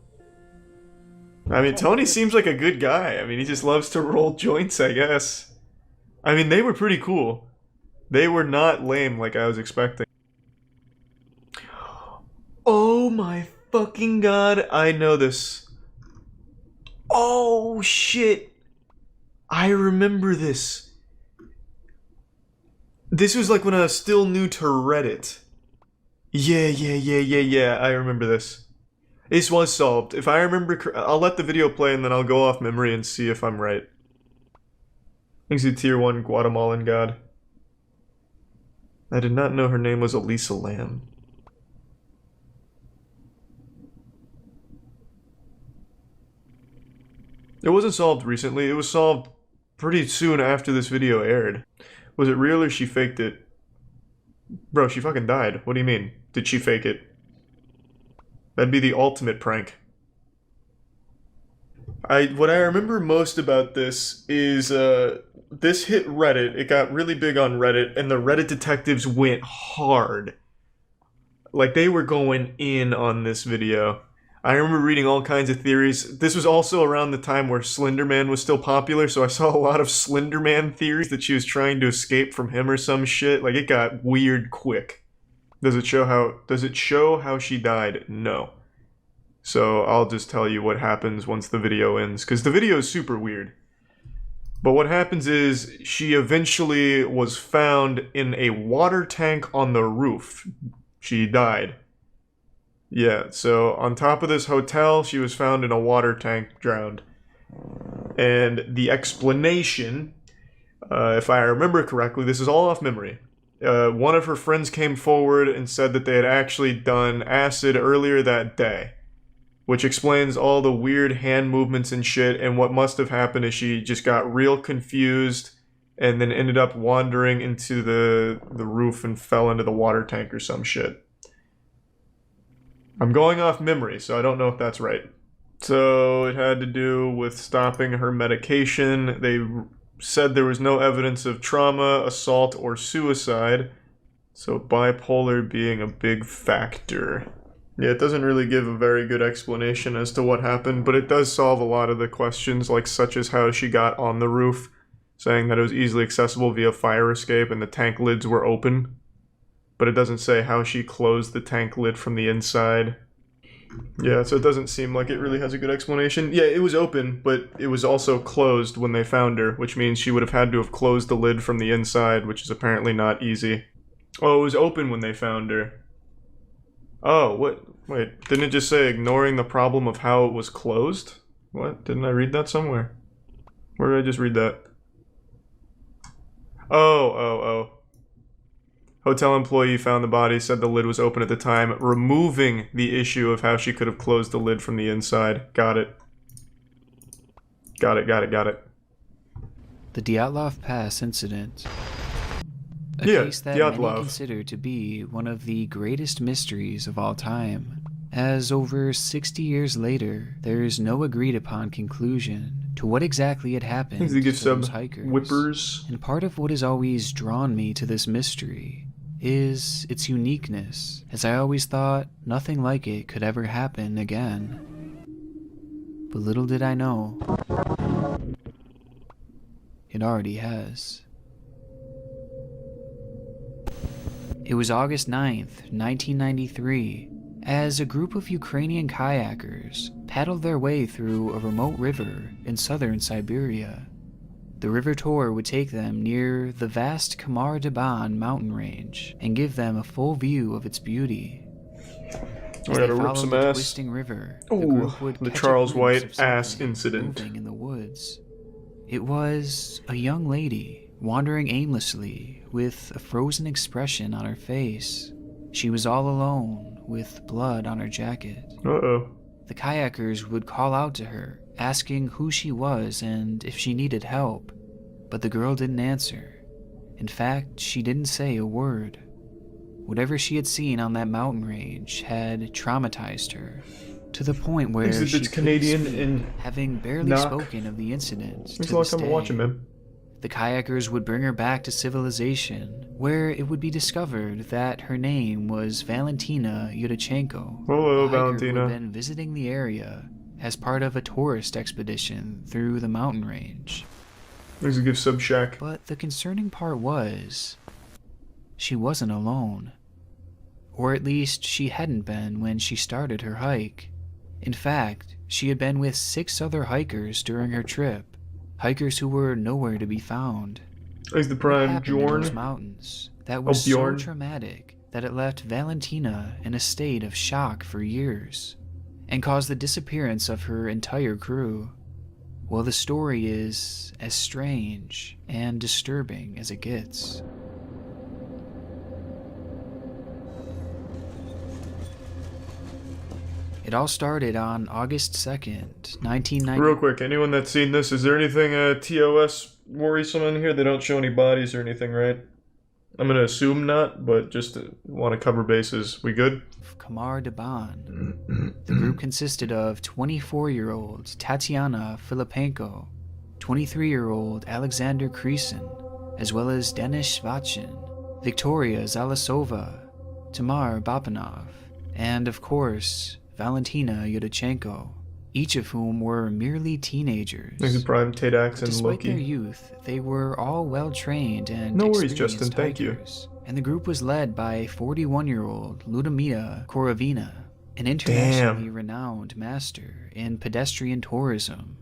I mean, Tony seems like a good guy. I mean, he just loves to roll joints, I guess. I mean, they were pretty cool. They were not lame like I was expecting. Oh my fucking god, I know this. Oh shit. I remember this. This was like when I was still new to Reddit. Yeah, I remember this. This was solved. If I remember, I'll let the video play and then I'll go off memory and see if I'm right. Thanks to Tier 1 Guatemalan god. I did not know her name was Elisa Lam. It wasn't solved recently, it was solved pretty soon after this video aired. Was it real or she faked it? Bro, she fucking died. What do you mean? Did she fake it? That'd be the ultimate prank. What I remember most about this is, this hit Reddit, it got really big on Reddit, and the Reddit detectives went hard. Like, they were going in on this video. I remember reading all kinds of theories. This was also around the time where Slender Man was still popular, so I saw a lot of Slender Man theories that she was trying to escape from him or some shit. Like, it got weird quick. Does it show how she died? No. So I'll just tell you what happens once the video ends, because the video is super weird. But what happens is, she eventually was found in a water tank on the roof. She died. Yeah, so on top of this hotel, she was found in a water tank, drowned. And the explanation, if I remember correctly, this is all off memory. One of her friends came forward and said that they had actually done acid earlier that day. Which explains all the weird hand movements and shit, and what must have happened is she just got real confused and then ended up wandering into the roof and fell into the water tank or some shit. I'm going off memory, so I don't know if that's right. So it had to do with stopping her medication. They said there was no evidence of trauma, assault, or suicide. So bipolar being a big factor. Yeah, it doesn't really give a very good explanation as to what happened, but it does solve a lot of the questions, like such as how she got on the roof, saying that it was easily accessible via fire escape and the tank lids were open. But it doesn't say how she closed the tank lid from the inside. Yeah, so it doesn't seem like it really has a good explanation. Yeah, it was open, but it was also closed when they found her, which means she would have had to have closed the lid from the inside, which is apparently not easy. Oh, it was open when they found her. Oh, what? Wait, didn't it just say ignoring the problem of how it was closed? What? Didn't I read that somewhere? Where did I just read that? Oh. Hotel employee found the body, said the lid was open at the time, removing the issue of how she could have closed the lid from the inside. Got it. Got it. The Dyatlov Pass incident. A Yeah, case that Dyatlov. many consider to be one of the greatest mysteries of all time. As over 60 years later, there is no agreed upon conclusion to what exactly had happened Thanks to give to some those hikers. whippers. And part of what has always drawn me to this mystery is its uniqueness, as I always thought nothing like it could ever happen again. But little did I know, it already has. It was August 9th, 1993, as a group of Ukrainian kayakers paddled their way through a remote river in southern Siberia. The river tour would take them near the vast Khamar Daban mountain range and give them a full view of its beauty. As they followed the twisting river, the group would the catch Charles a glimpse White of ass something incident. moving in the woods. It was a young lady wandering aimlessly with a frozen expression on her face. She was all alone with blood on her jacket. Uh-oh. The kayakers would call out to her, asking who she was and if she needed help, but the girl didn't answer. In fact, she didn't say a word. Whatever she had seen on that mountain range had traumatized her, to the point where she Exhibits Canadian and having barely knock. spoken of the incident Thanks to a lot this for day. watching, man. The kayakers would bring her back to civilization, where it would be discovered that her name was Valentina Yudachenko. Hello, a hiker Valentina. who had been visiting the area as part of a tourist expedition through the mountain range. There's a gift sub shack. But the concerning part was, she wasn't alone. Or at least she hadn't been when she started her hike. In fact, she had been with 6 other hikers during her trip. Hikers who were nowhere to be found. There's the What prime happened in those Bjorn. mountains that was so Bjorn. traumatic that it left Valentina in a state of shock for years and caused the disappearance of her entire crew. Well, the story is as strange and disturbing as it gets. It all started on August 2nd, 1990. Real quick, anyone that's seen this, is there anything TOS worrisome in here? They don't show any bodies or anything, right? I'm gonna assume not, but just want to cover bases. We good? Khamar Daban. The group consisted of 24-year-old Tatiana Filipenko, 23-year-old Alexander Kresin, as well as Denis Svachin, Victoria Zalasova, Tamar Babanov, and of course, Valentina Yudachenko, each of whom were merely teenagers. There's the prime Tadax and Despite their Loki. youth, they were all well-trained and No worries, experienced Justin, thank you. hikers, and the group was led by 41-year-old Ludmila Korovina, an internationally renowned master in pedestrian tourism.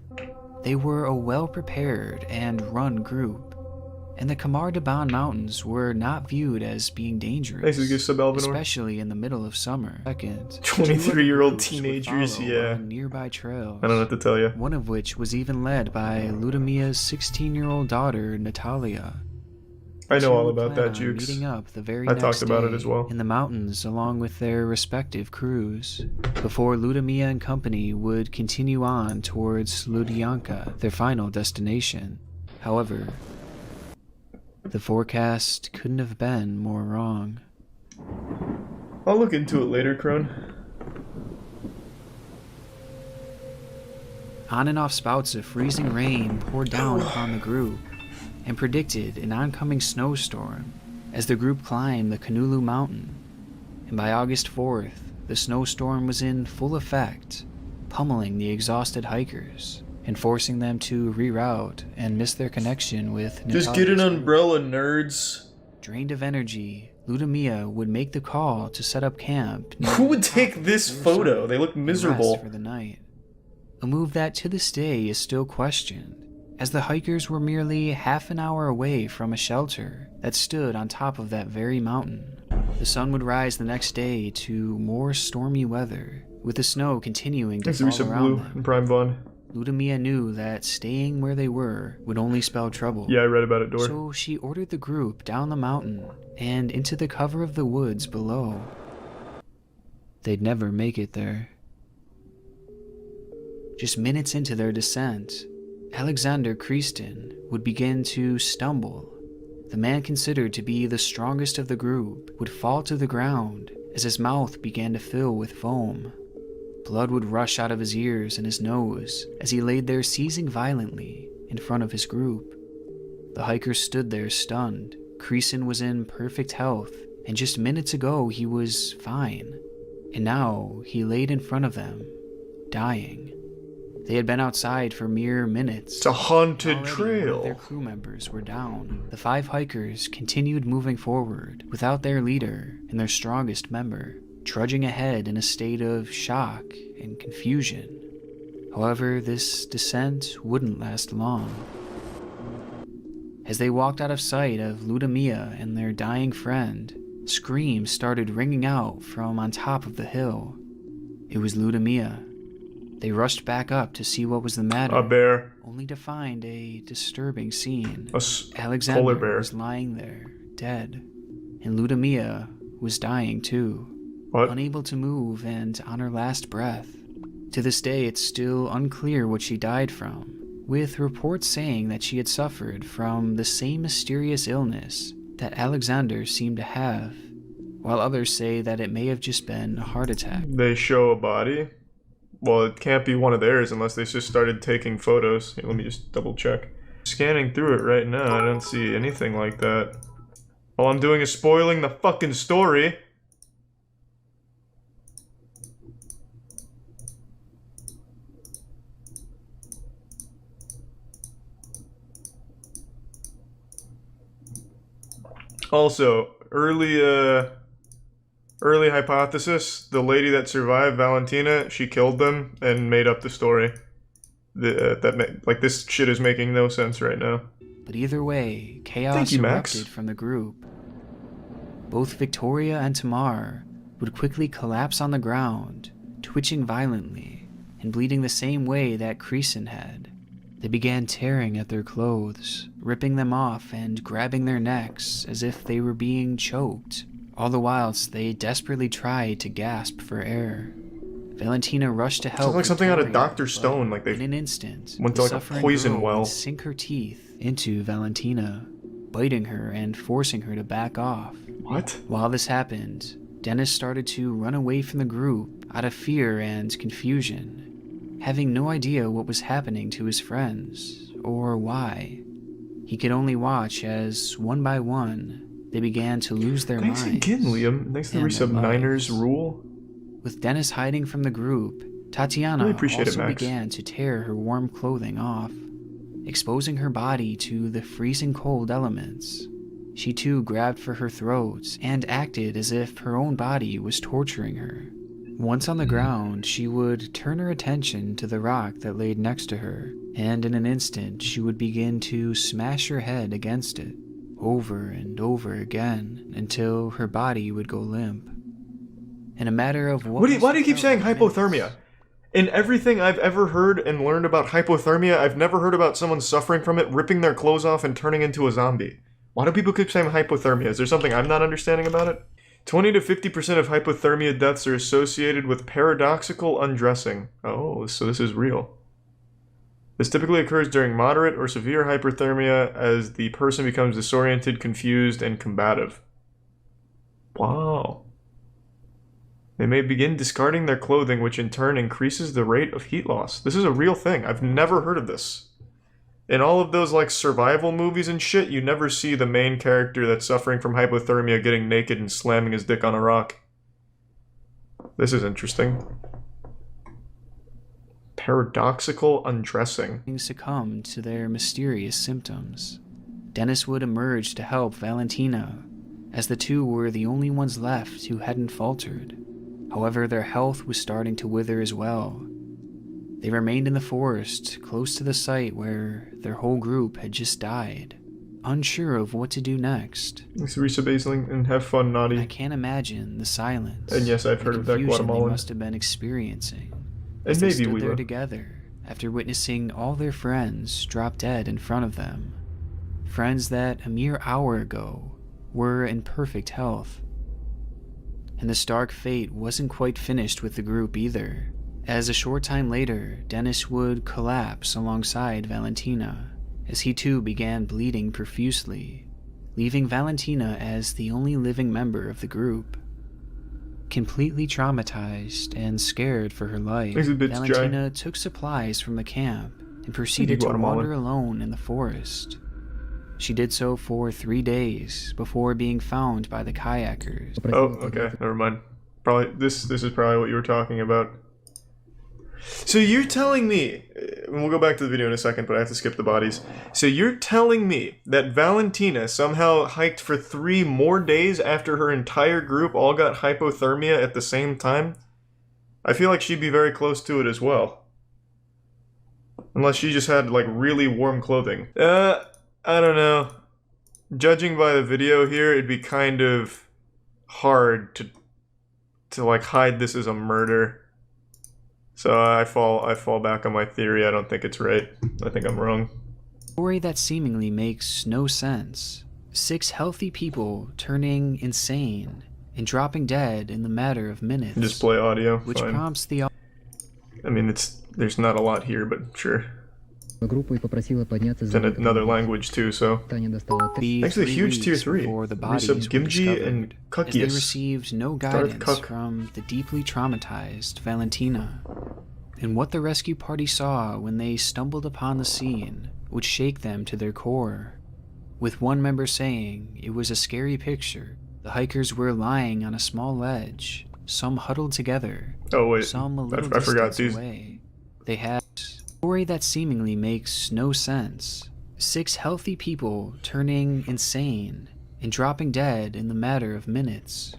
They were a well-prepared and run group, and the Khamar Daban Mountains were not viewed as being dangerous, Thanks for the gift sub, Alvinor. especially in the middle of summer. Second, 23-year-old groups would teenagers, follow yeah. on nearby trails. I don't know what to tell you. One of which was even led by Ludmila's 16-year-old daughter, Natalia. I know Two all would about plan that, on Jukes. meeting up the very I next talked about it day as well. in the mountains along with their respective crews, before Ludmila and company would continue on towards Ludyanka, their final destination. However, the forecast couldn't have been more wrong. I'll look into it later, Crone. On and off spouts of freezing rain poured down upon the group and predicted an oncoming snowstorm as the group climbed the Kanulu mountain. And by August 4th, the snowstorm was in full effect, pummeling the exhausted hikers and forcing them to reroute and miss their connection with Just get an Natalia's umbrella, nerds. Drained of energy, Ludmila would make the call to set up camp. Who would take this photo? They look and miserable. rest for the night. A move that to this day is still questioned, as the hikers were merely half an hour away from a shelter that stood on top of that very mountain. The sun would rise the next day to more stormy weather, with the snow continuing to Thanks to fall Resub around Blue them. and Prime Vaughn. Ludmila knew that staying where they were would only spell trouble. Yeah, I read about it, Dor. So she ordered the group down the mountain and into the cover of the woods below. They'd never make it there. Just minutes into their descent, Alexander Kresin would begin to stumble. The man considered to be the strongest of the group would fall to the ground as his mouth began to fill with foam. Blood would rush out of his ears and his nose as he laid there seizing violently in front of his group. The hikers stood there stunned. Kresin was in perfect health, and just minutes ago he was fine. And now he laid in front of them, dying. They had been outside for mere minutes. It's a haunted Already trail. one of their crew members were down. The 5 hikers continued moving forward without their leader and their strongest member, trudging ahead in a state of shock and confusion. However, this descent wouldn't last long. As they walked out of sight of Ludmilla and their dying friend, screams started ringing out from on top of the hill. It was Ludmilla. They rushed back up to see what was the matter. A bear. Only to find a disturbing scene. A Alexander polar bear. was lying there, dead. And Ludmilla was dying too. What? Unable to move and on her last breath. To this day, it's still unclear what she died from, with reports saying that she had suffered from the same mysterious illness that Alexander seemed to have, while others say that it may have just been a heart attack. They show a body? Well, it can't be one of theirs unless they just started taking photos. Here, let me just double check. Scanning through it right now, I don't see anything like that. All I'm doing is spoiling the fucking story. Also, early hypothesis, the lady that survived, Valentina, she killed them and made up the story. This shit is making no sense right now. But either way, chaos erupted from the group. Both Victoria and Tamar would quickly collapse on the ground, twitching violently and bleeding the same way that Creeson had. They began tearing at their clothes, ripping them off and grabbing their necks as if they were being choked, all the whilst they desperately tried to gasp for air. Valentina rushed to help. Sounds like something out of Victoria, Dr. Stone, like they in an instant, went the to like a suffering poison girl well. would sink her teeth into Valentina, biting her and forcing her to back off. What? While this happened, Dennis started to run away from the group out of fear and confusion, having no idea what was happening to his friends or why. He could only watch as, one by one, they began to lose their minds. Thanks again, Liam. Thanks to the and resub their Niners rule. With Dennis hiding from the group, Tatiana Really appreciate it, also Max. began to tear her warm clothing off, exposing her body to the freezing cold elements. She too grabbed for her throat and acted as if her own body was torturing her. Once on the ground, she would turn her attention to the rock that laid next to her, and in an instant she would begin to smash her head against it, over and over again, until her body would go limp. In a matter of Why do you keep saying hypothermia? In everything I've ever heard and learned about hypothermia, I've never heard about someone suffering from it, ripping their clothes off and turning into a zombie. Why do people keep saying hypothermia? Is there something I'm not understanding about it? 20 to 50% of hypothermia deaths are associated with paradoxical undressing. Oh, so this is real. This typically occurs during moderate or severe hypothermia as the person becomes disoriented, confused, and combative. Wow. They may begin discarding their clothing, which in turn increases the rate of heat loss. This is a real thing. I've never heard of this. In all of those like survival movies and shit, you never see the main character that's suffering from hypothermia getting naked and slamming his dick on a rock. This is interesting. Paradoxical undressing. Succumbed to their mysterious symptoms. Dennis would emerge to help Valentina, as the two were the only ones left who hadn't faltered. However, their health was starting to wither as well. They remained in the forest, close to the site where their whole group had just died, unsure of what to do next. Thanks for resubasing and have fun, Naughty. I can't imagine the silence. And yes, I've heard of that confusion Guatemalan. they must have been experiencing. And As they maybe stood we there will. together after witnessing all their friends drop dead in front of them. Friends that a mere hour ago were in perfect health. And the stark fate wasn't quite finished with the group either, as a short time later, Dennis would collapse alongside Valentina, as he too began bleeding profusely, leaving Valentina as the only living member of the group. Completely traumatized and scared for her life, Valentina took supplies from the camp and proceeded to wander alone in the forest. She did so for 3 days before being found by the kayakers. Oh, okay, never mind. Probably this is probably what you were talking about. So you're telling me, and we'll go back to the video in a second, but I have to skip the bodies. So you're telling me that Valentina somehow hiked for 3 more days after her entire group all got hypothermia at the same time? I feel like she'd be very close to it as well. Unless she just had, like, really warm clothing. I don't know. Judging by the video here, it'd be kind of hard to like, hide this as a murder. So I fall back on my theory. I don't think it's right. I think I'm wrong. Story that seemingly makes no sense. 6 healthy people turning insane and dropping dead in the matter of minutes. Just play audio. Which fine. prompts the... I mean, there's not a lot here, but sure. It's in another language too, so. Actually, huge tier 3. Resub Gimji and as they Kukius. received no guidance from the deeply traumatized Valentina. And what the rescue party saw when they stumbled upon the scene would shake them to their core. With one member saying it was a scary picture, the hikers were lying on a small ledge, some huddled together, oh wait, some a little I forgot distance these. away. They had a story that seemingly makes no sense. 6 healthy people turning insane and dropping dead in the matter of minutes,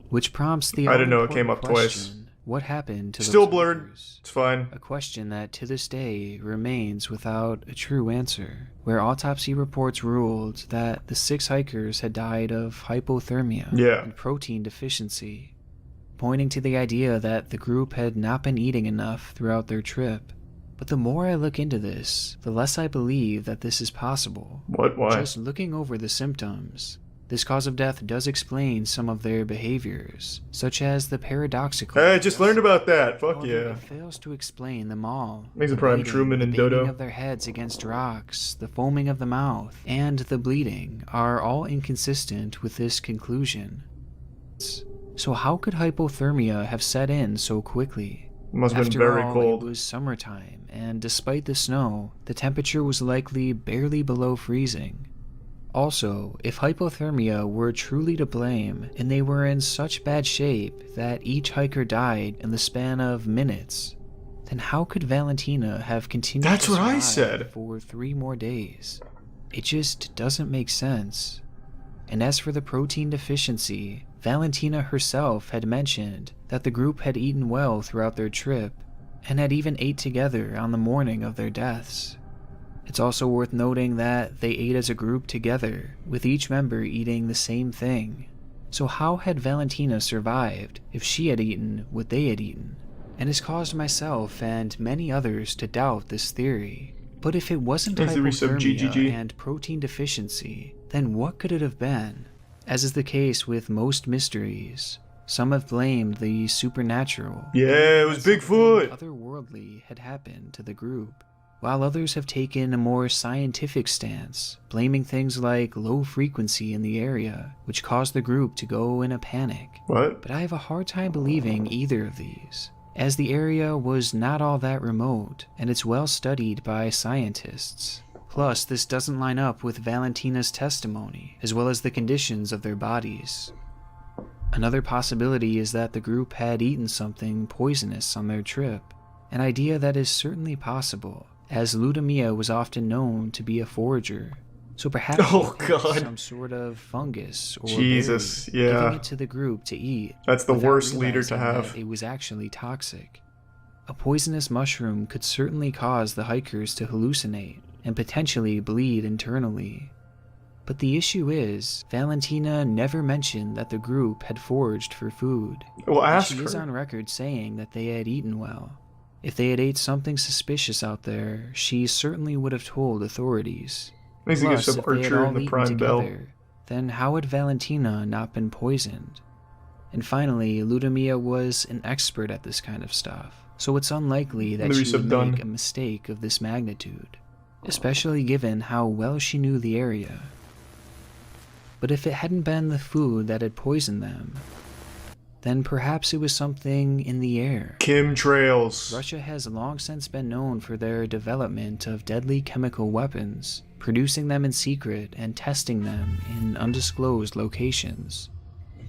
which prompts the I didn't know it came up question, twice. What happened to Still those blurred. hikers? It's fine. A question that to this day remains without a true answer, where autopsy reports ruled that the 6 hikers had died of hypothermia and protein deficiency, pointing to the idea that the group had not been eating enough throughout their trip. But the more I look into this, the less I believe that this is possible. What? Why? Just looking over the symptoms, this cause of death does explain some of their behaviors, such as the paradoxical... Hey, I just learned about that. Fuck However, yeah. It fails to explain them all. Makes a The prime biting, Truman and the banging Dodo. of their heads against rocks, the foaming of the mouth, and the bleeding are all inconsistent with this conclusion. So how could hypothermia have set in so quickly? Must have been After very all, cold. It was summertime, and despite the snow, the temperature was likely barely below freezing. Also, if hypothermia were truly to blame, and they were in such bad shape that each hiker died in the span of minutes, then how could Valentina have continued That's to what I survive said. for 3 more days? It just doesn't make sense. And as for the protein deficiency, Valentina herself had mentioned that the group had eaten well throughout their trip, and had even ate together on the morning of their deaths. It's also worth noting that they ate as a group together, with each member eating the same thing. So how had Valentina survived if she had eaten what they had eaten? And has caused myself and many others to doubt this theory. But if it wasn't Thanks to resub hypothermia GGG. and protein deficiency, then what could it have been? As is the case with most mysteries, some have blamed the supernatural. Yeah, it was Bigfoot. Otherworldly had happened to the group, while others have taken a more scientific stance, blaming things like low frequency in the area, which caused the group to go in a panic. What? But I have a hard time believing either of these, as the area was not all that remote, and it's well studied by scientists. Plus, this doesn't line up with Valentina's testimony, as well as the conditions of their bodies. Another possibility is that the group had eaten something poisonous on their trip, an idea that is certainly possible, as Ludmilla was often known to be a forager. So perhaps Oh, they picked God. some sort of fungus or Jesus, berry, yeah. giving it to the group to eat. That's the without worst leader to realizing have. that it was actually toxic. A poisonous mushroom could certainly cause the hikers to hallucinate and potentially bleed internally. But the issue is, Valentina never mentioned that the group had foraged for food. Well, And ask she is her. on record saying that they had eaten well. If they had ate something suspicious out there, she certainly would have told authorities. Needs to give Plus, some if they had Archer all and the eaten Prime Bell. together, then how had Valentina not been poisoned? And finally, Ludmilla was an expert at this kind of stuff, so it's unlikely that Maybe she would some done. make a mistake of this magnitude, especially given how well she knew the area. But if it hadn't been the food that had poisoned them, then perhaps it was something in the air. Chemtrails. Russia has long since been known for their development of deadly chemical weapons, producing them in secret and testing them in undisclosed locations.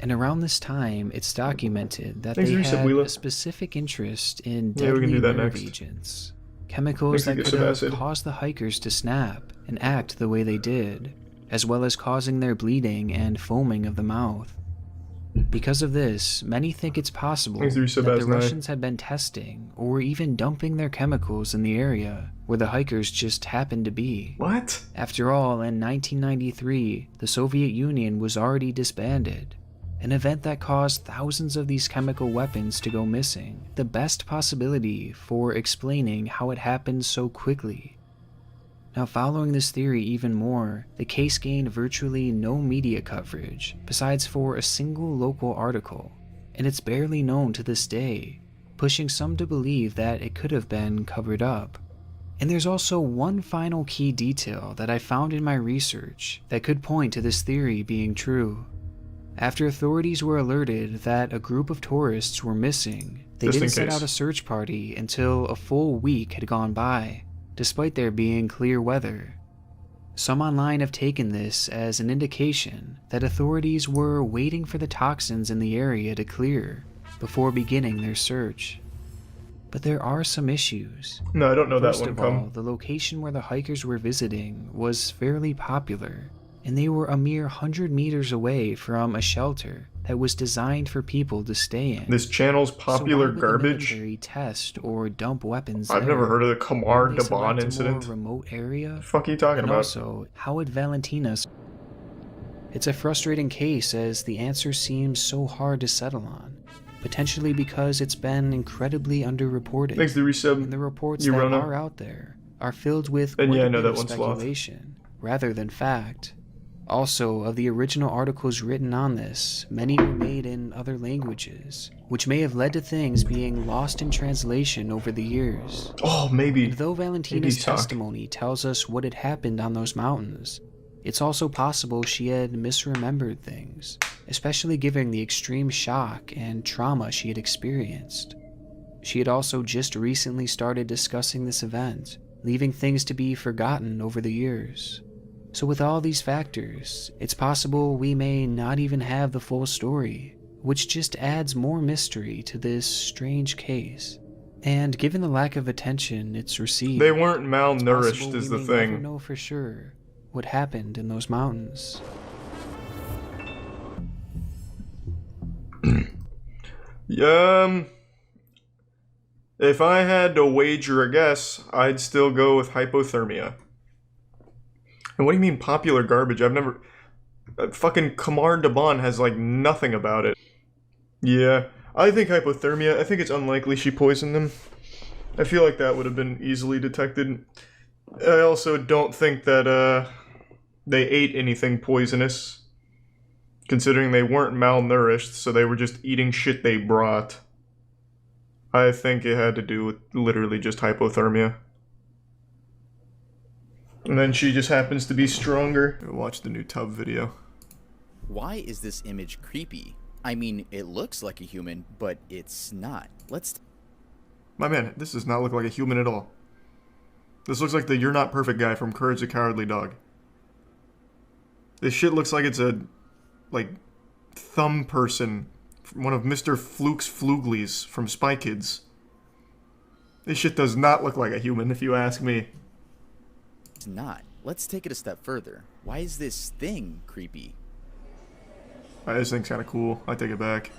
And around this time, it's documented that Thanks, they Reset had Wheeler. a specific interest in Yeah, we can deadly do that nerve next. agents. Chemicals that Thanks, could have Acid. caused the hikers to snap and act the way they did, as well as causing their bleeding and foaming of the mouth. Because of this, many think it's possible Thanks, that Reset the Baz Nine. Russians had been testing or even dumping their chemicals in the area where the hikers just happened to be. What? After all, in 1993, the Soviet Union was already disbanded, an event that caused thousands of these chemical weapons to go missing, the best possibility for explaining how it happened so quickly. Now, following this theory even more, the case gained virtually no media coverage, besides for a single local article, and it's barely known to this day, pushing some to believe that it could have been covered up. And there's also one final key detail that I found in my research that could point to this theory being true. After authorities were alerted that a group of tourists were missing, they Just in didn't set case. out a search party until a full week had gone by, despite there being clear weather. Some online have taken this as an indication that authorities were waiting for the toxins in the area to clear before beginning their search. But there are some issues. No, I don't know that First one, of Cum. all, the location where the hikers were visiting was fairly popular, and they were a mere 100 meters away from a shelter that was designed for people to stay in. This channel's popular So why would garbage. the military test or dump weapons I've there? never heard of the Khamar Would they Daban select a incident. more remote area? The fuck are you talking And about? Also, how would Valentina? It's a frustrating case as the answer seems so hard to settle on, potentially because it's been incredibly underreported. Thanks to Resub. And the reports You that Rona. are out there are filled with And quite yeah, I a know bit that of one's Sloth. speculation rather than fact. Also, of the original articles written on this, many were made in other languages, which may have led to things being lost in translation over the years. Oh, maybe. And though Valentina's he's talk. testimony tells us what had happened on those mountains, it's also possible she had misremembered things, especially given the extreme shock and trauma she had experienced. She had also just recently started discussing this event, leaving things to be forgotten over the years. So with all these factors, it's possible we may not even have the full story, which just adds more mystery to this strange case. And given the lack of attention it's received, They weren't it's malnourished possible is we the may never thing. know for sure what happened in those mountains. If I had to wager a guess, I'd still go with hypothermia. And what do you mean popular garbage? I've never... fucking Khamar Daban has like nothing about it. Yeah, I think hypothermia. I think it's unlikely she poisoned them. I feel like that would have been easily detected. I also don't think that they ate anything poisonous, considering they weren't malnourished, so they were just eating shit they brought. I think it had to do with literally just hypothermia. And then she just happens to be stronger. Watch the new tub video. Why is this image creepy? I mean, it looks like a human, but it's not. My man, this does not look like a human at all. This looks like the You're Not Perfect guy from Courage the Cowardly Dog. This shit looks like it's a, like, thumb person. One of Mr. Fluke's Fluglies from Spy Kids. This shit does not look like a human, if you ask me. It's not. Let's take it a step further. Why is this thing creepy? This thing's kind of cool. I take it back.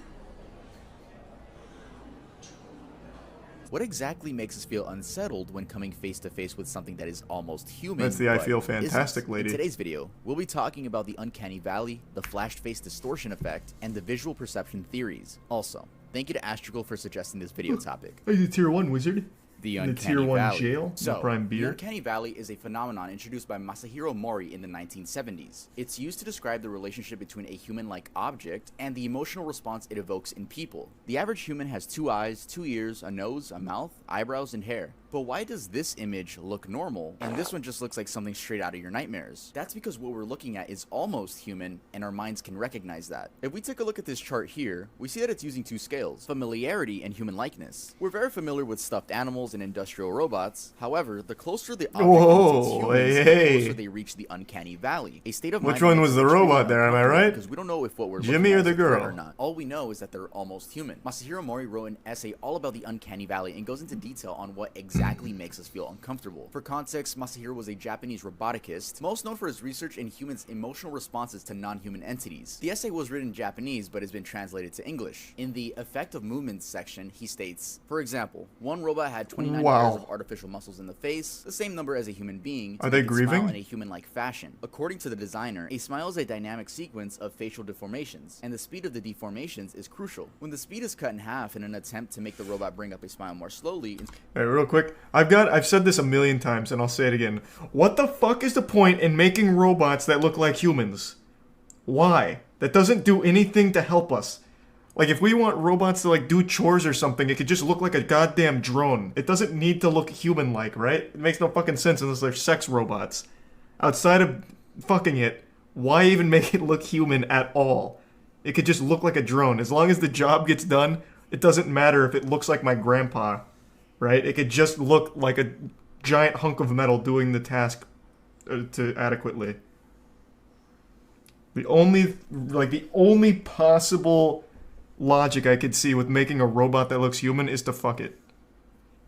What exactly makes us feel unsettled when coming face to face with something that is almost human? That's the I but feel fantastic isn't? lady. In today's video, we'll be talking about the uncanny valley, the flashed face distortion effect, and the visual perception theories. Also, thank you to Astrigal for suggesting this video topic. Are you the tier 1 wizard? The In the Uncanny tier 1 Valley. jail? So, The prime the beer? Uncanny Valley is a phenomenon introduced by Masahiro Mori in the 1970s. It's used to describe the relationship between a human-like object and the emotional response it evokes in people. The average human has 2 eyes, 2 ears, a nose, a mouth, eyebrows, and hair. But why does this image look normal, and this one just looks like something straight out of your nightmares? That's because what we're looking at is almost human, and our minds can recognize that. If we take a look at this chart here, we see that it's using two scales, familiarity and human likeness. We're very familiar with stuffed animals and industrial robots. However, the closer the object imitates humans, the closer they reach the uncanny valley. A state of mind. Which one was the robot there, am I right? Because we don't know if what we're Jimmy or the girl? Or not. All we know is that they're almost human. Masahiro Mori wrote an essay all about the uncanny valley and goes into detail on what exactly makes us feel uncomfortable. For context, Masahiro was a Japanese roboticist, most known for his research in humans' emotional responses to non-human entities. The essay was written in Japanese but has been translated to English. In the effect of movements section, he states, for example, one robot had 29 pairs of artificial muscles in the face, the same number as a human being, to Are they make it smile grieving? in a human-like fashion. According to the designer, a smile is a dynamic sequence of facial deformations, and the speed of the deformations is crucial. When the speed is cut in half in an attempt to make the robot bring up a smile more slowly. Hey, real quick, I've said this a million times and I'll say it again. What the fuck is the point in making robots that look like humans? Why? That doesn't do anything to help us. Like, if we want robots to, like, do chores or something, it could just look like a goddamn drone. It doesn't need to look human-like, right? It makes no fucking sense unless they're sex robots. Outside of fucking it, why even make it look human at all? It could just look like a drone. As long as the job gets done, it doesn't matter if it looks like my grandpa, right? It could just look like a giant hunk of metal doing the task to adequately. The only possible logic I could see with making a robot that looks human is to fuck it.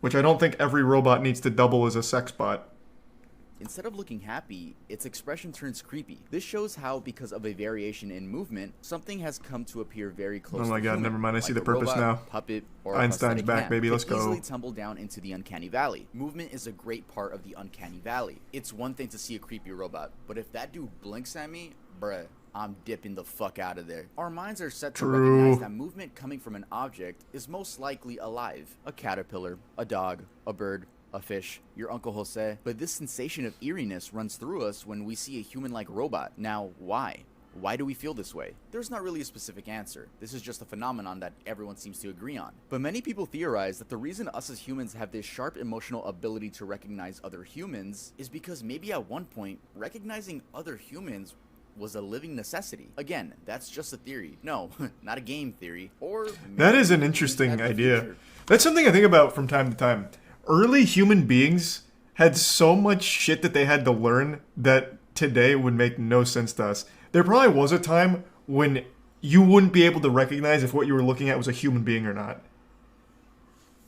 Which I don't think every robot needs to double as a sex bot. Instead of looking happy, its expression turns creepy. This shows how, because of a variation in movement, something has come to appear very close to Oh my god, human, never mind, I see like the a purpose robot, now. Puppet, or Einstein's a back, hand, baby, let's could easily go. tumble down into the uncanny valley. Movement is a great part of the uncanny valley. It's one thing to see a creepy robot, but if that dude blinks at me, bruh, I'm dipping the fuck out of there. Our minds are set to recognize that movement coming from an object is most likely alive. A caterpillar, a dog, a bird, a fish, your Uncle Jose. But this sensation of eeriness runs through us when we see a human-like robot. Now, why? Why do we feel this way? There's not really a specific answer. This is just a phenomenon that everyone seems to agree on. But many people theorize that the reason us as humans have this sharp emotional ability to recognize other humans is because maybe at one point, recognizing other humans was a living necessity. Again, that's just a theory. No, not a game theory. Or that is an interesting idea. That's something I think about from time to time. Early human beings had so much shit that they had to learn that today would make no sense to us. There probably was a time when you wouldn't be able to recognize if what you were looking at was a human being or not.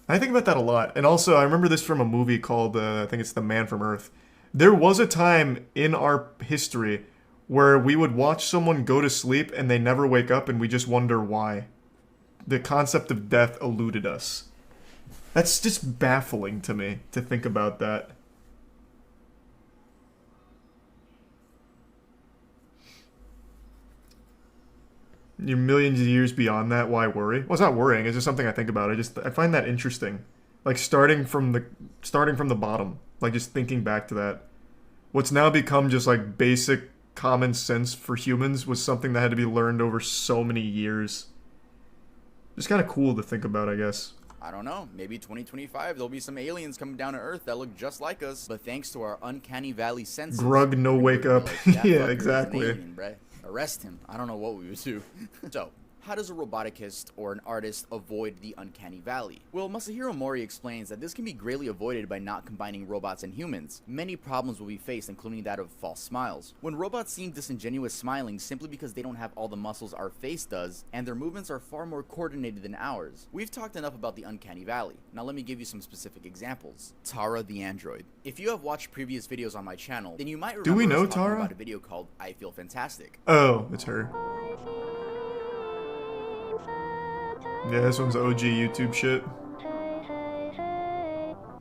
I think about that a lot. And also, I remember this from a movie called, I think it's The Man from Earth. There was a time in our history where we would watch someone go to sleep and they never wake up and we just wonder why. The concept of death eluded us. That's just baffling to me, to think about that. You're millions of years beyond that, why worry? Well, it's not worrying, it's just something I think about. I find that interesting. Like starting from the bottom. Like just thinking back to that. What's now become just like basic common sense for humans was something that had to be learned over so many years. Just kind of cool to think about, I guess. I don't know, maybe 2025 there'll be some aliens coming down to Earth that look just like us, but thanks to our uncanny valley senses. Grug, no wake up. Like, yeah, exactly. Alien, bruh. Arrest him. I don't know what we would do. So, how does a roboticist or an artist avoid the uncanny valley? Well, Masahiro Mori explains that this can be greatly avoided by not combining robots and humans. Many problems will be faced, including that of false smiles. When robots seem disingenuous smiling simply because they don't have all the muscles our face does, and their movements are far more coordinated than ours. We've talked enough about the uncanny valley. Now let me give you some specific examples. Tara the android. If you have watched previous videos on my channel, then you might remember Do we know us talking Tara? about a video called I Feel Fantastic. Oh, it's her. Yeah, this one's OG YouTube shit.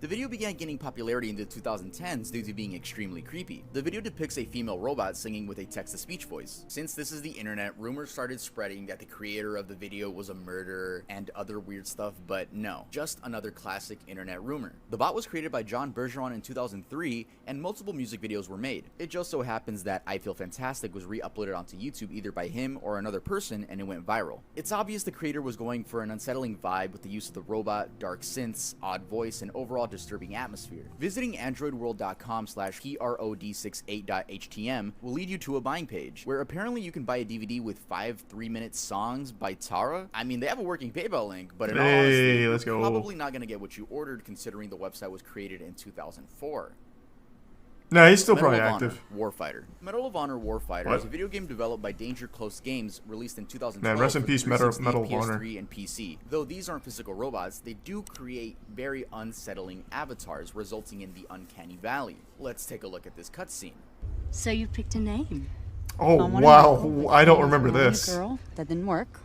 The video began gaining popularity in the 2010s due to being extremely creepy. The video depicts a female robot singing with a text-to-speech voice. Since this is the internet, rumors started spreading that the creator of the video was a murderer and other weird stuff, but no, just another classic internet rumor. The bot was created by John Bergeron in 2003, and multiple music videos were made. It just so happens that I Feel Fantastic was re-uploaded onto YouTube either by him or another person, and it went viral. It's obvious the creator was going for an unsettling vibe with the use of the robot, dark synths, odd voice, and overall disturbing atmosphere. Visiting androidworld.com/prod68.htm will lead you to a buying page, where apparently you can buy a DVD with 5 3-minute songs by Tara. I mean, they have a working PayPal link, but in all honesty, let's go. you're probably not going to get what you ordered, considering the website was created in 2004. No, he's still Medal probably of active. Honor Warfighter. Medal of Honor Warfighter What? is a video game developed by Danger Close Games, released in 2012. Man, rest in for peace, 360, Medal of Honor. PS3, and PC. Though these aren't physical robots, they do create very unsettling avatars, resulting in the uncanny valley. Let's take a look at this cutscene. So you picked a name. Oh, wow. I don't remember this. Girl, that didn't work.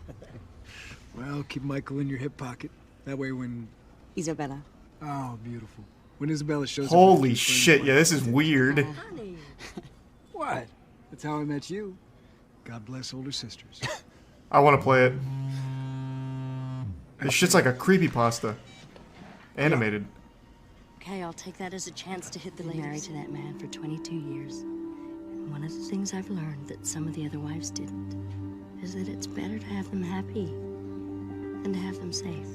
Well, keep Michael in your hip pocket. That way when... Isabella. Oh, beautiful. When Isabella shows up... Holy shit, yeah, this is weird. What? That's how I met you. God bless older sisters. I want to play it. This shit's like a creepypasta. Animated. Okay, I'll take that as a chance to hit the ladies. Married to that man for 22 years. And one of the things I've learned that some of the other wives didn't is that it's better to have them happy than to have them safe.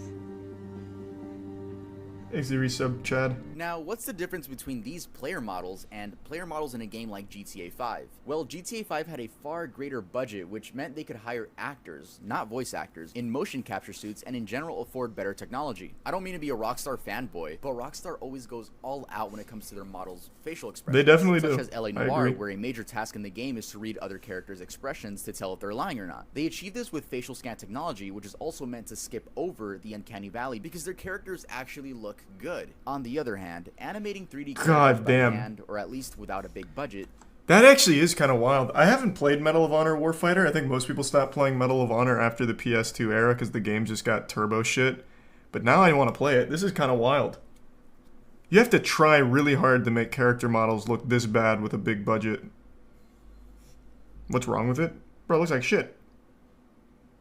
Easy resub, Chad. Now, what's the difference between these player models and player models in a game like GTA 5? Well, GTA 5 had a far greater budget, which meant they could hire actors, not voice actors, in motion capture suits and in general afford better technology. I don't mean to be a Rockstar fanboy, but Rockstar always goes all out when it comes to their models' facial expressions. They definitely such do. as LA I Noire, agree. where a major task in the game is to read other characters' expressions to tell if they're lying or not. They achieve this with facial scan technology, which is also meant to skip over the uncanny valley because their characters actually look good. On the other hand, animating 3D characters by hand, or at least without a big budget. That actually is kind of wild. I haven't played Medal of Honor Warfighter. I think most people stopped playing Medal of Honor after the PS2 era because the game just got turbo shit. But now I want to play it. This is kind of wild. You have to try really hard to make character models look this bad with a big budget. What's wrong with it? Bro, it looks like shit.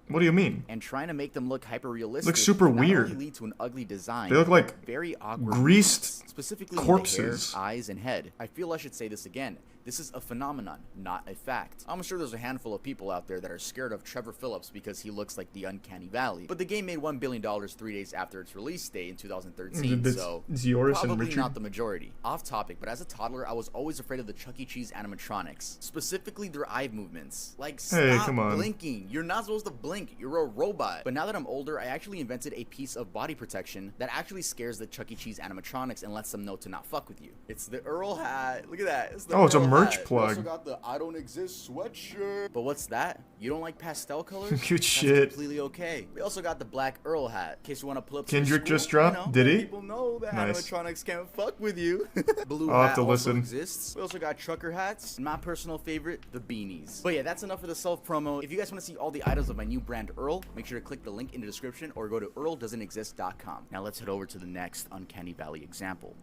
What do you mean? And trying to make them look hyper-realistic Looks super not only weird. lead to an ugly design, They look like very awkward greased movements, specifically corpses. in the hair, eyes, and head. I feel I should say this again. This is a phenomenon, not a fact. I'm sure there's a handful of people out there that are scared of Trevor Phillips because he looks like the uncanny valley. But the game made $1 billion 3 days after its release date in 2013, so probably not the majority. Off topic, but as a toddler, I was always afraid of the Chuck E. Cheese animatronics, specifically their eye movements. Like, stop come on. blinking. You're not supposed to blink. You're a robot. But now that I'm older, I actually invented a piece of body protection that actually scares the Chuck E. Cheese animatronics and lets them know to not fuck with you. It's the Earl hat. Look at that. It's the Oh, it's a Earl merch hat. plug. We also got the I don't exist sweatshirt. But what's that? You don't like pastel colors? Good That's shit. completely okay. We also got the black Earl hat. In case you want to pull up to Kendrick school, just dropped? you know, Did he? People know that Nice. animatronics can't fuck with you. Blue I'll have hat to also listen. exists. We also got trucker hats. And my personal favorite, the beanies. But yeah, that's enough for the self-promo. If you guys want to see all the items of my new brand Earl, make sure to click the link in the description or go to earldoesn'texist.com. Now let's head over to the next Uncanny Valley example.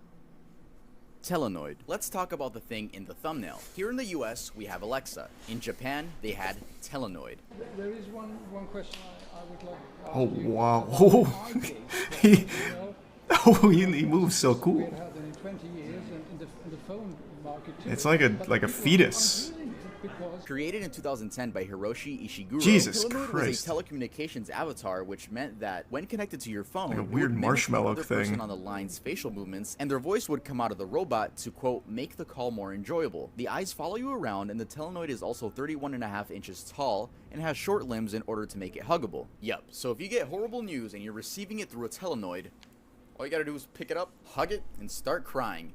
Telenoid. Let's talk about the thing in the thumbnail. Here in the US, we have Alexa. In Japan, they had Telenoid. There is one question I would like to ask Oh, you. wow. He moves so cool. We've had in 20 years in the phone market too. It's like a fetus. Created in 2010 by Hiroshi Ishiguro, Jesus Telenoid Christ. was a telecommunications avatar, which meant that when connected to your phone, Like a it would weird mimic the marshmallow other person thing. on the line's facial movements, and their voice would come out of the robot to, quote, make the call more enjoyable. The eyes follow you around, and the Telenoid is also 31.5 inches tall and has short limbs in order to make it huggable. Yup, so if you get horrible news and you're receiving it through a Telenoid, all you gotta do is pick it up, hug it, and start crying.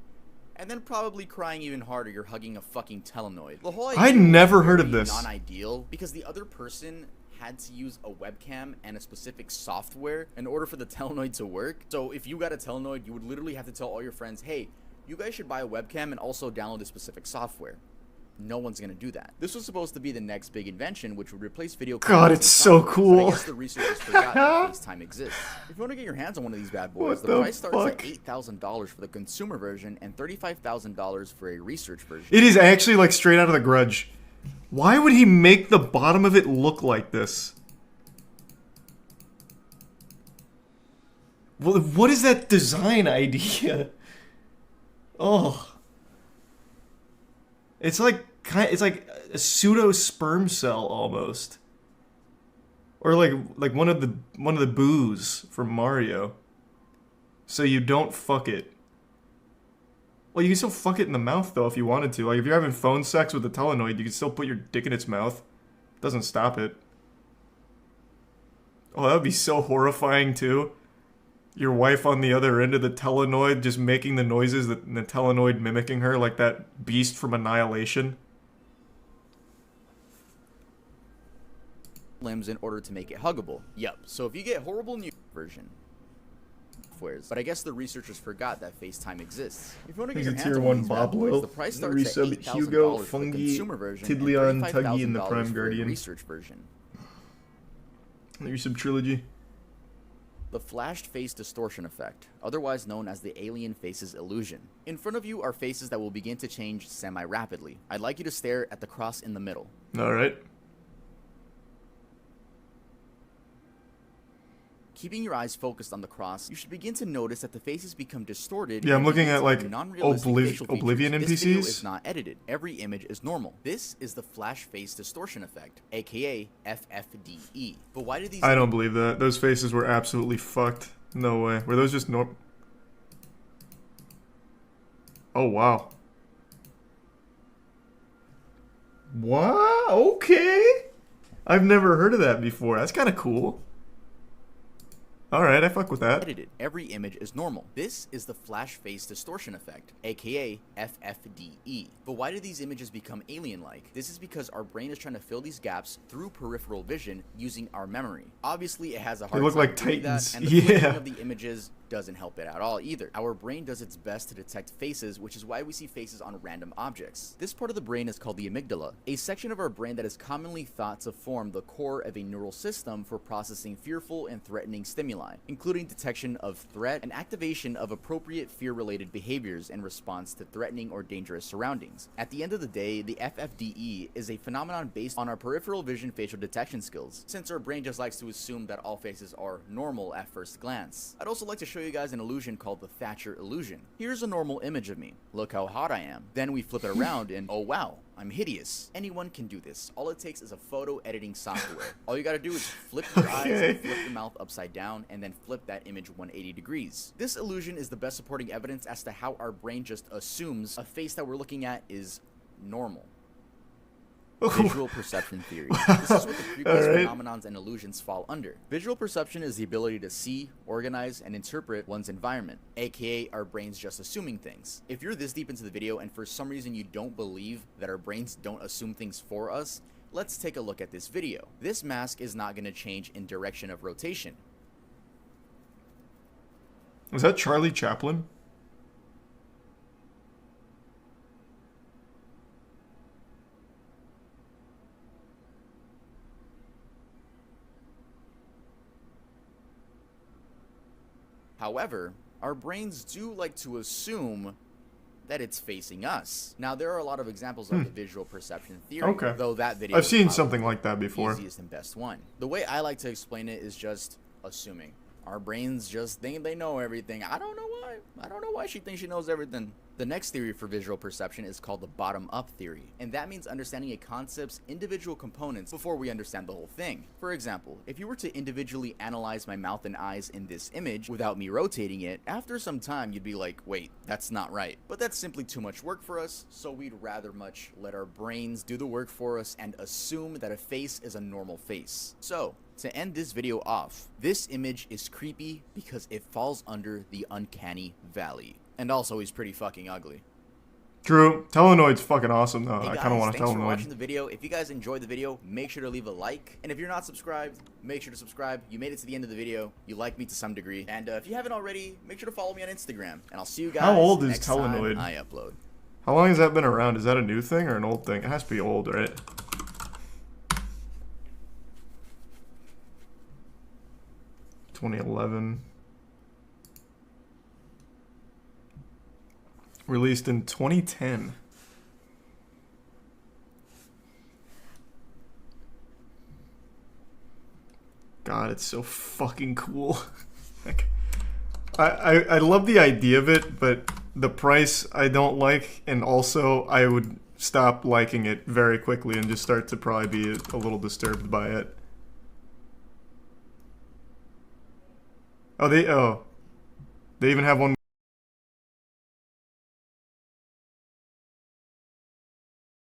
And then probably crying even harder, you're hugging a fucking Telenoid. The whole idea I'd was never heard of very this. non-ideal because the other person had to use a webcam and a specific software in order for the Telenoid to work. So if you got a Telenoid, you would literally have to tell all your friends, hey, you guys should buy a webcam and also download a specific software. No one's gonna do that. This was supposed to be the next big invention, which would replace video God, conferencing it's so software, cool. But I guess the researchers forgot that FaceTime exists. If you want to get your hands on one of these bad boys, What the the price starts fuck? at $8,000 for the consumer version and $35,000 for a research version. It is actually like straight out of The Grudge. Why would he make the bottom of it look like this? Well, what is that design idea? Oh. It's like a pseudo sperm cell almost. Or like one of the boos from Mario. So you don't fuck it. Well, you can still fuck it in the mouth, though, if you wanted to. Like, if you're having phone sex with a telenoid, you can still put your dick in its mouth. Doesn't stop it. Oh, that would be so horrifying, too. Your wife on the other end of the telenoid just making the noises that the telenoid mimicking her, like that beast from Annihilation. Limbs in order to make it huggable. Yep, so if you get horrible new version. But I guess the researchers forgot that FaceTime exists. If you want to get your hands on these bad boys, the price starts at $8,000 Hugo, for the Fungi, consumer version Tidleon, and Tuggy, and the $35,000 Prime for the Guardian. research version. The resub trilogy. The flashed face distortion effect, otherwise known as the alien faces illusion. In front of you are faces that will begin to change semi-rapidly. I'd like you to stare at the cross in the middle. Alright. Keeping your eyes focused on the cross, you should begin to notice that the faces become distorted. Yeah, I'm looking at like non-realistic facial Oblivion features. NPCs. This video is not edited. Every image is normal. This is the flash face distortion effect, aka FFDE. But why do these? I don't believe that. Those faces were absolutely fucked. No way. Were those just normal? Oh wow. What? Okay. I've never heard of that before. That's kind of cool. Alright, I fuck with that. Edited. Every image is normal. This is the flash face distortion effect, aka FFDE. But why do these images become alien-like? This is because our brain is trying to fill these gaps through peripheral vision using our memory. Obviously, it has a hard They look time like doing Titans. that, and the Yeah. flipping of the images doesn't help it at all either. Our brain does its best to detect faces, which is why we see faces on random objects. This part of the brain is called the amygdala, a section of our brain that is commonly thought to form the core of a neural system for processing fearful and threatening stimuli, including detection of threat and activation of appropriate fear-related behaviors in response to threatening or dangerous surroundings. At the end of the day, the FFDE is a phenomenon based on our peripheral vision facial detection skills, since our brain just likes to assume that all faces are normal at first glance. I'd also like to show you guys an illusion called the Thatcher illusion. Here's a normal image of me. Look how hot I am. Then we flip it around and oh wow, I'm hideous. Anyone can do this. All it takes is a photo editing software. All you gotta do is flip your eyes and flip the mouth upside down and then flip that image 180 degrees. This illusion is the best supporting evidence as to how our brain just assumes a face that we're looking at is normal. Visual perception theory. This is what the creepiest phenomenons and illusions fall under. Visual perception is the ability to see, organize, and interpret one's environment, aka our brains just assuming things. If you're this deep into the video and for some reason you don't believe that our brains don't assume things for us, let's take a look at this video. This mask is not going to change in direction of rotation. Was that Charlie Chaplin? However, our brains do like to assume that it's facing us. Now, there are a lot of examples of the visual perception theory, though that video I've seen something like that before. Easiest and best one. The way I like to explain it is just assuming. Our brains just think they know everything. I don't know why. I don't know why she thinks she knows everything. The next theory for visual perception is called the bottom-up theory, and that means understanding a concept's individual components before we understand the whole thing. For example, if you were to individually analyze my mouth and eyes in this image without me rotating it, after some time you'd be like, wait, that's not right. But that's simply too much work for us, so we'd rather much let our brains do the work for us and assume that a face is a normal face. So, to end this video off, this image is creepy because it falls under the uncanny valley. And also, he's pretty fucking ugly. True. Telenoid's fucking awesome, though. Hey I guys, kind of want a thanks for Telenoid. watching the video. If you guys enjoyed the video, make sure to leave a like. And if you're not subscribed, make sure to subscribe. You made it to the end of the video. You like me to some degree. And if you haven't already, make sure to follow me on Instagram. And I'll see you guys How old is next Telenoid? time I upload. How long has that been around? Is that a new thing or an old thing? It has to be old, right? (2011). Released in 2010. God, it's so fucking cool. Like, I love the idea of it, but the price I don't like, and also I would stop liking it very quickly and just start to probably be a little disturbed by it. Oh, they even have one